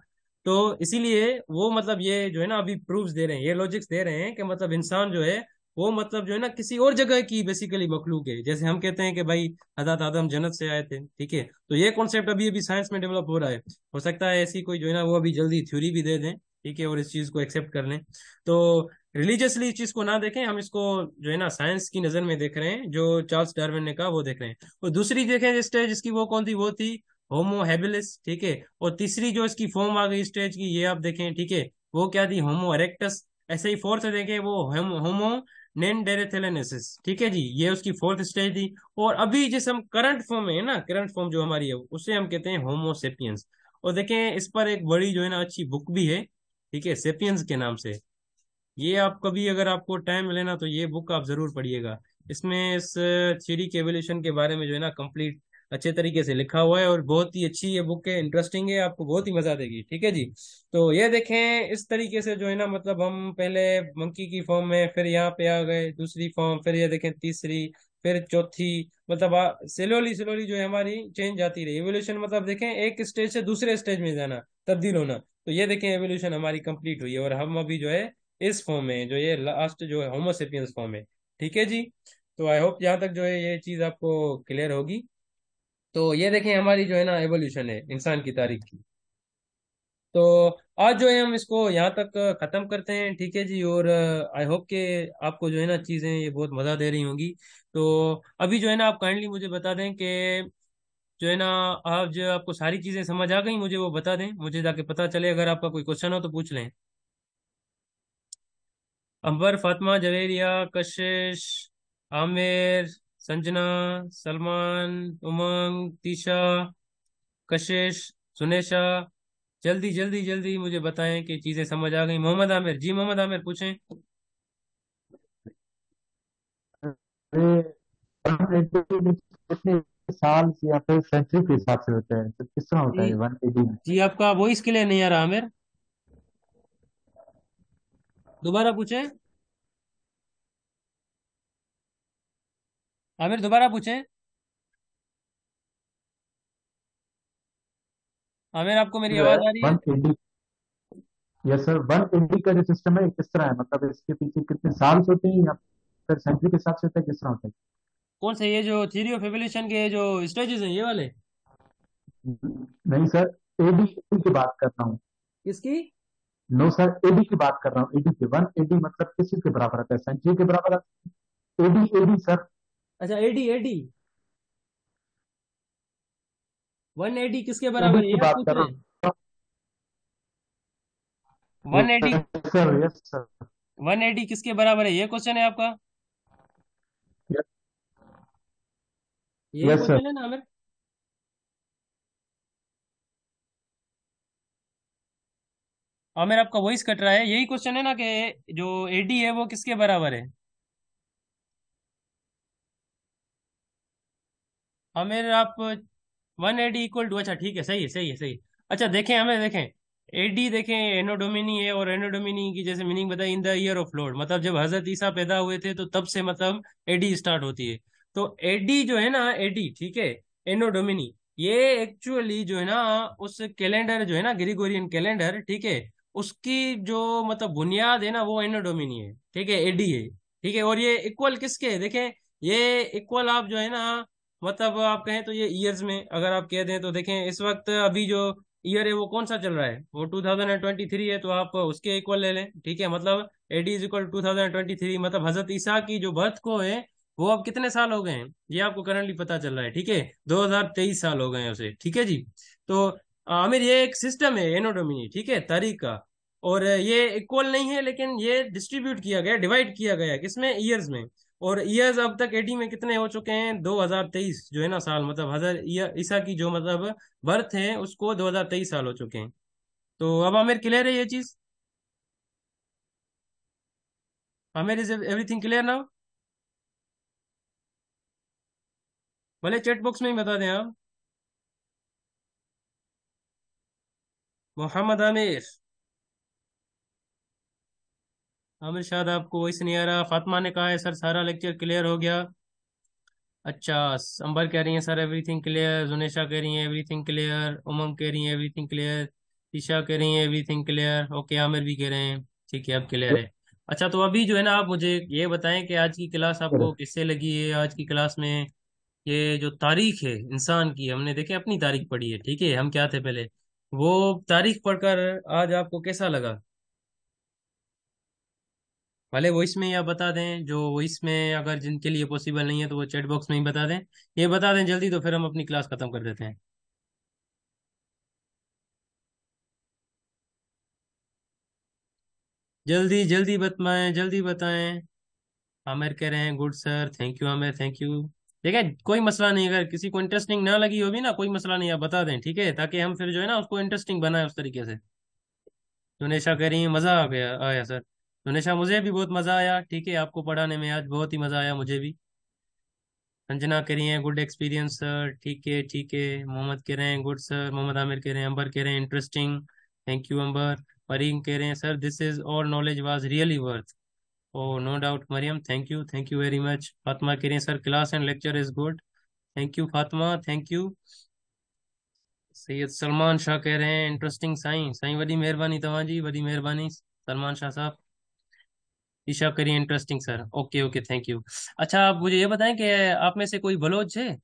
तो इसीलिए वो मतलब ये जो है ना अभी प्रूफ्स दे रहे हैं, ये लॉजिक्स दे रहे हैं कि मतलब इंसान जो है वो मतलब जो है ना किसी और जगह की बेसिकली मखलूक है। जैसे हम कहते हैं कि भाई हजरत आदम जन्नत से आए थे, ठीक है। तो ये कॉन्सेप्ट अभी अभी साइंस में डेवलप हो रहा है। हो सकता है ऐसी कोई जो है ना वो अभी जल्दी थ्योरी भी दे दें, ठीक है, और इस चीज को एक्सेप्ट कर लें। तो रिलीजियसली इस चीज को ना देखें, हम इसको जो है ना साइंस की नजर में देख रहे हैं, जो चार्ल्स डार्विन ने कहा वो देख रहे हैं। और दूसरी देखें स्टेज इसकी, वो कौन थी? वो थी होमो हैबिलिस, ठीक है। और तीसरी जो इसकी फॉर्म आ गई स्टेज की, ये आप देखें, ठीक है, वो क्या थी? होमो इरेक्टस। ऐसे ही फोर्थ देखें, वो होमो नेंडेरेथेलेनेसिस, ठीक है जी, ये उसकी फोर्थ स्टेज थी। और अभी जिस हम करंट फॉर्म में है ना, करंट फॉर्म जो हमारी है, उसे हम कहते हैं होमो सेपियंस। और देखें, इस पर एक बड़ी जो है ना अच्छी बुक भी है, ठीक है, सेपियंस के नाम से। ये आप कभी अगर आपको टाइम मिले ना, तो ये बुक आप जरूर पढ़िएगा। इसमें इस थ्योरी के एवोल्यूशन के बारे में जो है ना कंप्लीट अच्छे तरीके से लिखा हुआ है, और बहुत ही अच्छी ये बुक है, इंटरेस्टिंग है, आपको बहुत ही मजा देगी, ठीक है जी। तो ये देखें, इस तरीके से जो है ना मतलब हम पहले मंकी की फॉर्म में, फिर यहाँ पे आ गए दूसरी फॉर्म, फिर ये देखें तीसरी, फिर चौथी, मतलब स्लोली स्लोली जो है हमारी चेंज आती रही। एवोल्यूशन मतलब देखें एक स्टेज से दूसरे स्टेज में जाना, तब्दील होना। तो ये देखें, एवोल्यूशन हमारी कंप्लीट हुई है, और हम अभी जो है इस फॉर्म में, जो ये लास्ट जो है होमोसेपियंस फॉर्म है, ठीक है जी। तो आई होप यहाँ तक जो है ये चीज आपको क्लियर होगी। तो ये देखें, हमारी जो है ना एवोल्यूशन है इंसान की तारीख की। तो आज जो है हम इसको यहाँ तक खत्म करते हैं, ठीक है जी। और आई होप कि आपको जो है ना चीजें ये बहुत मजा दे रही होंगी। तो अभी जो है ना आप काइंडली मुझे बता दें कि जो है ना, आप जो आपको सारी चीजें समझ आ गई, मुझे वो बता दें, मुझे जाके पता चले। अगर आपका कोई क्वेश्चन हो तो पूछ लें। अंबर, फातिमा, जवेरिया, कशिश, आमिर, संजना, सलमान, उमंग, तीशा, कशिश, सुनेशा, जल्दी जल्दी जल्दी मुझे बताएं कि चीजें समझ आ गई। मोहम्मद आमिर, जी मोहम्मद आमिर पूछें। ये कितने साल से या फिर सेंचुरी के हिसाब से होता है, तो किस तरह होता जी है 180 में? जी, आपका वॉइस क्लियर नहीं आ रहा आमिर, दोबारा पूछें। आमिर दोबारा पूछें। आमिर, आपको मेरी जो है आवाज आ रही है? 180, यस सर, 180 का जो सिस्टम है किस तरह है, मतलब इसके पीछे कितने साल होते हैं या फिर सेंचुरी के हिसाब से होता है, किस तरह होता कौन से, ये जो थ्योरी ऑफ एवोल्यूशन के जो स्टेजेस हैं ये वाले? है? नहीं सर, एडी की बात कर रहा हूँ। किसकी? नो सर, एडी की बात कर रहा हूँ, एडी की। 180 मतलब किसी के बराबर आता है, सेंचुरी के बराबर आता है। AD AD sir. अच्छा, एडी एडी। 180 किसके एडी बराबर है ये की आप बात पूछ कर रहे रहा हैं? हूँ। 180। Yes sir, yes sir. 180 किसके बराबर है ये क्वेश्चन है आपका? यही यस सर। क्वेश्चन है ना आमिर? आमिर आपका वॉइस कट रहा है, यही क्वेश्चन है ना कि जो एडी है वो किसके बराबर है? आमिर आप 180 इक्वल टू, अच्छा ठीक है, सही है सही है सही है। अच्छा देखें, हमें देखें, एडी देखें, एनोडोमिनी है, और एनोडोमिनी की जैसे मीनिंग बताई, इन द ईयर ऑफ लॉर्ड, मतलब जब हजरत ईसा पैदा हुए थे तो तब से मतलब एडी स्टार्ट होती है। तो एडी जो है ना, एडी ठीक है, एनोडोमिनी, ये एक्चुअली जो है ना उस कैलेंडर जो है ना, ग्रिगोरियन कैलेंडर, ठीक है, उसकी जो मतलब बुनियाद है ना वो एनोडोमिनी है, ठीक है, एडी है, ठीक है। और ये इक्वल किसके है देखें, ये इक्वल आप जो है ना, मतलब आप कहें तो ये ईयर्स में अगर आप कह दें तो देखें, इस वक्त अभी जो ईयर है वो कौन सा चल रहा है, वो 2023 है, तो आप उसके इक्वल ले लें, ठीक है। मतलब एडी इज इक्वल 2023, मतलब हजरत ईसा की जो बर्थ को है वो अब कितने साल हो गए हैं ये आपको करंटली पता चल रहा है, ठीक है, 2023 साल हो गए हैं उसे, ठीक है जी। तो आमिर ये एक सिस्टम है एनोडोमिनी, ठीक है, तारीख का। और ये इक्वल नहीं है, लेकिन ये डिस्ट्रीब्यूट किया गया, डिवाइड किया गया है किसमें, ईयर्स में। और ईयर्स अब तक एडी में कितने हो चुके हैं, 2023 जो है ना साल, मतलब हजार ईसा की जो मतलब बर्थ है उसको 2023 साल हो चुके हैं। तो अब आमिर क्लियर है ये चीज? Aamir is everything clear now? भले चैट बॉक्स में ही बता दें आप। मोहम्मद आमिर, आमिर शायद आपको वॉइस नहीं आ रहा। फातिमा ने कहा है सर सारा लेक्चर क्लियर हो गया। अच्छा, अंबर कह रही है सर एवरीथिंग क्लियर, जुनेशा कह रही है एवरीथिंग क्लियर, उमंग कह रही है एवरीथिंग क्लियर, ईशा कह रही है एवरीथिंग क्लियर, ओके, आमिर भी कह रहे हैं ठीक है अब क्लियर है। अच्छा, तो अभी जो है ना आप मुझे ये बताएं कि आज की क्लास सर आपको किससे लगी है? आज की क्लास में ये जो तारीख है इंसान की, हमने देखे अपनी तारीख पढ़ी है, ठीक है, हम क्या थे पहले, वो तारीख पढ़कर आज आपको कैसा लगा? भले वॉइस में ही आप बता दें, जो वॉइस में अगर जिनके लिए पॉसिबल नहीं है तो वो चैट बॉक्स में ही बता दें। ये बता दें जल्दी, तो फिर हम अपनी क्लास खत्म कर देते हैं। जल्दी जल्दी बताएं, जल्दी बताएं। आमिर कह रहे हैं good sir, thank you Aamir, thank you. ठीक है, कोई मसला नहीं, अगर किसी को इंटरेस्टिंग ना लगी हो भी ना, कोई मसला नहीं, आप बता दें, ठीक है, ताकि हम फिर जो है ना उसको इंटरेस्टिंग बनाए उस तरीके से। दुनेशा कह रही है मज़ा आ गया, आया सर। दुनेशा मुझे भी बहुत मज़ा आया, ठीक है, आपको पढ़ाने में आज बहुत ही मज़ा आया मुझे भी। संजना कह रही हैं गुड एक्सपीरियंस सर, ठीक है ठीक है। मोहम्मद कह रहे हैं गुड सर, मोहम्मद आमिर कह रहे हैं, अंबर कह रहे हैं interesting, thank you Amber. Mariam कह रहे हैं sir this is all knowledge was really worth. Oh no doubt Mariam, thank you very much. Fatima कह रही हैं sir class and lecture is good, thank you Fatima, thank you. Syed Salman Shah कह रहे हैं इंटरेस्टिंग साईं, साईं वॾी महिरबानी तव्हांजी, वॾी महिरबानी सलमान शाह साहब। ईशा करिए interesting sir, okay okay thank you. अच्छा, आप मुझे ये बताएं कि आप में से कोई बलोच है?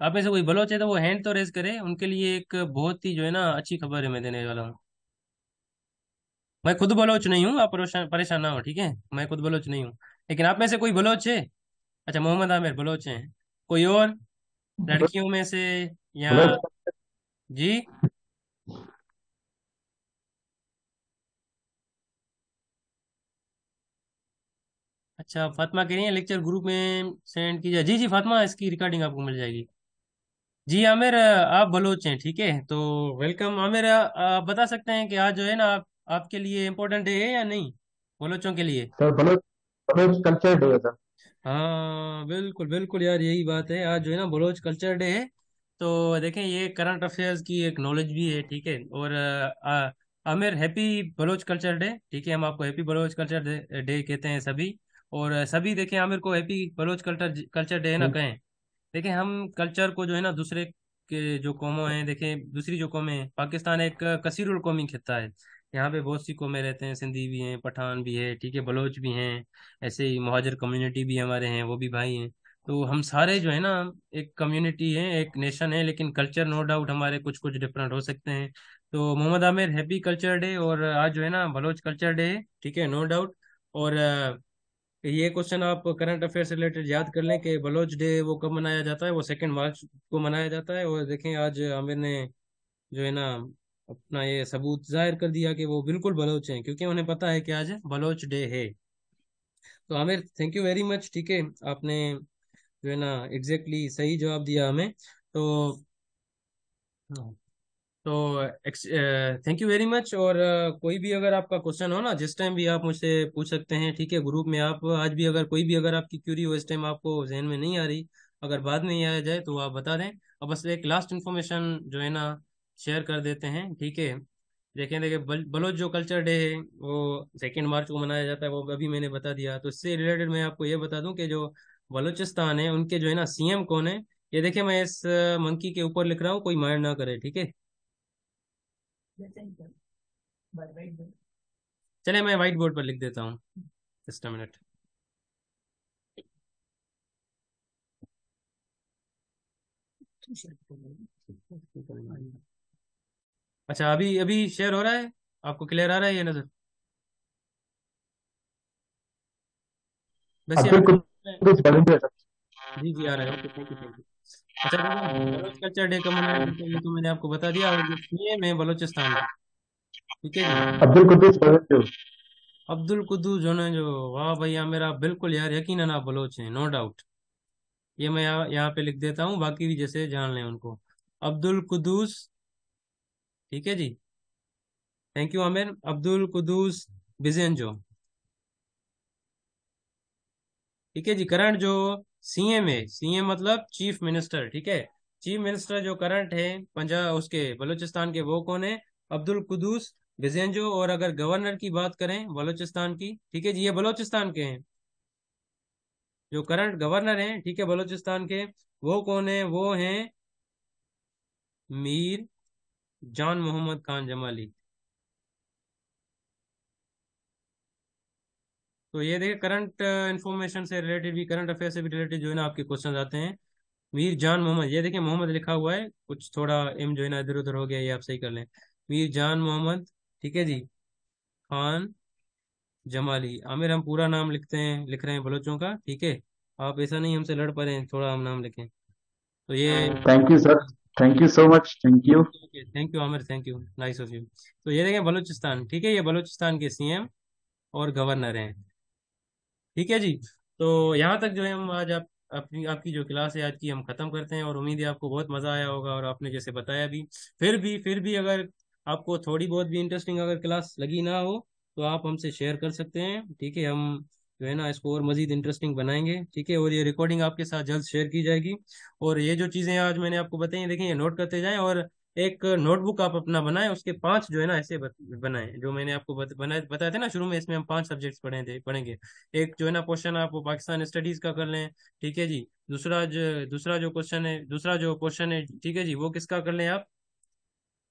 आप में से कोई बलोच है तो वो हैंड तो रेज करे, उनके लिए एक बहुत ही जो है ना अच्छी खबर है मैं देने वाला हूँ। मैं खुद बलोच नहीं हूँ, आप परेशान परेशान ना हो, ठीक है, मैं खुद बलोच नहीं हूँ, लेकिन आप में से कोई बलोच है? अच्छा, मोहम्मद आमिर बलोच हैं, कोई और लड़कियों में से या? बलोच। जी। अच्छा, फातिमा कह रही है लेक्चर ग्रुप में सेंड कीजिए, जी जी फातिमा, इसकी रिकॉर्डिंग आपको मिल जाएगी। जी आमिर, आप बलोच हैं, ठीक है, तो वेलकम आमिर। आप बता सकते हैं कि आज जो है ना आपके लिए इम्पोर्टेंट डे है या नहीं, बलोचों के लिए? Sir Baloch, Baloch culture day है सर। हाँ बिल्कुल बिल्कुल यार, यही बात है, आज जो है ना बलोच कल्चर डे है। तो देखें, ये करंट अफेयर्स की एक नॉलेज भी है, ठीक है। और Amir happy Baloch culture day, ठीक है, हम आपको हैप्पी बलोच कल्चर डे कहते हैं सभी। और सभी देखें आमिर को happy Baloch culture culture day है ना कहें। देखें, हम कल्चर को जो है ना दूसरे के जो कौमों हैं, देखें दूसरी जो कौमें हैं, पाकिस्तान एक कसीरुल कौमी खिता है, यहाँ पे बहुत सी कौमें रहते हैं, सिंधी भी हैं, पठान भी है, ठीक है, बलोच भी हैं, ऐसे ही मुहाजिर कम्युनिटी भी हमारे हैं, वो भी भाई हैं। तो हम सारे जो है ना एक कम्युनिटी है, एक नेशन है, लेकिन कल्चर नो डाउट हमारे कुछ कुछ डिफरेंट हो सकते हैं। तो Mohammad Amir, happy culture day, और आज जो है ना बलोच कल्चर डे है, ठीक है, नो डाउट। और ये क्वेश्चन आप करंट अफेयर से रिलेटेड याद कर लें कि बलोच डे वो कब मनाया जाता है, वो 2 मार्च को मनाया जाता है। और देखें आज आमिर ने जो है ना अपना ये सबूत जाहिर कर दिया कि वो बिल्कुल बलोच हैं, क्योंकि उन्हें पता है कि आज बलोच डे है। तो Aamir, thank you very much, ठीक है, आपने जो है ना एग्जैक्टली सही जवाब दिया हमें। तो तो थैंक यू वेरी मच। और कोई भी अगर आपका क्वेश्चन हो ना, जिस टाइम भी आप मुझसे पूछ सकते हैं, ठीक है, ग्रुप में आप आज भी अगर कोई भी अगर आपकी क्यूरी हो, इस टाइम आपको जहन में नहीं आ रही, अगर बाद में ही आ जाए तो आप बता दें। अब बस एक लास्ट इन्फॉर्मेशन जो है ना शेयर कर देते हैं, ठीक है। देखें देखें बलोच जो कल्चर डे है वो 2 मार्च को मनाया जाता है, वो अभी मैंने बता दिया। तो इससे रिलेटेड मैं आपको ये बता दूं कि जो बलूचिस्तान है उनके जो है ना सीएम कौन है। ये देखिए, मैं इस मंकी के ऊपर लिख रहा हूँ, कोई माइंड ना करे, ठीक है। चले मैं व्हाइट बोर्ड पर लिख देता हूँ, जस्ट अ मिनट। अच्छा, अभी अभी शेयर हो रहा है, आपको क्लियर आ रहा है ये नजर? वैसे आ अब्दुल रहा है? Kuddus volunteer sir. जी जी, आ रहा है, okay, thank you thank you. अच्छा देखो, बलोच कल्चर डे कब मनाया जाता है ये तो मैंने आपको बता दिया, और जो सीएम है बलोचिस्तान का, ठीक है जी, अब्दुल कुद्दूस वॉलंटियर। अब्दुल कुद्दूस जो ना जो, वाह भैया मेरा, बिल्कुल यार, यकीनन आप बलोच हैं, नो डाउट। ये मैं यहाँ पे लिख देता हूँ, बाकी भी जैसे जान लें उनको, अब्दुल कुद्दूस, ठीक है जी। थैंक यू आमिर, अब्दुल कुद्दूस बिजेंजो, ठीक है जी। करंट जो सीएम है, सीएम मतलब चीफ मिनिस्टर, ठीक है, चीफ मिनिस्टर जो करंट है पंजाब उसके बलूचिस्तान के, वो कौन है? अब्दुल कुद्दूस बिजेंजो। और अगर गवर्नर की बात करें बलूचिस्तान की, ठीक है जी, ये बलूचिस्तान के हैं, जो करंट गवर्नर हैं, ठीक है, बलूचिस्तान के, वो कौन है? वो हैं मीर जान मोहम्मद खान जमाली। तो ये देखिए, करंट इंफॉर्मेशन से रिलेटेड भी, करंट अफेयर से भी रिलेटेड जो है ना आपके क्वेश्चन आते हैं। मीर जान मोहम्मद, ये देखिए मोहम्मद लिखा हुआ है, कुछ थोड़ा एम जो है ना इधर उधर हो गया, ये आप सही कर लें। मीर जान मोहम्मद, ठीक है जी, खान जमाली। आमिर, हम पूरा नाम लिखते हैं, लिख रहे हैं बलोचों का, ठीक है, आप ऐसा नहीं हमसे लड़ पड़े, थोड़ा हम नाम लिखें। तो ये, thank you sir. Thank you so much. Thank you. Okay, thank you Aamir, thank you, nice of you. तो ये देखें बलूचिस्तान, ठीक है, ये बलूचिस्तान के सीएम और गवर्नर हैं, ठीक है जी। तो यहाँ तक जो है हम आज आप अपनी आपकी जो क्लास है आज की हम खत्म करते हैं, और उम्मीद है आपको बहुत मजा आया होगा, और आपने जैसे बताया भी। फिर भी अगर आपको थोड़ी बहुत भी इंटरेस्टिंग अगर क्लास लगी ना हो, तो आप हमसे शेयर कर सकते हैं, ठीक है, हम जो है ना इसको और मजीद इंटरेस्टिंग बनाएंगे, ठीक है। और ये रिकॉर्डिंग आपके साथ जल्द शेयर की जाएगी। और ये जो चीज़ें आज मैंने आपको बताई हैं, देखिए, ये नोट करते जाएं, और एक नोटबुक आप अपना बनाएं, उसके 5 जो है ना ऐसे बनाएं, जो मैंने आपको बताया था ना शुरू में, इसमें हम 5 सब्जेक्ट्स पढ़ेंगे। एक जो है ना क्वेश्चन आप वो पाकिस्तान स्टडीज का कर लें, ठीक है जी। दूसरा जो क्वेश्चन है, ठीक है जी, वो किसका कर लें आप?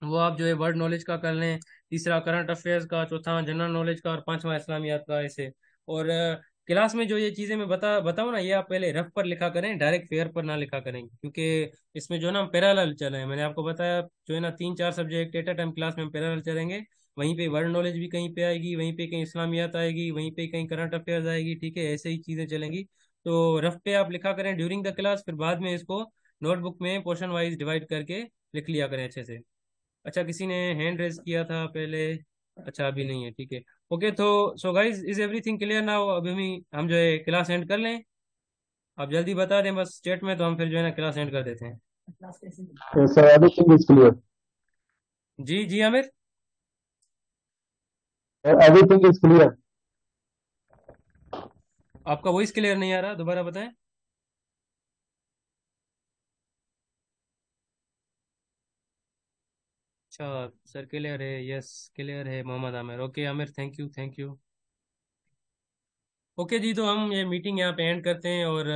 वो आप जो है वर्ड नॉलेज का कर लें। तीसरा करंट अफेयर्स का, चौथा जनरल नॉलेज का, और पांचवा इस्लामियात का, ऐसे। और क्लास में जो ये चीजें मैं बताऊं ना, ये आप पहले रफ पर लिखा करें, डायरेक्ट फेयर पर ना लिखा करें, क्योंकि इसमें जो है ना हम पैरेलल चल रहे हैं, मैंने आपको बताया जो है ना 3-4 subject at a time class में हम पैरेलल चलेंगे। वहीं पे वर्ड नॉलेज भी कहीं पे आएगी, वहीं पे कहीं इस्लामियात आएगी, वहीं पे कहीं करंट अफेयर्स आएगी, ठीक है, ऐसे ही चीजें चलेंगी। तो रफ पे आप लिखा करें ड्यूरिंग द क्लास, फिर बाद में इसको नोटबुक में पोर्शन वाइज डिवाइड करके लिख लिया करें अच्छे से। अच्छा, किसी ने हैंड रेज किया था पहले? अच्छा, अभी नहीं है, ठीक है, ओके। तो so guys, is everything clear now? अभी हम जो है क्लास एंड कर लें? आप जल्दी बता दें बस चैट में, तो हम फिर जो है ना क्लास एंड कर देते हैं। Sir everything is clear. जी जी आमिर, एवरीथिंग इज क्लियर। आपका वॉइस क्लियर नहीं आ रहा, दोबारा बताएं। अच्छा सर, क्लियर है, यस क्लियर है Mohammad Aamir, okay Aamir, thank you thank you. Okay जी, तो हम ये मीटिंग यहाँ पे एंड करते हैं, और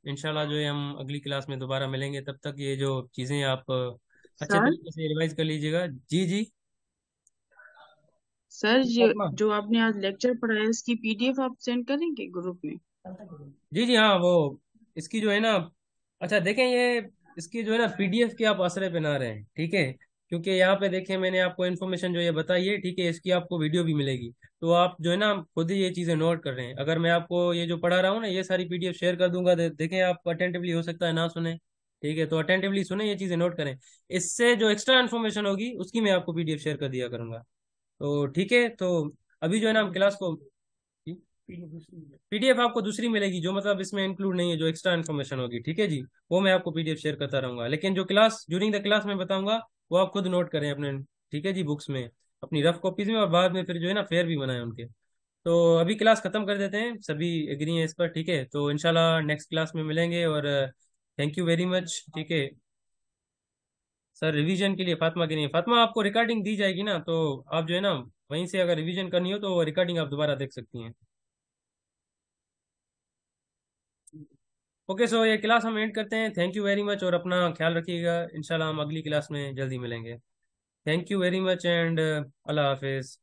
इंशाल्लाह जो है हम अगली क्लास में दोबारा मिलेंगे। तब तक ये जो चीज़ें आप अच्छे सर तरीके से रिवाइज कर लीजिएगा। जी जी, सर फातिमा। जो आपने आज लेक्चर पढ़ा है इसकी पीडीएफ आप सेंड करेंगे ग्रुप में? जी जी हाँ, वो इसकी जो है ना, अच्छा देखें ये, इसकी जो है ना पीडीएफ के आप आसरे पे ना रहें, ठीक है, क्योंकि यहाँ पे देखें मैंने आपको इन्फॉर्मेशन जो ये बताई है, ठीक है, इसकी आपको वीडियो भी मिलेगी। तो आप जो है ना खुद ही ये चीज़ें नोट कर रहे हैं। अगर मैं आपको ये जो पढ़ा रहा हूँ ना, ये सारी पीडीएफ शेयर कर दूंगा, देखें आप अटेंटिवली, हो सकता है ना सुने, ठीक है, तो अटेंटिवली सुने, ये चीज़ें नोट करें। इससे जो एक्स्ट्रा इन्फॉर्मेशन होगी उसकी मैं आपको पीडीएफ शेयर कर दिया करूंगा। तो ठीक है, तो अभी जो है ना हम क्लास को, पीडीएफ आपको दूसरी मिलेगी, जो मतलब इसमें इंक्लूड नहीं है, जो एक्स्ट्रा इन्फॉर्मेशन होगी, ठीक है जी, वो मैं आपको पीडीएफ शेयर करता रहूंगा। लेकिन जो क्लास ड्यूरिंग द क्लास में बताऊंगा वो आप खुद नोट करें अपने, ठीक है जी, बुक्स में, अपनी रफ कॉपीज में, और बाद में फिर जो है ना फेयर भी बनाए उनके। तो अभी क्लास खत्म कर देते हैं, सभी एग्री हैं इस पर, ठीक है, तो इंशाल्लाह नेक्स्ट क्लास में मिलेंगे। और थैंक यू वेरी मच, ठीक है सर। रिवीजन के लिए फातिमा की नहीं, फातिमा आपको रिकॉर्डिंग दी जाएगी ना, तो आप जो है ना वहीं से अगर रिवीजन करनी हो तो रिकॉर्डिंग आप दोबारा देख सकती हैं। ओके, सो ये क्लास हम एंड करते हैं। थैंक यू वेरी मच, और अपना ख्याल रखिएगा। इंशाल्लाह हम अगली क्लास में जल्दी मिलेंगे। Thank you very much and Allah Hafiz.